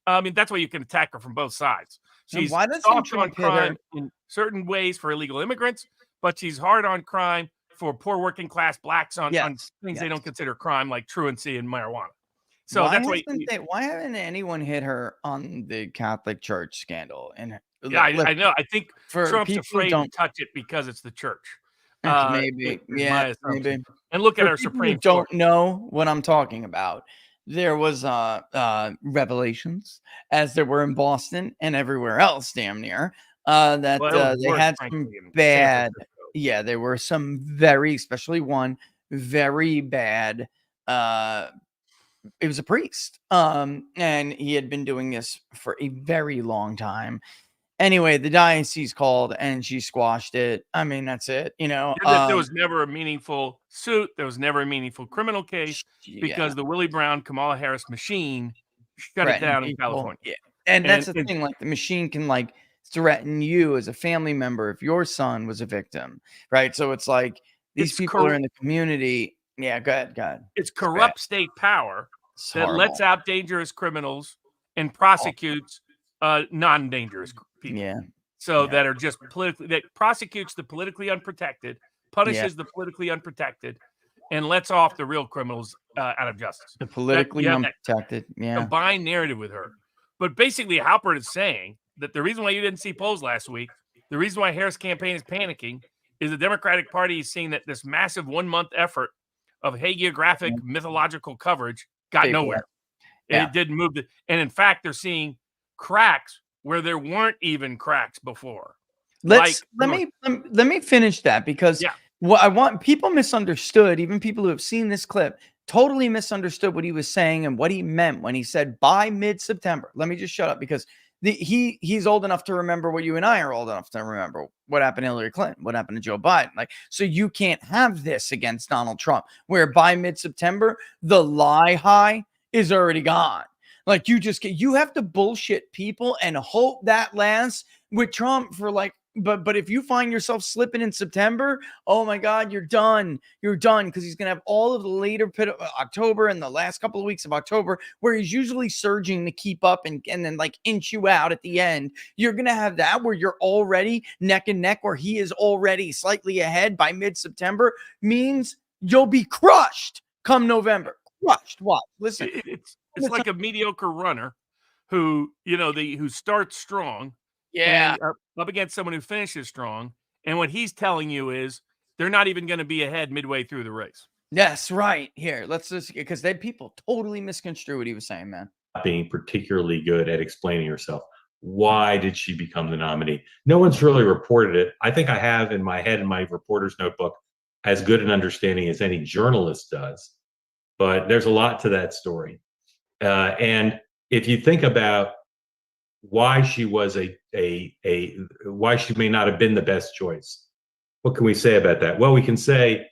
I mean, that's why you can attack her from both sides. She's soft on crime in certain ways for illegal immigrants, but she's hard on crime for poor working class blacks on things they don't consider crime, like truancy and marijuana. So why haven't anyone hit her on the Catholic Church scandal? And I know. I think Trump's afraid to touch it because it's the church. Maybe, maybe. And look at our Supreme Court. Don't know what I'm talking about. There was revelations, as there were in Boston and everywhere else, damn near, that they had some bad. Yeah, there were some especially one very bad. It was a priest, and he had been doing this for a very long time. Anyway, the diocese called and she squashed it. I mean, that's it. There was never a meaningful suit. There was never a meaningful criminal case because the Willie Brown, Kamala Harris machine shut it down in California. Yeah. And that's the thing. Like, the machine can threaten you as a family member if your son was a victim, right? So it's like these people are in the community. Yeah, go ahead. It's corrupt state power that lets out dangerous criminals and prosecutes non-dangerous people. Yeah. So that are just that prosecutes the politically unprotected, punishes the politically unprotected, and lets off the real criminals out of justice. The politically unprotected. Yeah. Combined narrative with her. But basically, Halpern is saying that the reason why you didn't see polls last week, the reason why Harris' campaign is panicking, is the Democratic Party is seeing that this massive 1 month effort of hagiographic mythological coverage got nowhere. And it didn't move. And in fact, they're seeing cracks where there weren't even cracks before. Let me finish that, because what I want, people misunderstood, even people who have seen this clip totally misunderstood what he was saying and what he meant when he said by mid-September. Let me just shut up, because he's old enough to remember what you and I are old enough to remember. What happened to Hillary Clinton? What happened to Joe Biden? So you can't have this against Donald Trump, where by mid-September, the lie high is already gone. You have to bullshit people and hope that lasts with Trump for but if you find yourself slipping in September, oh my God, you're done. You're done, because he's going to have all of the later October and the last couple of weeks of October where he's usually surging to keep up and then inch you out at the end. You're going to have that where you're already neck and neck, where he is already slightly ahead by mid-September, means you'll be crushed come November. Crushed. What? Listen, it's like a mediocre runner who starts strong. Yeah. Up against someone who finishes strong. And what he's telling you is they're not even going to be ahead midway through the race. Yes, right. Here, let's just, because people totally misconstrue what he was saying, man. Being particularly good at explaining herself. Why did she become the nominee? No one's really reported it. I think I have in my head, in my reporter's notebook, as good an understanding as any journalist does. But there's a lot to that story. And if you think about why she was why she may not have been the best choice, what can we say about that? Well, we can say,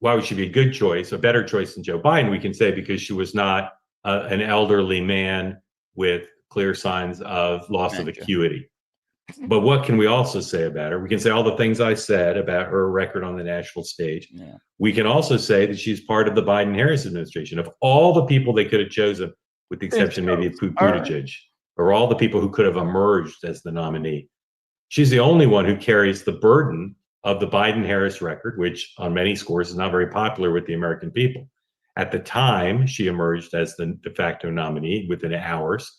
why would she be a good choice, a better choice than Joe Biden? We can say because she was not an elderly man with clear signs of loss of acuity. But what can we also say about her? We can say all the things I said about her record on the national stage. Yeah. We can also say that she's part of the Biden-Harris administration. Of all the people they could have chosen, with the exception maybe of Buttigieg, or all the people who could have emerged as the nominee, she's the only one who carries the burden of the Biden-Harris record, which on many scores is not very popular with the American people. At the time she emerged as the de facto nominee, within hours,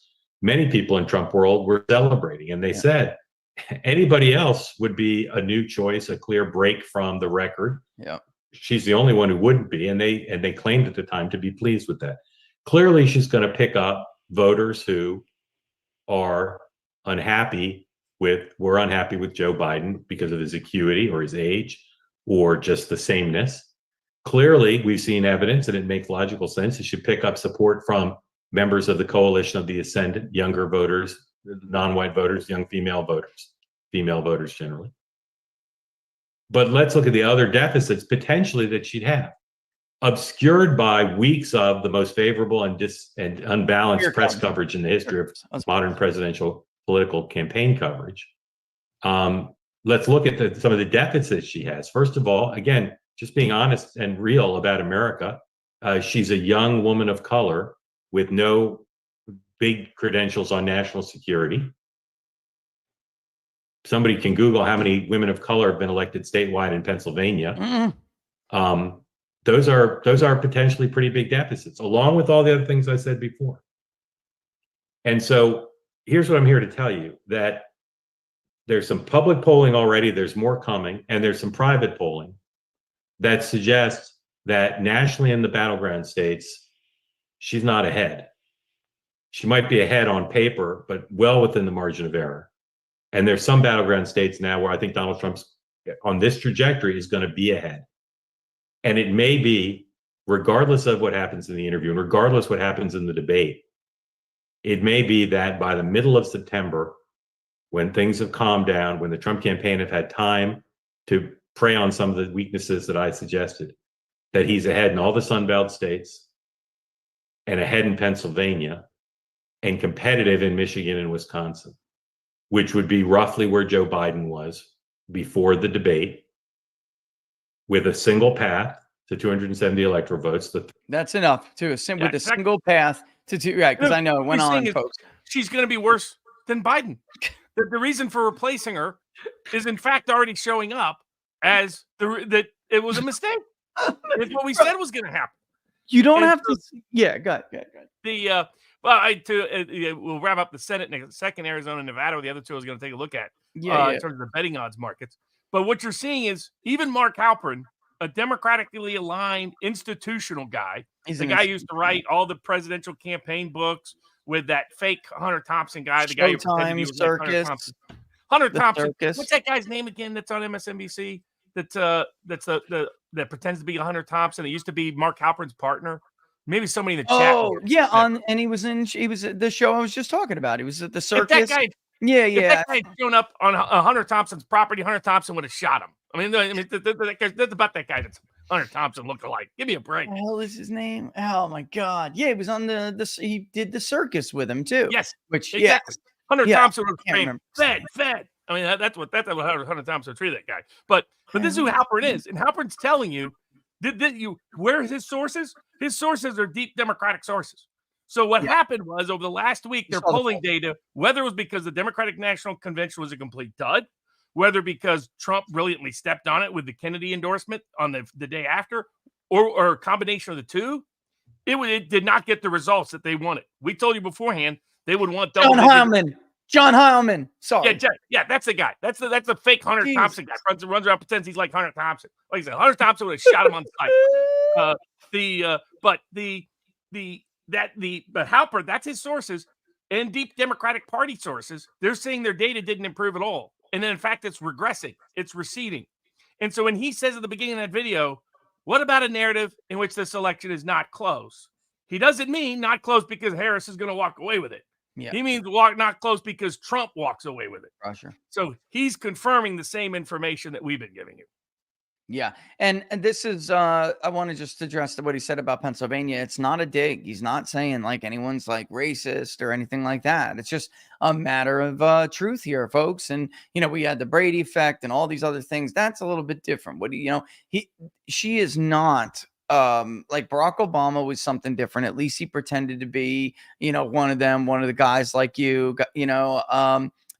many people in Trump world were celebrating, and they said anybody else would be a new choice, a clear break from the record. Yeah, she's the only one who wouldn't be, and they claimed at the time to be pleased with that. Clearly, she's going to pick up voters who are unhappy with Joe Biden because of his acuity or his age or just the sameness. Clearly, we've seen evidence, and it makes logical sense. It should pick up support from members of the coalition of the ascendant, younger voters, non-white voters, young female voters generally. But let's look at the other deficits potentially that she'd have, obscured by weeks of the most favorable and unbalanced press coverage in the history of modern presidential political campaign coverage. Let's look at some of the deficits she has. First of all, again, just being honest and real about America, she's a young woman of color with no big credentials on national security. Somebody can Google how many women of color have been elected statewide in Pennsylvania. Those are potentially pretty big deficits, along with all the other things I said before. And so here's what I'm here to tell you, that there's some public polling already, there's more coming, and there's some private polling that suggests that nationally in the battleground states, she's not ahead. She might be ahead on paper, but well within the margin of error. And there's some battleground states now where I think Donald Trump's on this trajectory is going to be ahead. And it may be, regardless of what happens in the interview and regardless what happens in the debate, it may be that by the middle of September, when things have calmed down, when the Trump campaign have had time to prey on some of the weaknesses that I suggested, that he's ahead in all the Sun Belt states and ahead in Pennsylvania and competitive in Michigan and Wisconsin, which would be roughly where Joe Biden was before the debate, with a single path to 270 electoral votes. That's enough with a single path to two. Right, because I know it went on, folks. She's going to be worse than Biden. The reason for replacing her is, in fact, already showing up as that it was a mistake. It's what we said was going to happen. You don't have to. Yeah, go ahead. We'll wrap up the Senate in a second. Arizona, Nevada, the other two I was going to take a look at in terms of the betting odds markets. But what you're seeing is even Mark Halperin, a democratically aligned institutional guy, the guy who used to write all the presidential campaign books with that fake Hunter Thompson guy, the guy who pretended he was like Hunter Thompson. Hunter Thompson. What's that guy's name again? That's on MSNBC. That pretends to be Hunter Thompson. It used to be Mark Halperin's partner. Maybe somebody in the chat. Oh, yeah, and he was at the show I was just talking about. He was at the circus. If that guy, if that guy had shown up on Hunter Thompson's property, Hunter Thompson would have shot him. I mean, that's about that guy that's Hunter Thompson look-alike. Give me a break. What the hell is his name? Oh my God! Yeah, he was on he did the circus with him too. Yes, which exactly. Hunter Thompson was saying, Fed. I mean, that's what Hunter Thompson treated that guy. But this is who Halperin is, and Halperin's telling you where his sources? His sources are deep Democratic sources. So what happened was, over the last week, their polling data, whether it was because the Democratic National Convention was a complete dud, whether because Trump brilliantly stepped on it with the Kennedy endorsement on the day after, or a combination of the two, it did not get the results that they wanted. We told you beforehand they would want double-digit John Heilman. Sorry. Yeah, that's the guy. That's the fake Hunter Jeez. Thompson guy. Runs around, pretends he's like Hunter Thompson. Like I said, Hunter Thompson would have shot him on sight. But Halper, that's his sources, and deep Democratic Party sources. They're saying their data didn't improve at all, and then in fact it's regressing, it's receding. And so when he says at the beginning of that video, what about a narrative in which this election is not close? He doesn't mean not close because Harris is going to walk away with it. Yeah. He means not close because Trump walks away with it. Russia. So he's confirming the same information that we've been giving you. Yeah. And this is, I want to just address what he said about Pennsylvania. It's not a dig. He's not saying like anyone's like racist or anything like that. It's just a matter of truth here, folks. And, we had the Brady effect and all these other things. That's a little bit different. She is not, like Barack Obama was something different. At least he pretended to be, one of the guys like you,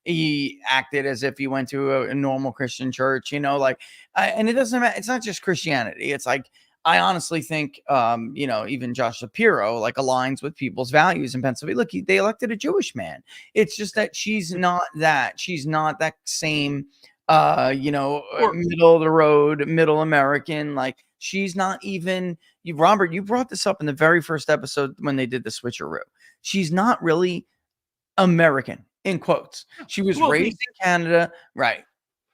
he acted as if he went to a normal Christian church, and it doesn't matter. It's not just Christianity. It's like, I honestly think, even Josh Shapiro aligns with people's values in Pennsylvania. Look, they elected a Jewish man. It's just that she's not that. She's not that same, middle of the road, middle American. Like, she's not even, Robert, you brought this up in the very first episode when they did the switcheroo. She's not really American. In quotes, she was raised in Canada, right?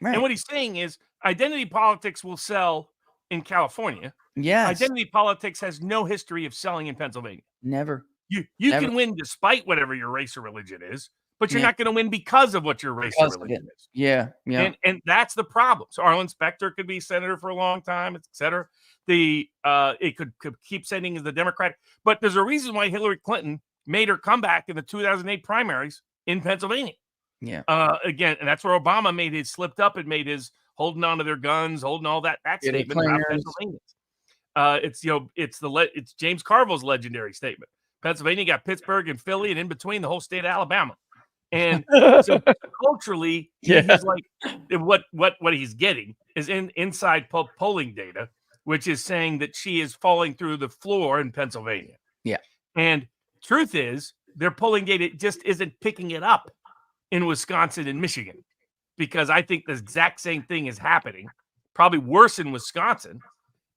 And what he's saying is, identity politics will sell in California. Yes, identity politics has no history of selling in Pennsylvania. Never. You can win despite whatever your race or religion is, but you're not going to win because of what your race or religion is. Yeah. And that's the problem. So Arlen Specter could be senator for a long time, etc. It could keep sending as the Democratic, but there's a reason why Hillary Clinton made her comeback in the 2008 primaries in Pennsylvania. Yeah. Again, and that's where Obama slipped up and made his holding on to their guns, holding all that statement about Pennsylvania. It's James Carville's legendary statement. Pennsylvania got Pittsburgh and Philly, and in between the whole state of Alabama. And so culturally, he's like, what he's getting is inside polling data, which is saying that she is falling through the floor in Pennsylvania. Yeah. And truth is, their polling data just isn't picking it up in Wisconsin and Michigan, because I think the exact same thing is happening, probably worse in Wisconsin.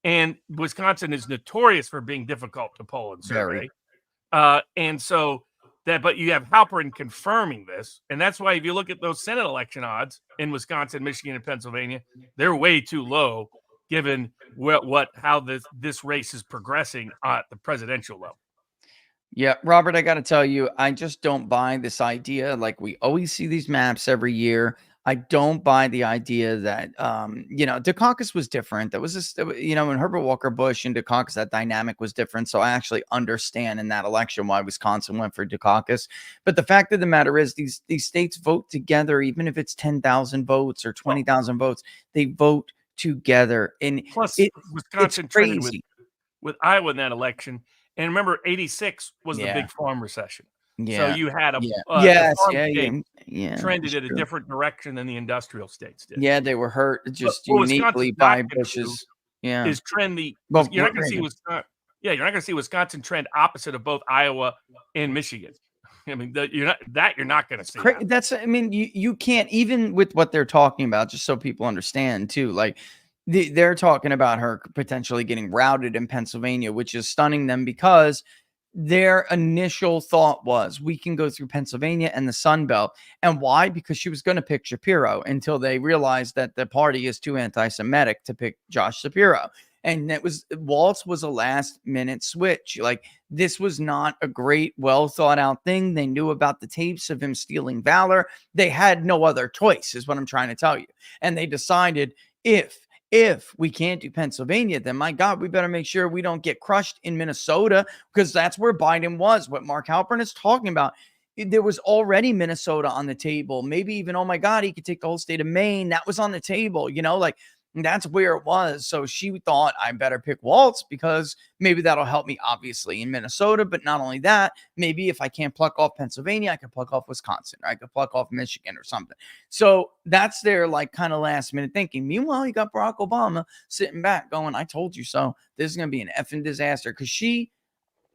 And Wisconsin is notorious for being difficult to poll and survey. And so but you have Halperin confirming this. And that's why if you look at those Senate election odds in Wisconsin, Michigan, and Pennsylvania, they're way too low given how this race is progressing at the presidential level. Yeah, Robert, I got to tell you, I just don't buy this idea. Like, we always see these maps every year. I don't buy the idea that, Dukakis was different. That was just, when Herbert Walker Bush and Dukakis, that dynamic was different. So I actually understand in that election why Wisconsin went for Dukakis. But the fact of the matter is these states vote together, even if it's 10,000 votes or 20,000 votes, they vote together. And plus, Wisconsin traded with Iowa in that election. And remember, 86 was the big farm recession. Yeah. So you had trended in a different direction than the industrial states did. Yeah, they were hurt just uniquely by Bush's. Is trend the you're not going to see Wisconsin. Yeah, you're not going to see Wisconsin trend opposite of both Iowa and Michigan. I mean, you're not going to see. That's. I mean, you can't, even with what they're talking about. Just so people understand too, like. They're talking about her potentially getting routed in Pennsylvania, which is stunning them, because their initial thought was we can go through Pennsylvania and the Sun Belt. And why? Because she was going to pick Shapiro, until they realized that the party is too anti-Semitic to pick Josh Shapiro. And Walz was a last minute switch. Like, this was not a great, well thought out thing. They knew about the tapes of him stealing valor. They had no other choice, is what I'm trying to tell you. And they decided, if we can't do Pennsylvania, then my God, we better make sure we don't get crushed in Minnesota, because that's where Biden was. What Mark Halperin is talking about, there was already Minnesota on the table. Maybe even, oh my God, he could take the whole state of Maine. That was on the table, that's where it was. So she thought, I better pick Walz, because maybe that'll help me, obviously, in Minnesota. But not only that, maybe if I can't pluck off Pennsylvania, I can pluck off Wisconsin, or I could pluck off Michigan or something. So that's their kind of last minute thinking. Meanwhile, you got Barack Obama sitting back going, I told you so. This is going to be an effing disaster, because she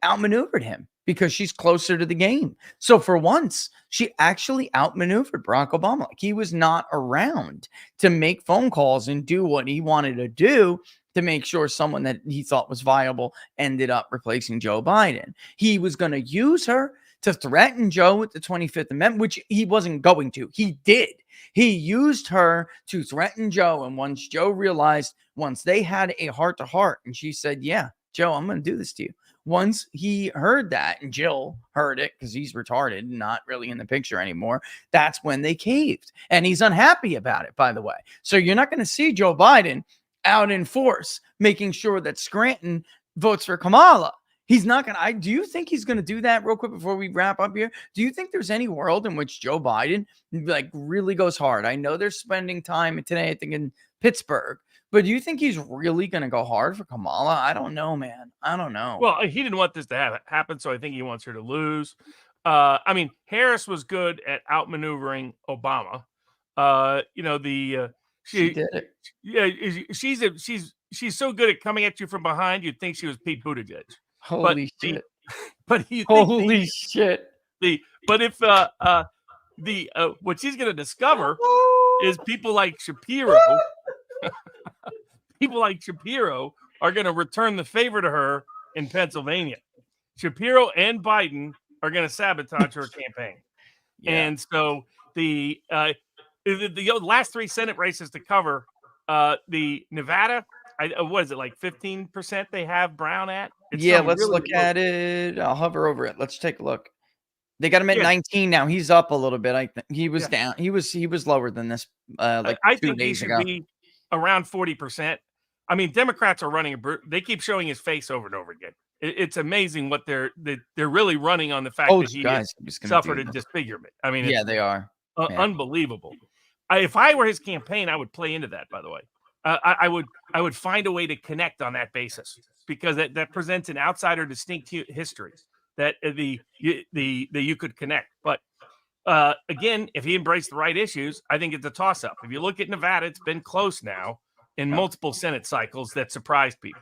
outmaneuvered him. because she's closer to the game. So for once, she actually outmaneuvered Barack Obama. Like, he was not around to make phone calls and do what he wanted to do to make sure someone that he thought was viable ended up replacing Joe Biden. He was going to use her to threaten Joe with the 25th Amendment, which he wasn't going to. He did. He used her to threaten Joe. And once Joe realized, once they had a heart-to-heart, and she said, yeah, Joe, I'm going to do this to you. Once he heard that, and Jill heard it because he's retarded, not really in the picture anymore, that's when they caved. And he's unhappy about it, by the way. So you're not going to see Joe Biden out in force making sure that Scranton votes for Kamala. He's not going to. Do you think he's going to do that real quick before we wrap up here? Do you think there's any world in which Joe Biden like really goes hard? I know they're spending time today, I think, in Pittsburgh. But do you think he's really going to go hard for Kamala? I don't know, man. I don't know. Well, he didn't want this to happen, so I think he wants her to lose. I mean, Harris was good at outmaneuvering Obama. She did it. Yeah, she's so good at coming at you from behind. You'd think she was Pete Buttigieg. Holy shit! But holy shit! But if what she's going to discover is people like Shapiro. People like Shapiro are going to return the favor to her in Pennsylvania. Shapiro and Biden are going to sabotage her campaign. Yeah. And so the last 3 Senate races to cover, the Nevada, what is it, like 15% they have Brown at? Let's really look at it. I'll hover over it. Let's take a look. They got him at 19 now. He's up a little bit. I think he was down. He was lower than this. I think he should be around 40%. I mean, Democrats are running they keep showing his face over and over again. It's amazing what they're really running on the fact that he suffered a disfigurement. I mean, they are unbelievable. If I were his campaign, I would play into that. By the way, I would find a way to connect on that basis, because that presents an outsider distinct history that you could connect. But again, if he embraced the right issues, I think it's a toss up. If you look at Nevada, it's been close now in multiple Senate cycles that surprised people.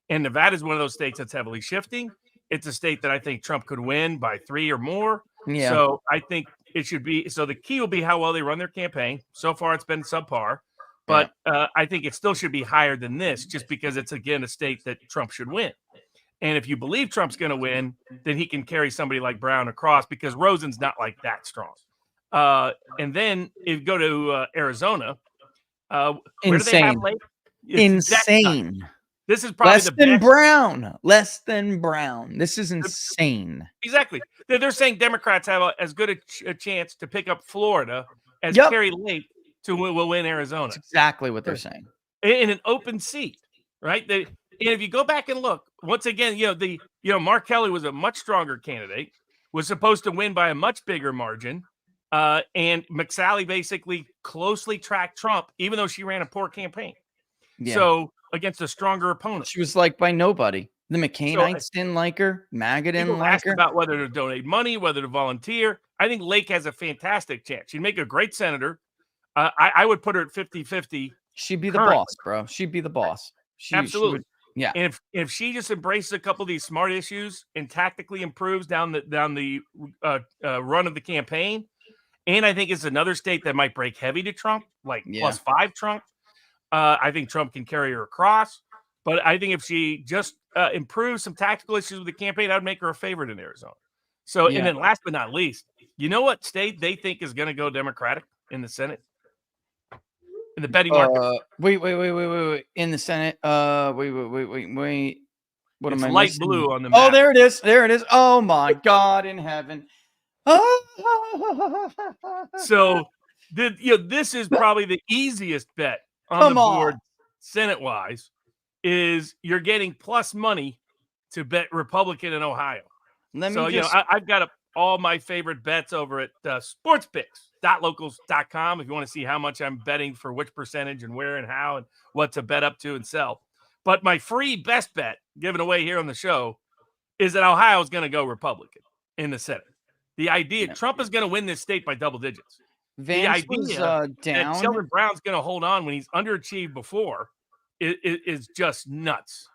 And Nevada is one of those states that's heavily shifting. It's a state that I think Trump could win by 3 or more. Yeah. So I think it should be. So the key will be how well they run their campaign. So far, it's been subpar. But I think it still should be higher than this, just because it's, again, a state that Trump should win. And if you believe Trump's going to win, then he can carry somebody like Brown across, because Rosen's not like that strong. And then if you go to Arizona, where do they have Lake? Insane. This is probably less than Brown. Less than Brown. This is insane. Exactly. They're saying Democrats have as good a chance to pick up Florida as Kerry Lake will win Arizona. That's exactly what they're saying. In an open seat, right? And if you go back and look, once again, Mark Kelly was a much stronger candidate, was supposed to win by a much bigger margin. And McSally basically closely tracked Trump, even though she ran a poor campaign. Yeah. So against a stronger opponent, she was liked by nobody. The McCainites didn't like her. MAGA didn't like her. About whether to donate money, whether to volunteer. I think Lake has a fantastic chance. She'd make a great senator. I would put her at 50-50. She'd be the boss, bro. She'd be the boss. Absolutely. Yeah. And if she just embraces a couple of these smart issues and tactically improves down the run of the campaign, and I think it's another state that might break heavy to Trump, like +5 Trump. I think Trump can carry her across. But I think if she just improves some tactical issues with the campaign, I'd make her a favorite in Arizona. So, and then last but not least, you know what state they think is going to go Democratic in the Senate? In the betting market? Wait. In the Senate? Wait. What am I light missing? Blue on the map. map. There it is. Oh, my God in heaven. So, this is probably the easiest bet on the board, Senate-wise, is you're getting plus money to bet Republican in Ohio. I've got all my favorite bets over at sportspicks.locals.com if you want to see how much I'm betting for which percentage and where and how and what to bet up to and sell. But my free best bet given away here on the show is that Ohio is going to go Republican in the Senate. The idea Trump is going to win this state by double digits. Vance was down. That Sheldon Brown's going to hold on when he's underachieved before is just nuts.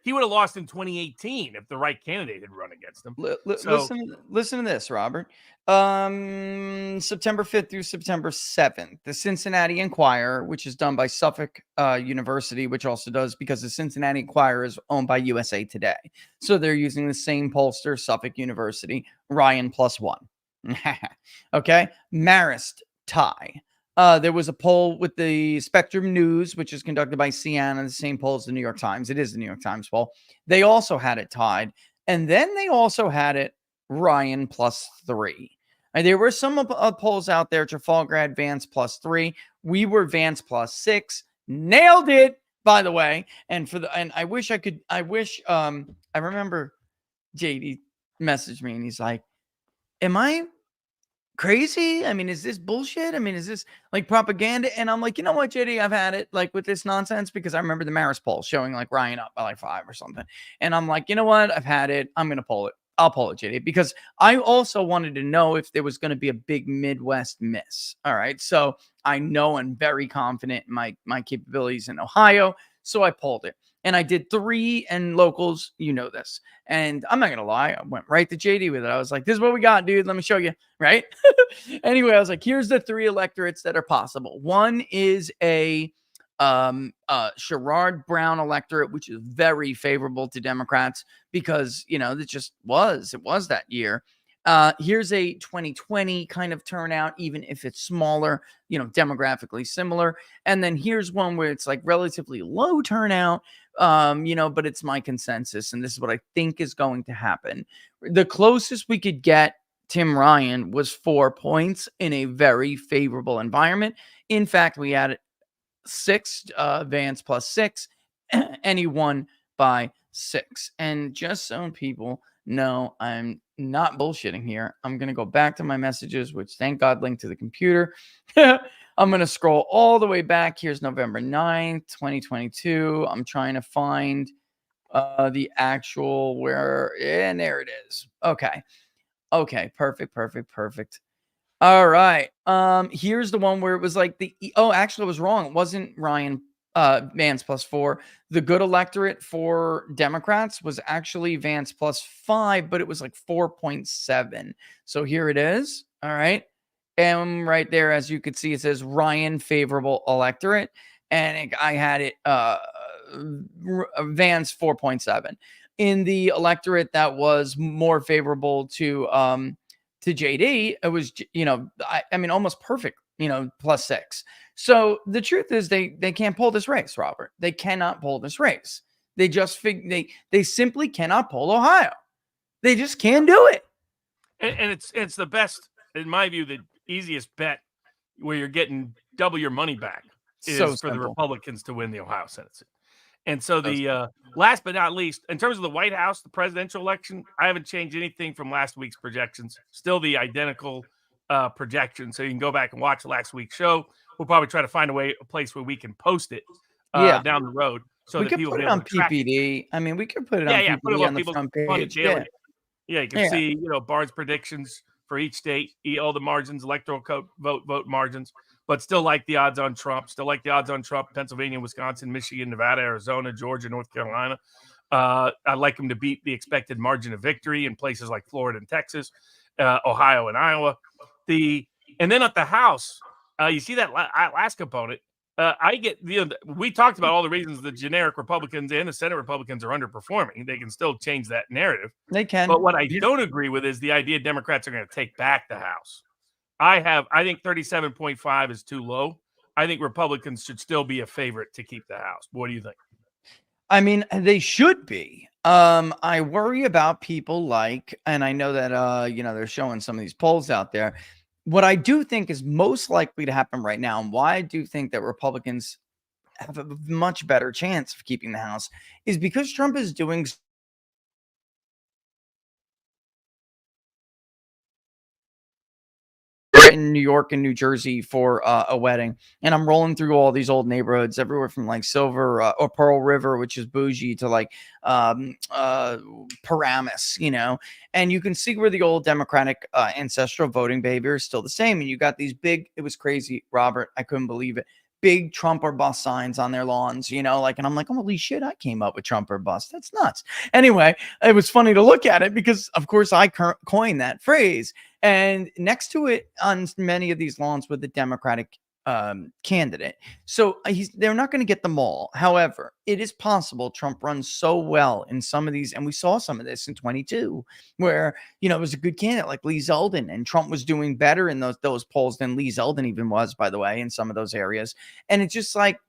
he would have lost in 2018 if the right candidate had run against him. So, Listen to this, Robert. September 5th through September 7th, the Cincinnati Enquirer, which is done by Suffolk University, which also does, because the Cincinnati Enquirer is owned by USA Today. So they're using the same pollster, Suffolk University, Ryan +1. Okay. Marist tie. There was a poll with the Spectrum News, which is conducted by Siena, the same poll as the New York Times. It is the New York Times poll. They also had it tied. And then they also had it Ryan +3. And there were some polls out there. Trafalgar had Vance +3. We were Vance +6. Nailed it, by the way. And I remember JD messaged me and he's like, am I crazy? I mean, is this bullshit? I mean, is this like propaganda? And I'm like, you know what, JD, I've had it like with this nonsense, because I remember the Marist poll showing like Ryan up by like 5 or something. And I'm like, you know what? I've had it. I'm going to pull it. I'll pull it, JD, because I also wanted to know if there was going to be a big Midwest miss. All right. So I know I'm very confident in my capabilities in Ohio. So I pulled it. And I did 3 and locals, you know this. And I'm not going to lie, I went right to JD with it. I was like, this is what we got, dude. Let me show you, right? Anyway, I was like, here's the 3 electorates that are possible. One is a Sherrod Brown electorate, which is very favorable to Democrats because, you know, it was that year. Here's a 2020 kind of turnout, even if it's smaller, you know, demographically similar. And then here's one where it's like relatively low turnout, you know, but it's my consensus. And this is what I think is going to happen. The closest we could get Tim Ryan was 4 points in a very favorable environment. In fact, we had 6, Vance +6, and he won by 6. And just so people know, I'm not bullshitting here. I'm going to go back to my messages, which thank God linked to the computer. I'm going to scroll all the way back. Here's November 9th, 2022. I'm trying to find the actual and there it is. Okay. Perfect. All right. Here's the one where it was like actually I was wrong. It wasn't Ryan Vance +4. The good electorate for Democrats was actually Vance +5, but it was like 4.7. So here it is. All right. And right there, as you can see, it says Ryan favorable electorate. And I had it Vance 4.7. In the electorate that was more favorable to JD, it was, you know, I mean, almost perfect, you know, +6. So the truth is they can't pull this race, Robert. They cannot pull this race. They just they simply cannot pull Ohio. They just can't do it. And it's the best, in my view, the easiest bet where you're getting double your money back is for the Republicans to win the Ohio Senate seat. And so the last but not least, in terms of the White House, the presidential election, I haven't changed anything from last week's projections. Still the identical projection. So you can go back and watch last week's show. We'll probably try to find a place where we can post it down the road. So we that could people put it on PPD. I mean, we could put it on PPD put it on the front page. Yeah, you can see, you know, Barnes predictions for each state, all the margins, electoral code, vote margins, but still like the odds on Trump, Pennsylvania, Wisconsin, Michigan, Nevada, Arizona, Georgia, North Carolina. I like them to beat the expected margin of victory in places like Florida and Texas, Ohio and Iowa. And then at the House, you see that last component. I get we talked about all the reasons the generic Republicans and the Senate Republicans are underperforming. They can still change that narrative. They can. But what I don't agree with is the idea Democrats are going to take back the House. I think 37.5 is too low. I think Republicans should still be a favorite to keep the House. What do you think? I mean, they should be. I worry about people like, and I know that you know, they're showing some of these polls out there. What I do think is most likely to happen right now, and why I do think that Republicans have a much better chance of keeping the House, is because Trump is doing in New York and New Jersey for a wedding, and I'm rolling through all these old neighborhoods everywhere from like Silver or Pearl River, which is bougie, to like Paramus, you know, and you can see where the old Democratic ancestral voting behavior is still the same. And you got these big, it was crazy, Robert, I couldn't believe it, big Trump or bust signs on their lawns, you know, like, and I'm like, holy shit, I came up with Trump or bust. That's nuts. Anyway, it was funny to look at it because, of course, I coined that phrase. And next to it on many of these lawns with the Democratic candidate. So they're not going to get them all. However, it is possible Trump runs so well in some of these, and we saw some of this in 22, where, you know, it was a good candidate like Lee Zeldin, and Trump was doing better in those polls than Lee Zeldin even was, by the way, in some of those areas. And it's just like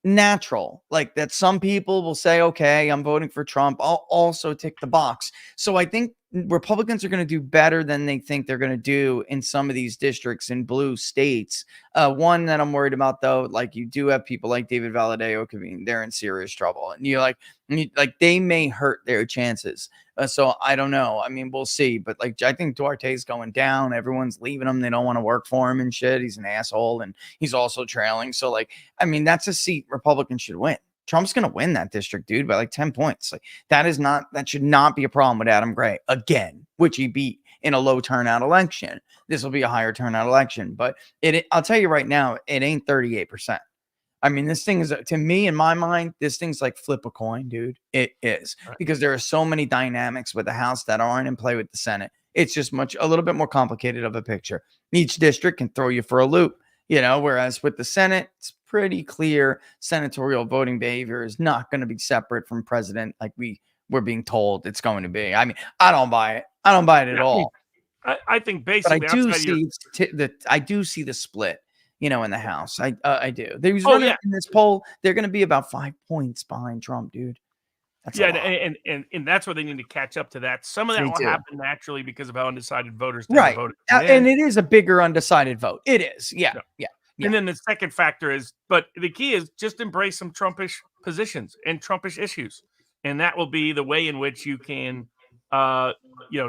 natural, like that some people will say, okay, I'm voting for Trump, I'll also tick the box. So I think Republicans are going to do better than they think they're going to do in some of these districts in blue states. One that I'm worried about, though, like you do have people like David Valadao, they're in serious trouble, and you're like they may hurt their chances. So I don't know. I mean, we'll see. But like, I think Duarte's going down. Everyone's leaving him. They don't want to work for him and shit. He's an asshole, and he's also trailing. So like, I mean, that's a seat Republicans should win. Trump's going to win that district, dude, by like 10 points. Like that should not be a problem with Adam Gray again, which he beat in a low turnout election. This will be a higher turnout election, but I'll tell you right now, it ain't 38%. I mean, this thing is, to me, in my mind, this thing's like flip a coin, dude. It is, because there are so many dynamics with the House that aren't in play with the Senate. It's just a little bit more complicated of a picture. Each district can throw you for a loop, you know, whereas with the Senate, it's pretty clear senatorial voting behavior is not going to be separate from president like we're being told it's going to be. I mean, I don't buy it. I don't buy it at all. I think basically, but I do see the split, you know, in the House. I do. There's in this poll, they're going to be about 5 points behind Trump, dude. That's and that's where they need to catch up to that. Some of that will happen naturally because of how undecided voters voted. And it is a bigger undecided vote. It is. Yeah. And then the second factor is, but the key is just embrace some Trumpish positions and Trumpish issues. And that will be the way in which you can,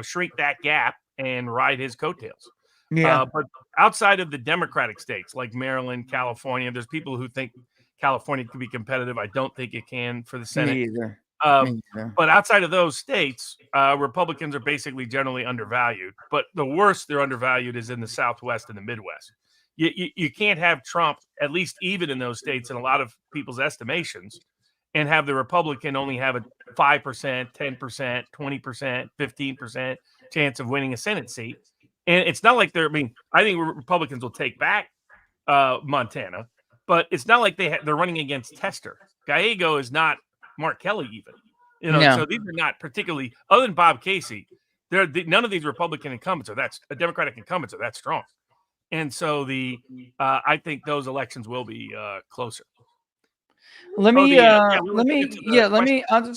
shrink that gap and ride his coattails. Yeah. But outside of the Democratic states like Maryland, California, there's people who think California can be competitive. I don't think it can for the Senate. Me either. But outside of those states, Republicans are basically generally undervalued. But the worst they're undervalued is in the Southwest and the Midwest. You can't have Trump at least even in those states in a lot of people's estimations and have the Republican only have a 5%, 10%, 20%, 15% chance of winning a Senate seat. And it's not like I think Republicans will take back Montana, but it's not like they're running against Tester. Gallego is not Mark Kelly even. You know, so these are not particularly, other than Bob Casey, none of these Republican incumbents Democratic incumbents are that strong. And so I think those elections will be closer. I'm just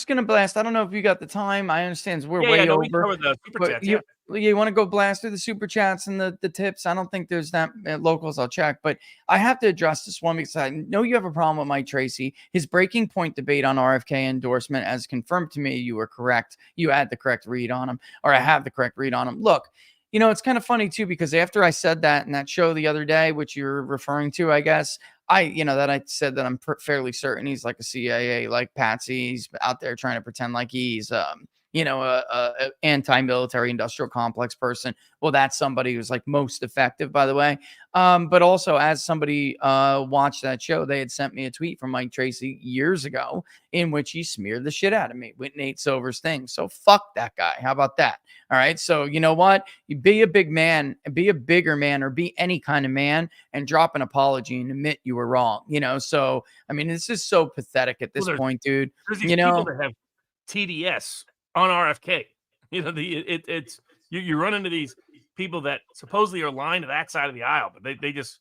going to blast. I don't know if you got the time. I understand we're way over. Cover the super chats, you want to go blast through the super chats and the tips? I don't think there's that locals. I'll check, but I have to address this one because I know you have a problem with Mike Tracy. His breaking point debate on RFK endorsement, as confirmed to me, you were correct. You had the correct read on him, or I have the correct read on him. Look, you know, it's kind of funny too, because after I said that in that show the other day, which you're referring to, I guess, I said that I'm fairly certain he's like a CIA, like Patsy. He's out there trying to pretend like he's, a anti-military industrial complex person. Well, that's somebody who's like most effective, by the way. But also, as somebody watched that show, they had sent me a tweet from Mike Tracy years ago in which he smeared the shit out of me with Nate Silver's thing. So fuck that guy. How about that? All right. So you know what? You be a big man, be a bigger man, or be any kind of man, and drop an apology and admit you were wrong. You know. So I mean, this is so pathetic at this point, dude. There's these people that have TDS on RFK. You know, you run into these people that supposedly are lying to that side of the aisle, but they just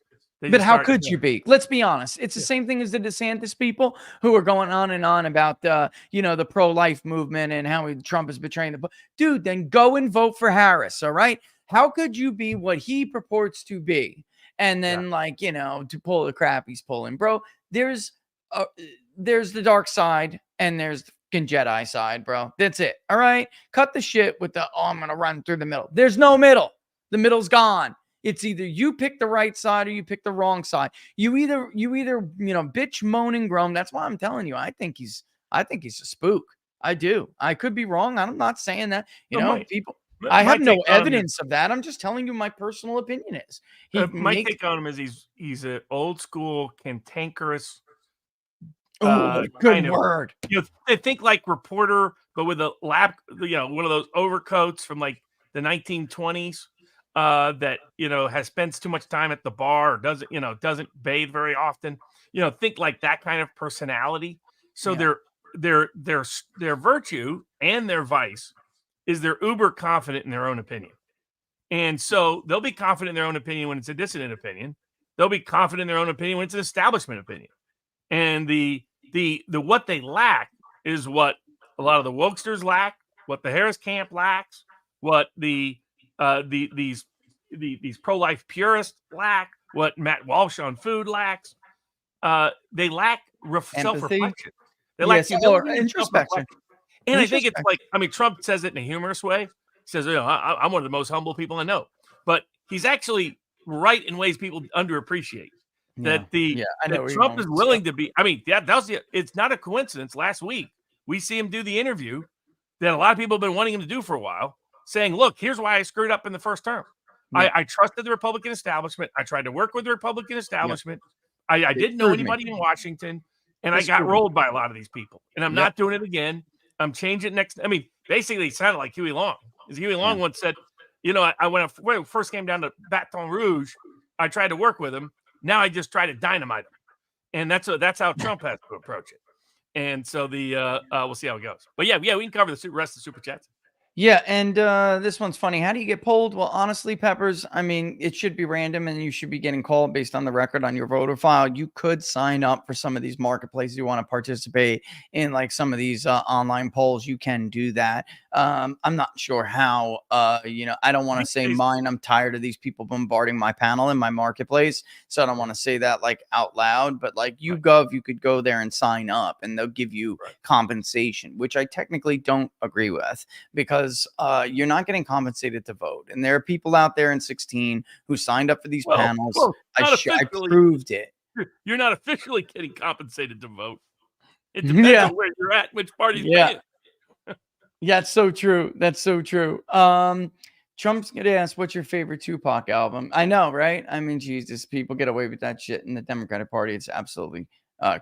how could you be? Let's be honest. It's the same thing as the DeSantis people who are going on and on about the pro-life movement and how Trump is betraying the dude. Then go and vote for Harris. All right. How could you be what he purports to be? And then to pull the crap he's pulling, bro, there's the dark side and there's Jedi side, bro. That's it. All right. Cut the shit with I'm going to run through the middle. There's no middle. The middle's gone. It's either you pick the right side or you pick the wrong side. You either, bitch, moan, and groan. That's why I'm telling you, I think he's a spook. I do. I could be wrong. I'm not saying that. I have no take on him evidence of that. I'm just telling you my personal opinion is. my take on him is he's an old school, cantankerous, Oh, kind good of, word. they think like reporter, but with a lab, one of those overcoats from like the 1920s, that, has spends too much time at the bar, or doesn't bathe very often, think like that kind of personality. So Yeah. their virtue and their vice is they're uber confident in their own opinion. And so they'll be confident in their own opinion when it's a dissident opinion. They'll be confident in their own opinion when it's an establishment opinion. And the what they lack is what a lot of the wokesters lack, what the Harris camp lacks, what these pro-life purists lack, what Matt Walsh on food lacks. They lack self-reflection. They lack humility and introspection. self-reflection. And I think it's like, Trump says it in a humorous way. He says, I'm one of the most humble people I know. But he's actually right in ways people underappreciate. That I know that Trump is willing to be. I mean, it's not a coincidence. Last week, we see him do the interview that a lot of people have been wanting him to do for a while, saying, look, here's why I screwed up in the first term. Yeah. I trusted the Republican establishment. I tried to work with the Republican establishment. I didn't know anybody in Washington, and I got rolled by a lot of these people. And I'm not doing it again. I'm changing next. I mean, basically, it sounded like Huey Long. As Huey Long once said, when I first came down to Baton Rouge, I tried to work with him. Now I just try to dynamite him. And that's how Trump has to approach it. And so we'll see how it goes. But yeah, we can cover the rest of the super chats. Yeah, and this one's funny. How do you get polled? Well, honestly, Peppers, I mean, it should be random, and you should be getting called based on the record on your voter file. You could sign up for some of these marketplaces. You want to participate in like some of these online polls. You can do that. I'm not sure how. I don't want to say mine. I'm tired of these people bombarding my panel in my marketplace, so I don't want to say that like out loud. But like YouGov, you could go there and sign up, and they'll give you compensation, which I technically don't agree with because you're not getting compensated to vote. And there are people out there in 16 who signed up for these panels. I proved it. You're not officially getting compensated to vote. It depends on where you're at, which party's paying. Yeah, that's so true. That's so true. Trump's gonna ask, what's your favorite Tupac album? I know, right? I mean, Jesus, people get away with that shit in the Democratic Party. It's absolutely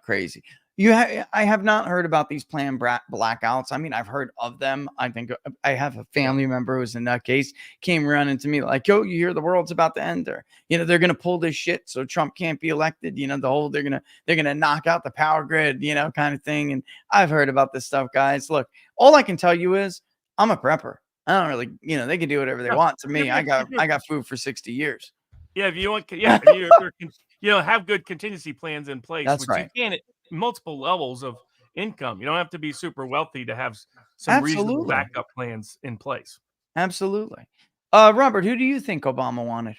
crazy. I have not heard about these planned blackouts. I mean, I've heard of them. I think I have a family member who's in that case, came running to me like, yo, you hear the world's about to end, or they're gonna pull this shit so Trump can't be elected. The whole they're gonna knock out the power grid, kind of thing. And I've heard about this stuff, guys. Look, all I can tell you is I'm a prepper. I don't really, they can do whatever they want to me. I got food for 60 years. Yeah, if you want, have good contingency plans in place. That's right. You can at multiple levels of income. You don't have to be super wealthy to have some reasonable backup plans in place. Absolutely. Robert, who do you think Obama wanted?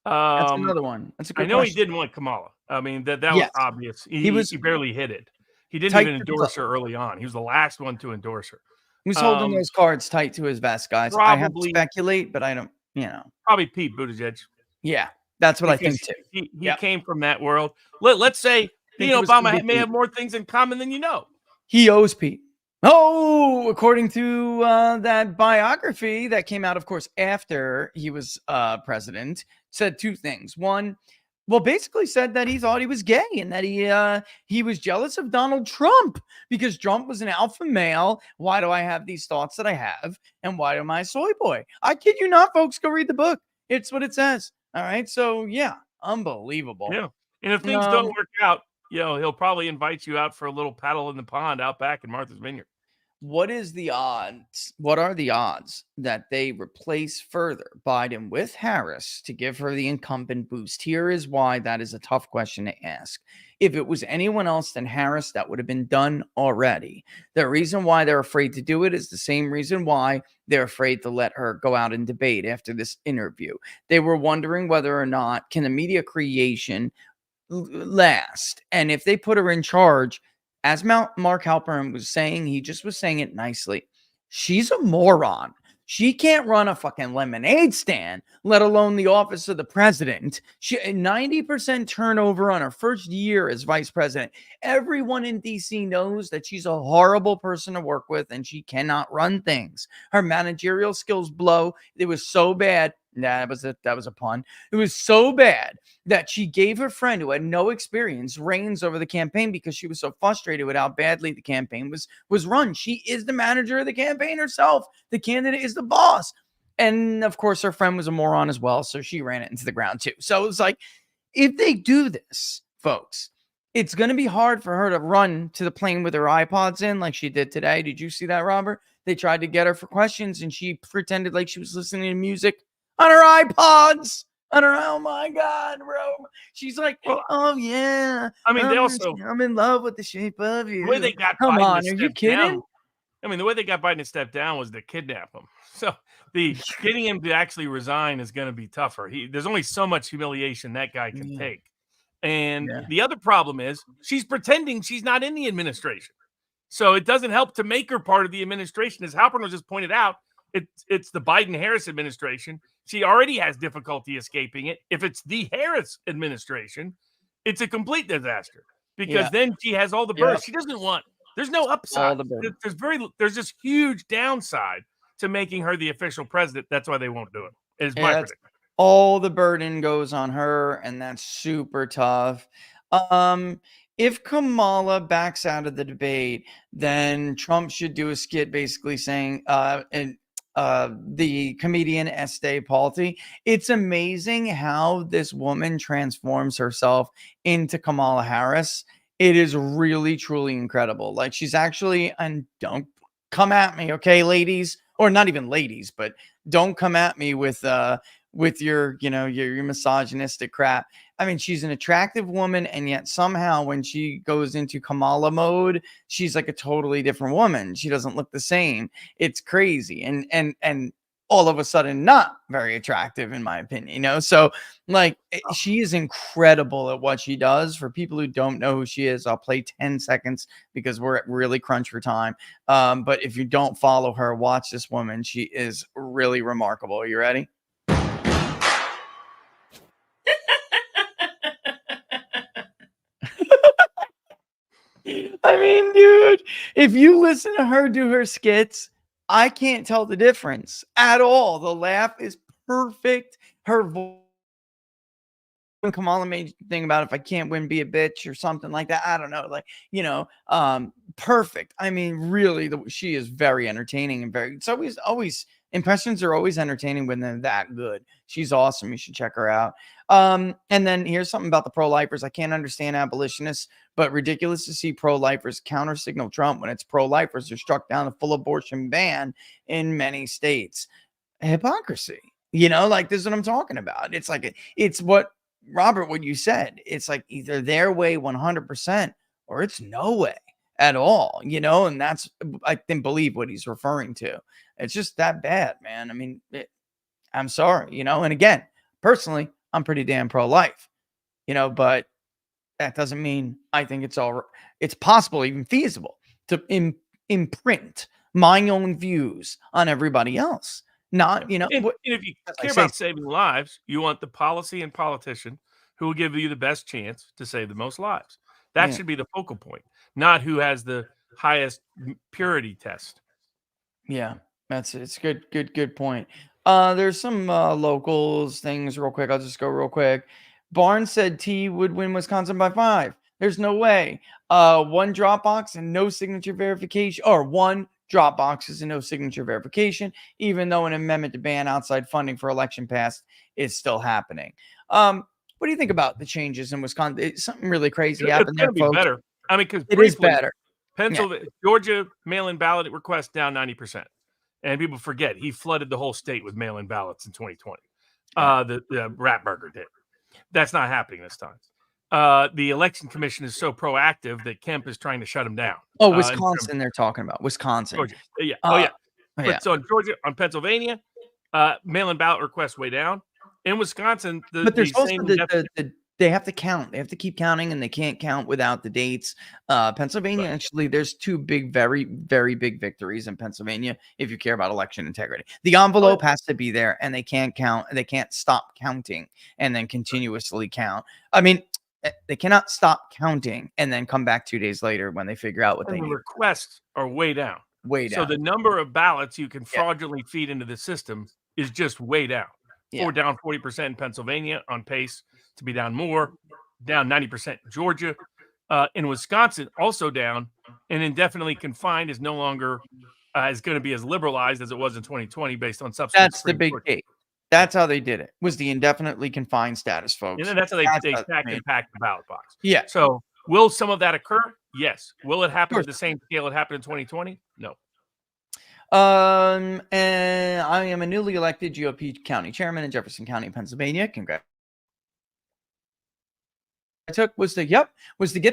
That's another one. That's a good I know question. he didn't want Kamala. I mean, that was obvious. He barely hit it. He didn't even endorse her early on. He was the last one to endorse her. He was holding those cards tight to his vest, guys. I have to speculate, but I don't, Probably Pete Buttigieg. Yeah, that's what I think too. He came from that world. Let's say Obama may have more things in common than you know. He owes Pete. Oh, according to that biography that came out, of course, after he was president, said two things. One, basically said that he thought he was gay and that he was jealous of Donald Trump because Trump was an alpha male. Why do I have these thoughts that I have? And why am I a soy boy? I kid you not, folks. Go read the book. It's what it says. All right. So, yeah, unbelievable. Yeah. And if things don't work out, he'll probably invite you out for a little paddle in the pond out back in Martha's Vineyard. What is the odds? What are the odds that they replace further Biden with Harris to give her the incumbent boost? Here is why that is a tough question to ask. If it was anyone else than Harris, that would have been done already. The reason why they're afraid to do it is the same reason why they're afraid to let her go out and debate after this interview. They were wondering whether or not can the media creation last, and if they put her in charge, as Mark Halperin was saying, he just was saying it nicely. She's a moron. She can't run a fucking lemonade stand, let alone the office of the president. 90% turnover on her first year as vice president. Everyone in DC knows that she's a horrible person to work with and she cannot run things. Her managerial skills blow. It was so bad. Nah, that was a pun. It was so bad that she gave her friend who had no experience reins over the campaign because she was so frustrated with how badly the campaign was run. She is the manager of the campaign herself. The candidate is the boss. And of course, her friend was a moron as well, so she ran it into the ground too. So it's like, if they do this, folks, it's going to be hard for her to run to the plane with her iPods in like she did today. Did you see that, Robert? They tried to get her for questions and she pretended like she was listening to music on her iPods. Oh my God, bro. She's like, oh yeah. I mean, I'm in love with the shape of you. The way they got Come Biden on, to are you step kidding? down, I mean, the way they got Biden to step down was to kidnap him. So the getting him to actually resign is going to be tougher. There's only so much humiliation that guy can take. And the other problem is she's pretending she's not in the administration. So it doesn't help to make her part of the administration. As Halpern just pointed out, it's the Biden-Harris administration. She already has difficulty escaping it. If it's the Harris administration, it's a complete disaster because then she has all the bursts. She doesn't want. There's no upside. There's this huge downside to making her the official president. That's why they won't do it. Is my prediction. All the burden goes on her, and that's super tough. If Kamala backs out of the debate, then Trump should do a skit basically saying, the comedian Estee Palti. It's amazing how this woman transforms herself into Kamala Harris. It is really, truly incredible. Like, she's actually, and don't come at me, okay, ladies, or not even ladies, but don't come at me with your, your misogynistic crap. I mean, she's an attractive woman, and yet somehow when she goes into Kamala mode, she's like a totally different woman. She doesn't look the same. It's crazy. And all of a sudden not very attractive, in my opinion, So like, she is incredible at what she does. For people who don't know who she is, I'll play 10 seconds because we're at really crunch for time. But if you don't follow her, watch this woman. She is really remarkable. Are you ready? I mean, dude, if you listen to her do her skits, I can't tell the difference at all. The laugh is perfect. Her voice. When Kamala made the thing about if I can't win, be a bitch or something like that. I don't know. Like, perfect. I mean, really, she is very entertaining and it's always impressions are always entertaining when they're that good. She's awesome. You should check her out. And then here's something about the pro-lifers. I can't understand abolitionists, but ridiculous to see pro-lifers counter signal Trump when it's pro-lifers are struck down a full abortion ban in many states. Hypocrisy. Like, this is what I'm talking about. It's like, it's what Robert, what you said, it's like either their way 100% or it's no way at all, and that's, I can believe what he's referring to. It's just that bad, man. I mean, I'm sorry, and again, personally, I'm pretty damn pro-life, but that doesn't mean I think it's possible, even feasible to imprint my own views on everybody else. Not, And if you care about saving lives, you want the policy and politician who will give you the best chance to save the most lives. That should be the focal point, not who has the highest purity test. Yeah, it's good point. There's some locals things real quick. I'll just go real quick. Barnes said T would win Wisconsin by 5. There's no way. One Dropbox and no signature verification, or one drop boxes and no signature verification, even though an amendment to ban outside funding for election passed is still happening. What do you think about the changes in Wisconsin? Something really crazy happened there, folks. Better. I mean, because it is better. Pennsylvania, Georgia mail-in ballot requests down 90%, and people forget he flooded the whole state with mail-in ballots in 2020. The Ratburger did. That's not happening this time. The election commission is so proactive that Kemp is trying to shut him down. Oh, Wisconsin, they're talking about Wisconsin. Georgia. Yeah. But so in Georgia, on Pennsylvania, mail-in ballot requests way down. In Wisconsin, but there's also the They have to count. They have to keep counting, and they can't count without the dates. Pennsylvania, actually, there's two big, very, very big victories in Pennsylvania if you care about election integrity. The envelope has to be there, and they can't count. They can't stop counting and then continuously count. I mean, they cannot stop counting and then come back 2 days later when they figure out what And they the need. requests are way down. Way So down. the number of ballots you can fraudulently feed into the system is just way down. We're down 40% in Pennsylvania, on pace to be down more, down 90% in Georgia. In Wisconsin, also down, and indefinitely confined is no longer is going to be as liberalized as it was in 2020 based on subsequent That's the Supreme big Court. key. That's how they did it, was the indefinitely confined status, folks. And then that's how they how- stacked and packed the ballot box. Yeah. So will some of that occur? Yes. Will it happen at the same scale it happened in 2020? No. And I am a newly elected GOP county chairman in Jefferson County, Pennsylvania. Congrats. I took was to get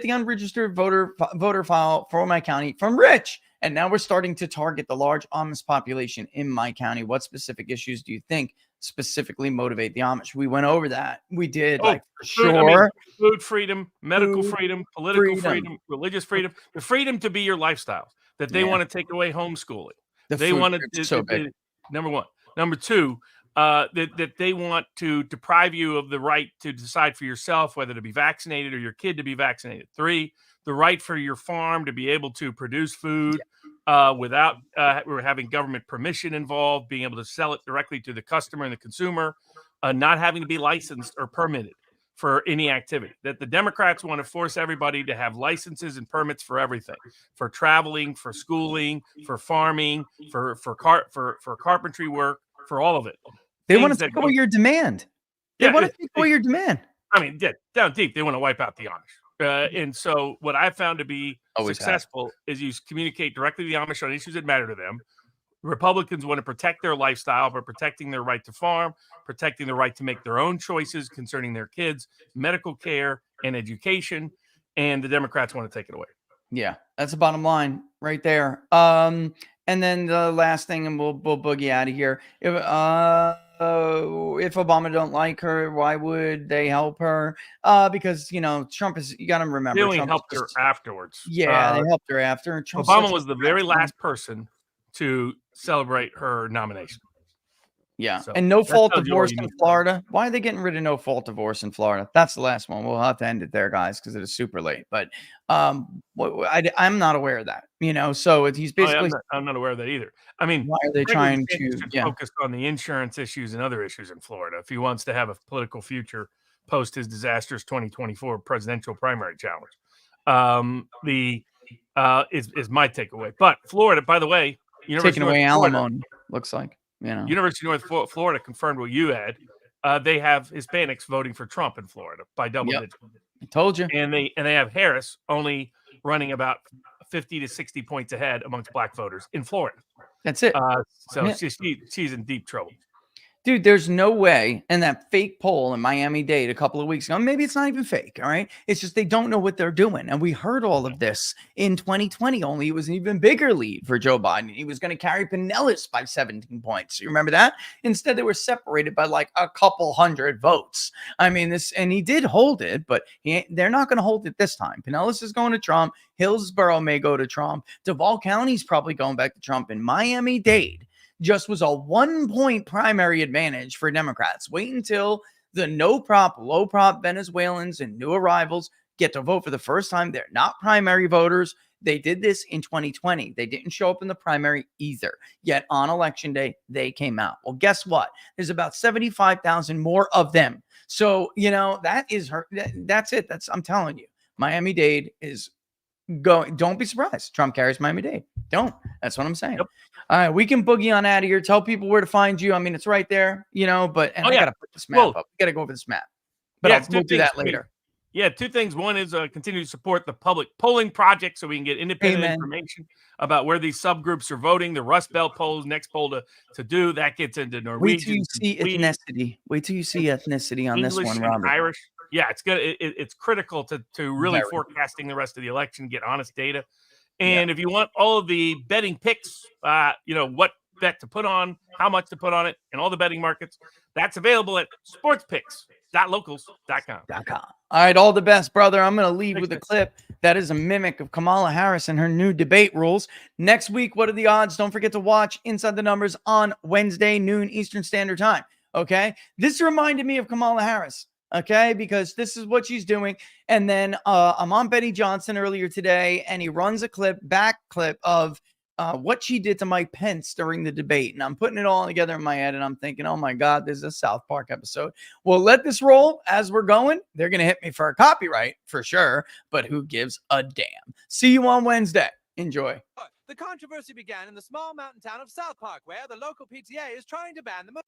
the unregistered voter file for my county from Rich. And now we're starting to target the large Amish population in my county. What specific issues do you think specifically motivate the Amish? We went over that. We did, for sure. Food freedom, medical freedom, political freedom, religious freedom, the freedom to be your lifestyle. That they want to take away homeschooling. They want to number one. Number two, that they want to deprive you of the right to decide for yourself whether to be vaccinated or your kid to be vaccinated. 3, the right for your farm to be able to produce food without having government permission involved, being able to sell it directly to the customer and the consumer, not having to be licensed or permitted for any activity. That the Democrats want to force everybody to have licenses and permits for everything, for traveling, for schooling, for farming, for carpentry work, for all of it. They want to take away your demand. They want to take away your demand. I mean, down deep, they want to wipe out the Amish. And so what I found to be successful is you communicate directly to the Amish on issues that matter to them. Republicans want to protect their lifestyle by protecting their right to farm, protecting the right to make their own choices concerning their kids, medical care, and education. And the Democrats want to take it away. Yeah, that's the bottom line right there. And then the last thing, and we'll boogie out of here. If Obama don't like her, why would they help her? Because Trump is. You got to remember, They only Trump helped her afterwards. Yeah, they helped her after. Obama was the very last person to celebrate her nomination. Yeah, So and no that fault tells you all divorce you in need to know. Florida. Why are they getting rid of no fault divorce in Florida? That's the last one. We'll have to end it there, guys, because it is super late. But I'm not aware of that. So he's basically. I'm not aware of that either. I mean, why are they trying to focus on the insurance issues and other issues in Florida if he wants to have a political future post his disastrous 2024 presidential primary challenge? Is my takeaway. But Florida, by the way, taking away alimony, looks like. University of North Florida confirmed what you had. They have Hispanics voting for Trump in Florida by double digits. I told you. And they have Harris only running about 50 to 60 points ahead amongst black voters in Florida. That's it. She's in deep trouble. Dude, there's no way. And that fake poll in Miami-Dade a couple of weeks ago, maybe it's not even fake, all right? It's just they don't know what they're doing. And we heard all of this in 2020, only it was an even bigger lead for Joe Biden. He was going to carry Pinellas by 17 points. You remember that? Instead, they were separated by like a couple hundred votes. I mean, and he did hold it, but they're not going to hold it this time. Pinellas is going to Trump. Hillsborough may go to Trump. Duval County's probably going back to Trump. And Miami-Dade just was a 1-point primary advantage for Democrats. Wait until the low prop Venezuelans and new arrivals get to vote for the first time. They're not primary voters. They did this in 2020. They didn't show up in the primary either. Yet on election day, they came out. Well, guess what? There's about 75,000 more of them. So, that is her. That's it. I'm telling you, Miami-Dade is going. Don't be surprised. Trump carries Miami-Dade. Don't. That's what I'm saying. Yep. All right, we can boogie on out of here. Tell people where to find you. I mean, it's right there, but I got to put this map up. We got to go over this map. But we'll do that later. Yeah, 2 things. One is continue to support the public polling project so we can get independent information about where these subgroups are voting. The Rust Belt polls, next poll to do. That gets into Norwegian. Wait till you see ethnicity. Wait till you see ethnicity on English this one, and Robert. Irish. Yeah, it's good. It's critical to really forecasting the rest of the election, get honest data. And if you want all of the betting picks, what bet to put on, how much to put on it, and all the betting markets, that's available at Sports Picks .locals.com. All right, all the best, brother. I'm going to leave with a clip that is a mimic of Kamala Harris and her new debate rules. Next week, what are the odds? Don't forget to watch Inside the Numbers on Wednesday, noon Eastern Standard Time. Okay? This reminded me of Kamala Harris. Okay? Because this is what she's doing. And then I'm on Benny Johnson earlier today, and he runs a back clip of what she did to Mike Pence during the debate. And I'm putting it all together in my head, and I'm thinking, oh my God, this is a South Park episode. Well, let this roll as we're going. They're going to hit me for a copyright for sure, but who gives a damn? See you on Wednesday. Enjoy. The controversy began in the small mountain town of South Park, where the local PTA is trying to ban the movie.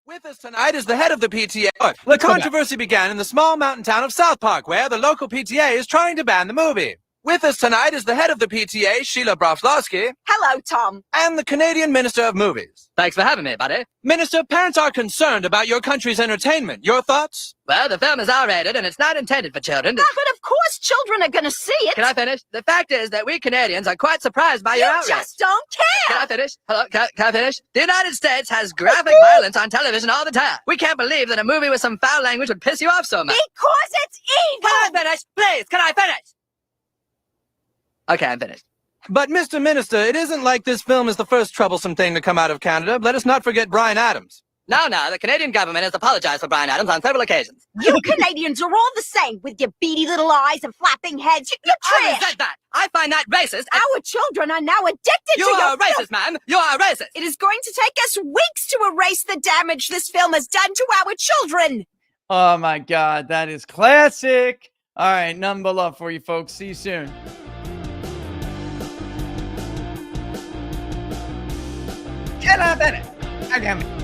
With us tonight is the head of the PTA. The controversy began in the small mountain town of South Park, where the local PTA is trying to ban the movie. With us tonight is the head of the PTA, Sheila Broflovsky. Hello, Tom. And the Canadian Minister of Movies. Thanks for having me, buddy. Minister, parents are concerned about your country's entertainment. Your thoughts? Well, the film is R-rated, and it's not intended for children. But of course children are going to see it. Can I finish? The fact is that we Canadians are quite surprised by your outrage. You just don't care. Can I finish? Hello, can I finish? The United States has graphic violence on television all the time. We can't believe that a movie with some foul language would piss you off so much. Because it's evil. Can I finish? Please, can I finish? Okay, I'm finished. But, Mr. Minister, it isn't like this film is the first troublesome thing to come out of Canada. Let us not forget Bryan Adams. No, the Canadian government has apologized for Bryan Adams on several occasions. You Canadians are all the same, with your beady little eyes and flapping heads. You're I trash. resent that. I find that racist. Our children are now addicted You to your are racist, ma'am. You are racist. It is going to take us weeks to erase the damage this film has done to our children. Oh my God, that is classic. All right, none but love for you folks. See you soon. Can I bet it? I damn it.